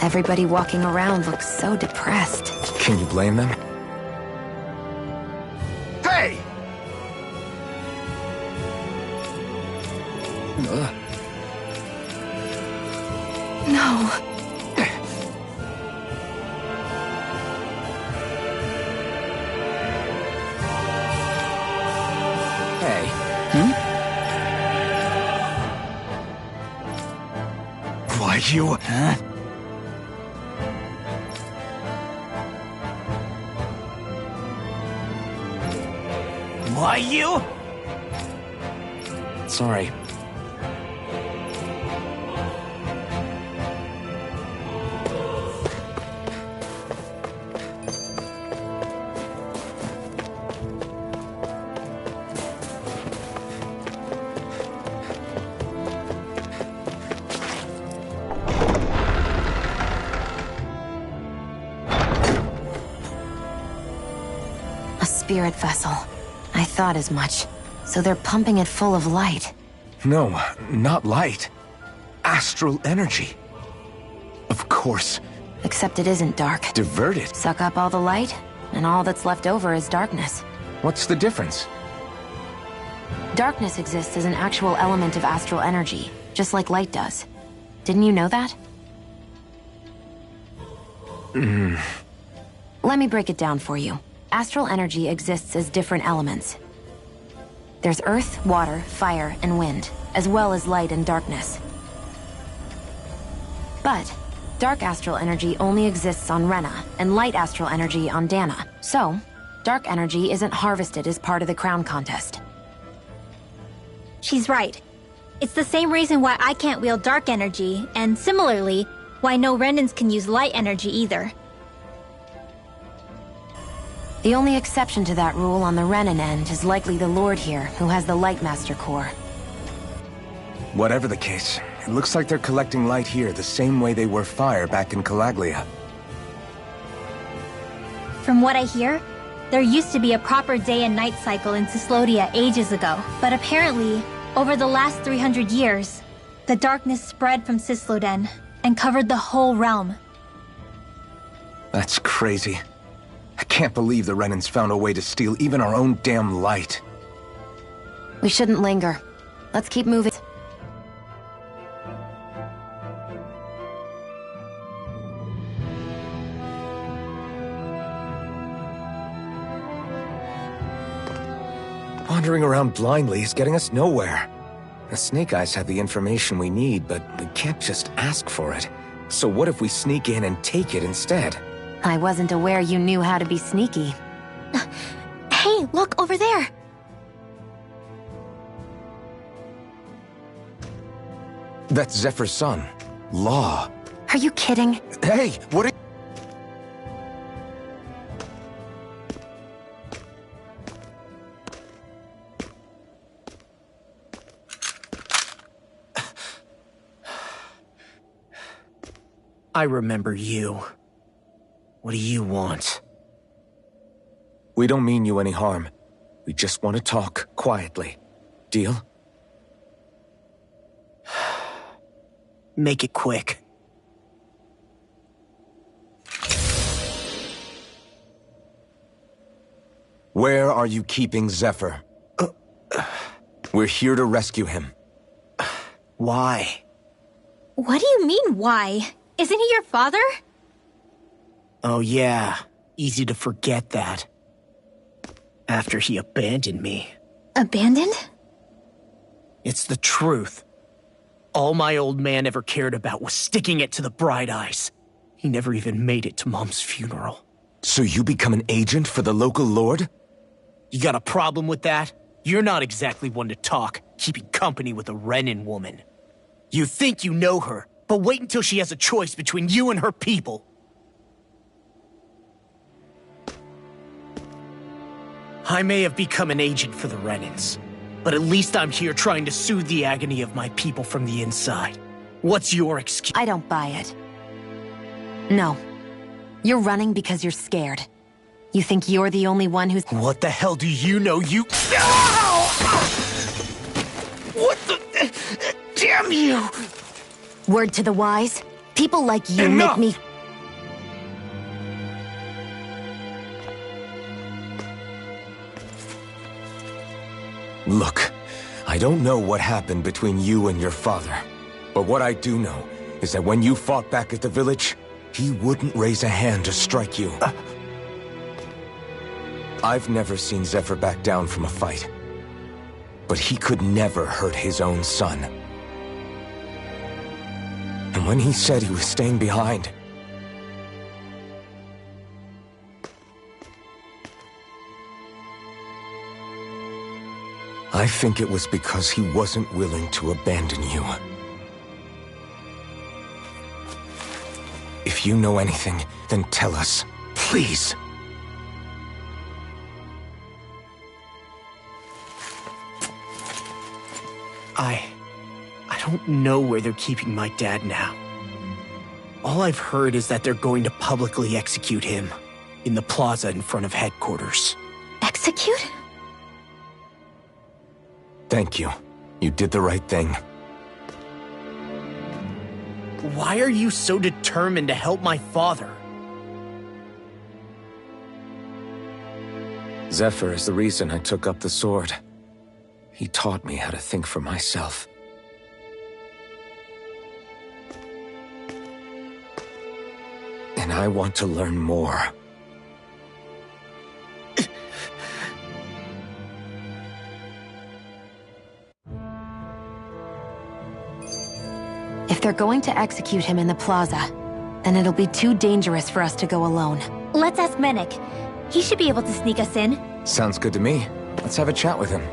Everybody walking around looks so depressed. Can you blame them? Hey! No. Hey. Why you... Huh? Why you? Sorry. A spirit vessel. I thought as much. So they're pumping it full of light. No, not light. Astral energy. Of course. Except it isn't dark. Diverted. Suck up all the light, and all that's left over is darkness. What's the difference? Darkness exists as an actual element of astral energy, just like light does. Didn't you know that? Let me break it down for you. Astral energy exists as different elements. There's earth, water, fire, and wind, as well as light and darkness. But dark astral energy only exists on Rena, and light astral energy on Dana. So, dark energy isn't harvested as part of the crown contest. She's right. It's the same reason why I can't wield dark energy, and similarly, why no Renans can use light energy either. The only exception to that rule on the Renan end is likely the Lord here, who has the Lightmaster core. Whatever the case, it looks like they're collecting light here the same way they were fire back in Calaglia. From what I hear, there used to be a proper day and night cycle in Cyslodia ages ago, but apparently, over the last 300 years, the darkness spread from Cysloden and covered the whole realm. That's crazy. I can't believe the Renans found a way to steal even our own damn light. We shouldn't linger. Let's keep moving. Wandering around blindly is getting us nowhere. The Snake Eyes have the information we need, but we can't just ask for it. So what if we sneak in and take it instead? I wasn't aware you knew how to be sneaky. Hey, look over there! That's Zephyr's son, Law. Are you kidding? Hey, what are... I remember you. What do you want? We don't mean you any harm. We just want to talk quietly. Deal? Make it quick. Where are you keeping Zephyr? We're here to rescue him. Why? What do you mean, why? Isn't he your father? Oh yeah, easy to forget that. After he abandoned me. Abandoned? It's the truth. All my old man ever cared about was sticking it to the Bright Eyes. He never even made it to Mom's funeral. So you become an agent for the local lord? You got a problem with that? You're not exactly one to talk, keeping company with a Renan woman. You think you know her, but wait until she has a choice between you and her people. I may have become an agent for the Renans, but at least I'm here trying to soothe the agony of my people from the inside. What's your excuse? I don't buy it. No. You're running because you're scared. You think you're the only one who's— What the hell do you know, you— What the— Damn you! Word to the wise, People like you Enough! make me... Look, I don't know what happened between you and your father, but what I do know is that when you fought back at the village, he wouldn't raise a hand to strike you. I've never seen Zephyr back down from a fight, but he could never hurt his own son. And when he said he was staying behind, I think it was because he wasn't willing to abandon you. If you know anything, then tell us, please. I don't know where they're keeping my dad now. All I've heard is that they're going to publicly execute him in the plaza in front of headquarters. Execute? Thank you. You did the right thing. Why are you so determined to help my father? Zephyr is the reason I took up the sword. He taught me how to think for myself. And I want to learn more. If they're going to execute him in the plaza, then it'll be too dangerous for us to go alone. Let's ask Menik. He should be able to sneak us in. Sounds good to me. Let's have a chat with him.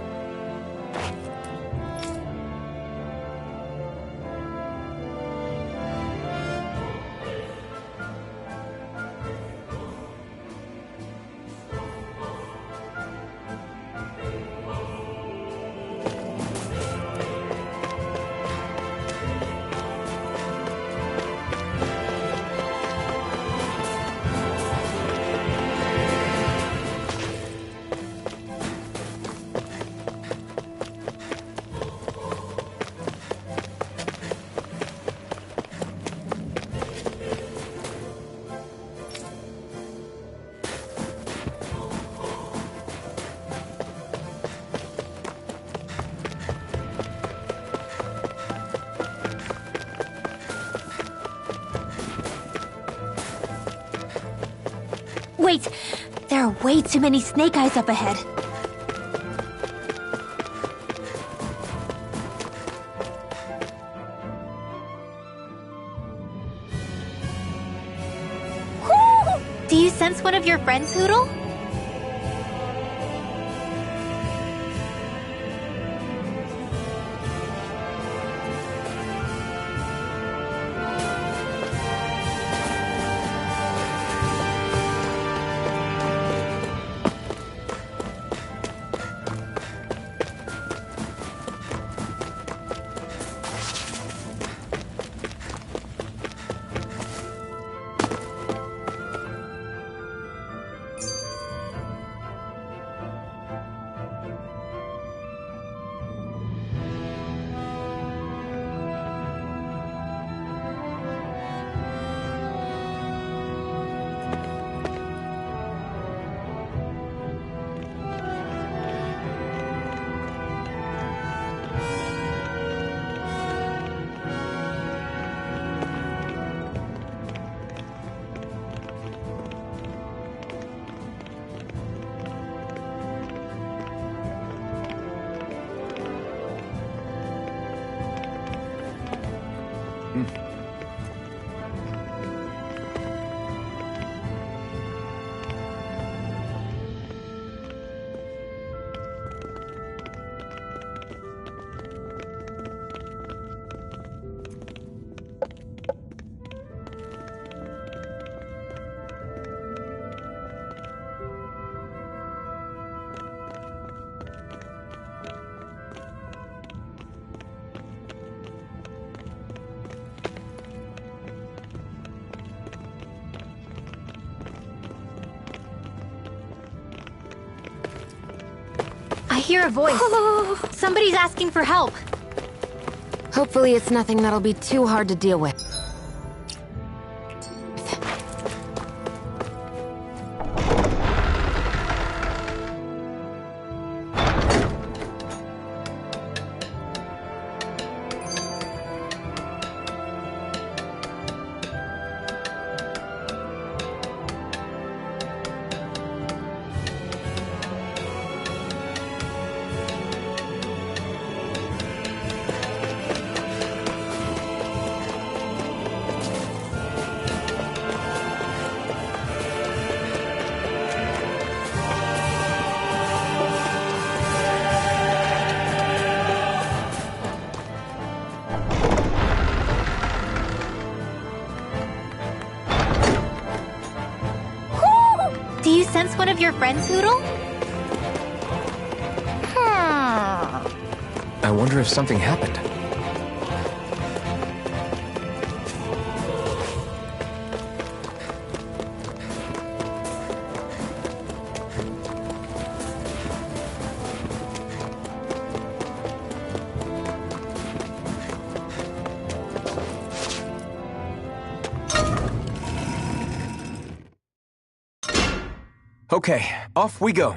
Wait! There are way too many snake eyes up ahead. Woo! Do you sense one of your friends, Hoodle? I hear a voice. Somebody's asking for help. Hopefully it's nothing that'll be too hard to deal with. of your friends, Hoodle? I wonder if something happened. Okay, off we go.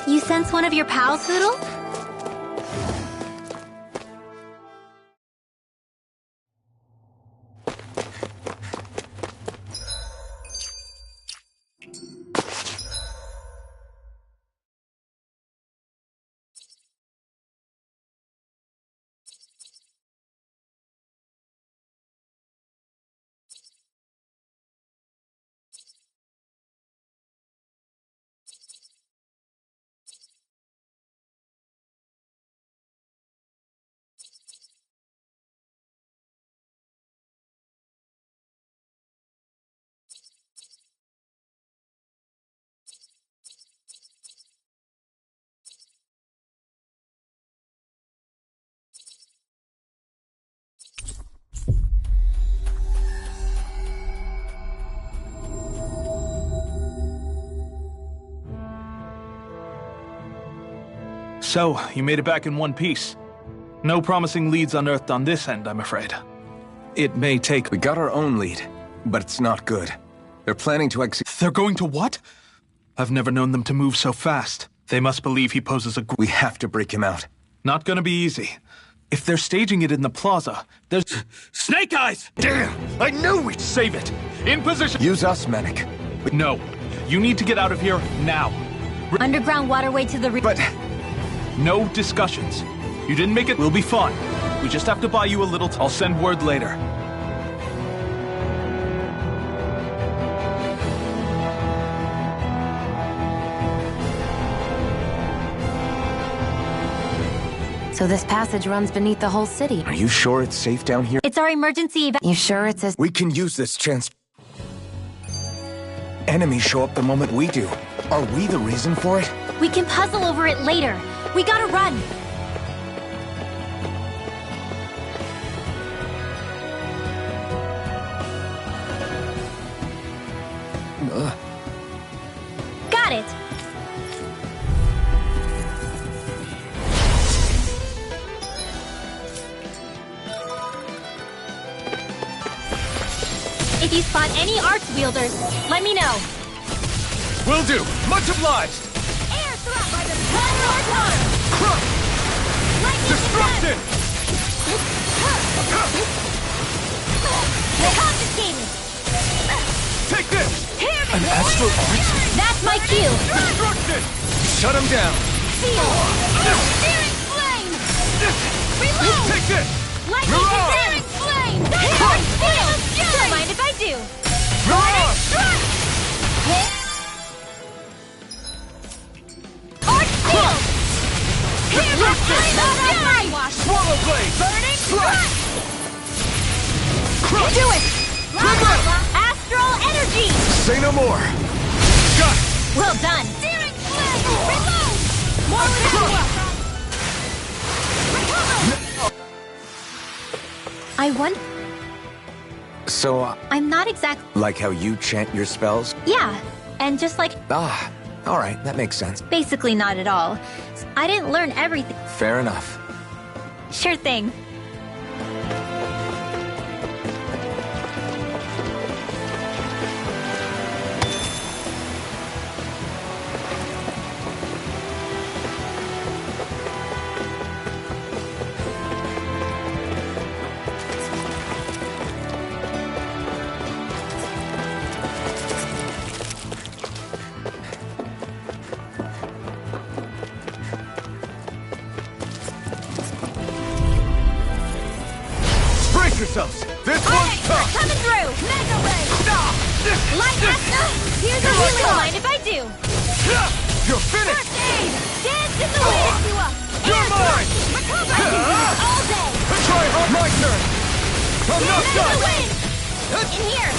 You sense one of your pals, Hoodle? So, you made it back in one piece. No promising leads unearthed on this end, I'm afraid. It may take... We got our own lead, but it's not good. They're planning to They're going to what? I've never known them to move so fast. They must believe he poses a... We have to break him out. Not gonna be easy. If they're staging it in the plaza, there's... Snake Eyes! Damn! I knew we'd save it! In position! Use us, Manic. No. You need to get out of here now. Underground waterway to the... But... No discussions. You didn't make it... We'll be fine. We just have to buy you a little... I'll send word later. So this passage runs beneath the whole city. Are you sure it's safe down here? It's our emergency You sure it's as... We can use this chance. Enemies show up the moment we do. Are we the reason for it? We can puzzle over it later. We gotta run. Got it. If you spot any arch wielders, let me know. Will do! Much obliged! Air thrust by the power of Crush! Destruction! Confiscated! Take this! Here, An astral arch? That's my cue. Destruction! Shut him down! Seal! Searing flame! Reload! Take this! Lightning searing flame! Arch field! Don't mind if I do! Mirage! Strike! Arch field! Here, flame! Swallow blade! Burning Strike! Crush! Do it! Lava! Astral energy! Say no more! Got it! Well done. Searing flame! Reload! More power! Recover! I wonder... So, I'm not exact... like how you chant your spells? Yeah, and just like... Ah, alright, that makes sense. Basically not at all. I didn't learn everything. Fair enough. Sure thing. Yourselves. This one's tough! Coming through! Mega ray! Light astral! Here's a healing. Don't mind if I do! You're finished! First aid! Dance in the wind! You're mine! Recover! I can do this all day! Try hard! My turn! I'm not done! In here!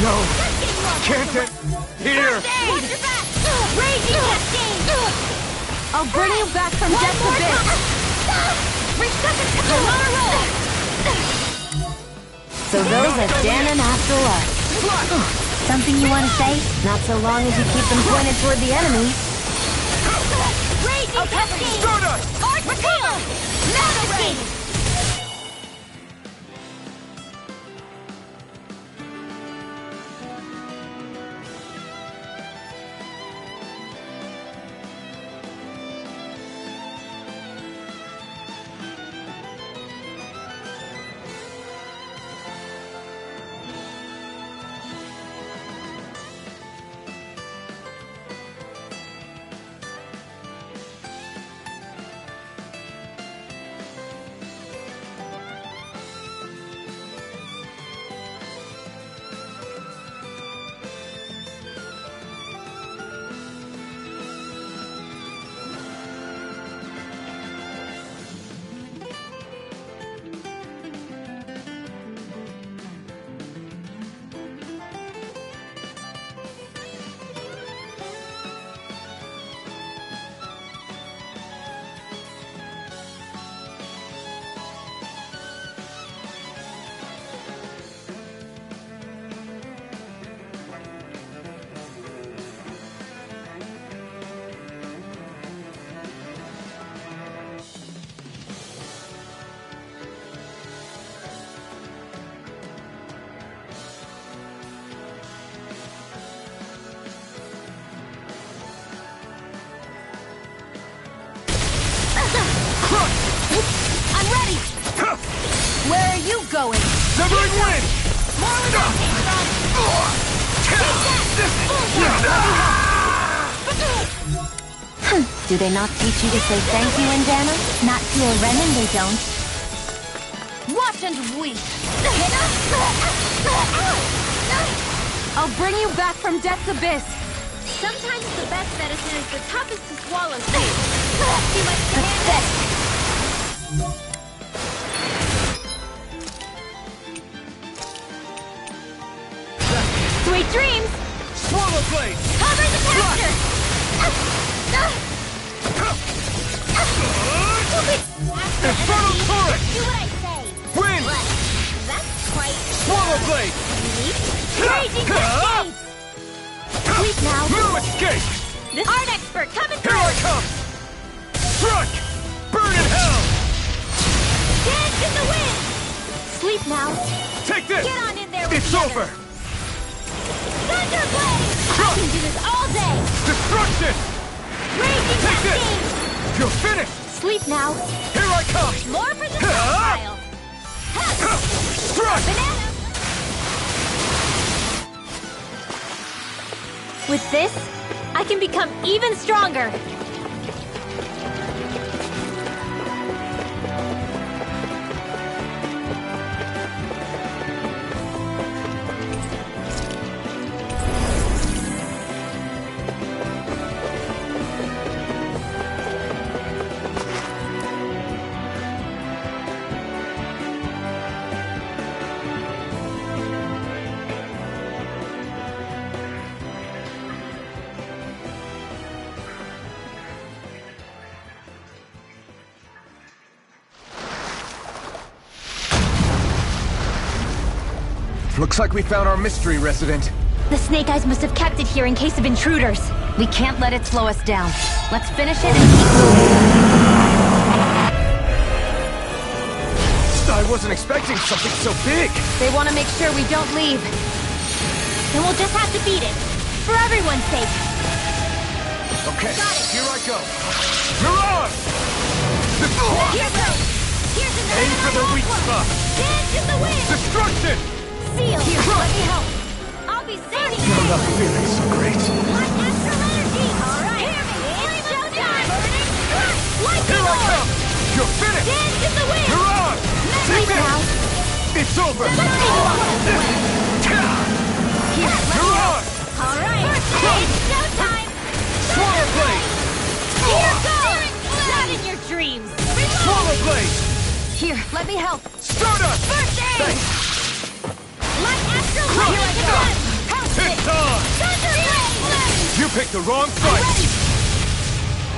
No! Just getting lost. Can't it? Here! First aid! Watch your back! Raging cascade! I'll bring you back from death to bit. Resuscitate! I'm on a roll! So those are Dan and Astral Arts. Something you want to say? Not so long as you keep them pointed toward the enemy. Raging cascade! Stardust! Arch field! Mega ray! Severing wind! More where that came from! Do they not teach you to say thank you, Indiana? Not to a Renin, they don't. Watch and weep! I'll bring you back from death's abyss. Sometimes the best medicine is the toughest to swallow. Too much to handle. Sweet dreams! Swallow blade! Cover the caster! Infernal turret! Do what I say! Wind! That's quite Swallow blade! unique. Raging cascades! Sleep now. No escape! This art expert coming Here through! I come! Struck! Burn in hell! Dance in the wind! Sleep now. Take this! Get on in there with It's the over! others. Thunderblade! I can do this all day! Destruction! Raging Take this! cascades! You're finished! Sleep now. Here I come! More for the pile! Struck! Banana! With this, I can become even stronger! Looks like we found our mystery resident. The Snake Eyes must have kept it here in case of intruders. We can't let it slow us down. Let's finish it and keep moving. I wasn't expecting something so big. They want to make sure we don't leave. Then we'll just have to beat it. For everyone's sake. Okay, here I go. Mirage! Here goes! Here's another Aim for the weak spot! Dance in the wind! Destruction! Seal! Here, let me help. I'll be saving I'm not feeling so great. Like extra energy! Alright! Hear me! It's showtime! Burning strike! Lightning Here I orb! come! You're finished! Dance in the wind! Mirage! Take this! It's over! Here, Mirage! Alright! It's showtime! Swallow blade! Here goes! Not in your dreams! Swallow blade! here, let me help. Stardust! First aid! Thanks! Light astral Here light I is go! done! House it! It's on! Thunderblade! You picked the wrong fight!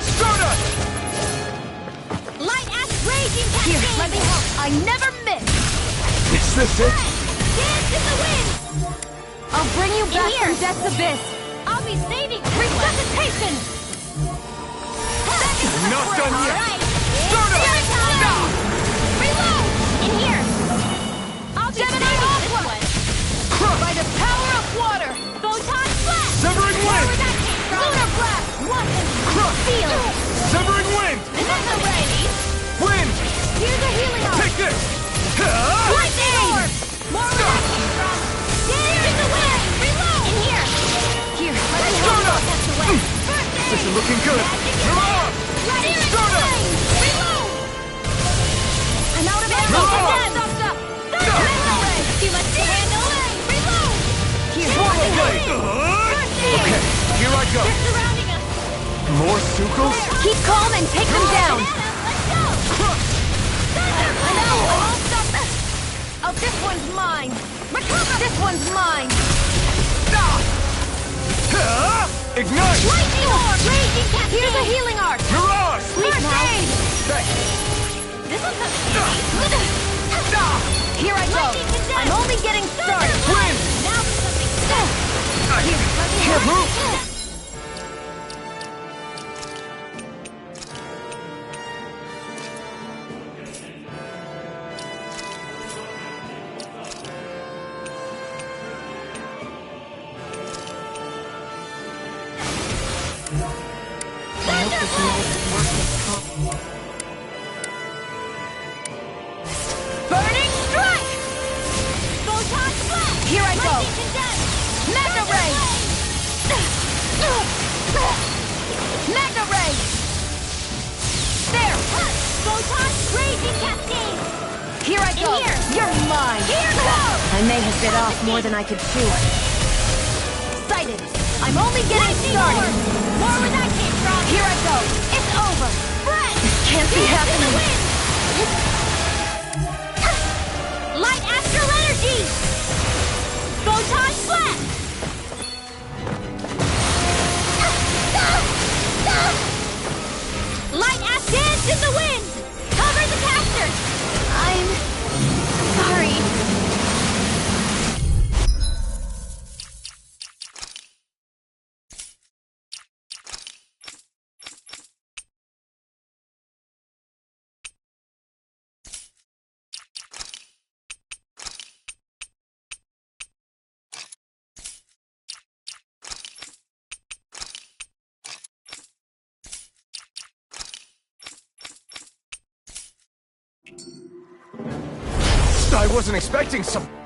Stardust! Light astral raging Here, cascade! let me help. I never miss. Is this it? Dance in the wind! I'll bring you back here. from death's abyss. I'll be saving Resuscitation! Not done yet! Alright! Stardust! Reload! In here! I'll be Gemini saving Aqua! this one! By the power of water! Photon flash! Severing wind! Where that came from! Lunar blast! Watch and Crush! feel! Severing wind! Another ready! Wind! Here's a healing arm! Take this! Lightning orb! More where that came from! Dance in the wind! Reload! In here! Here, let me help. Stardust! That's the way! First aid! This is looking good! Mirage! Ready! Stardust! Reload! I'm out of ammo! Again! Stop! Thunderblade! Too much to handle! Reload! Here, Swallow let me blade! help. First aid! Okay, here I go! They're surrounding us! More Sukals? Keep calm and take them down! Let's go! I know! I'll stop this! Oh, this one's mine! Recover! This one's mine! Ignite! Lightning orb! Raging cascade! Here's a healing arc! Mirage! Sleep now! Thanks! This will come easy! Here I go! Lightning condensed! I'm only getting started! Wind! Now for something special! Here, let me Can't help. move! Burning strike! I may have bit off more than I could chew. Sighted! I'm only getting started! More where that came from! Here I go! It's over! Brett! This can't be happening! Light astral energy! Photon blast! Light astral dance in the wind! Cover the caster! I'm... sorry. I wasn't expecting some...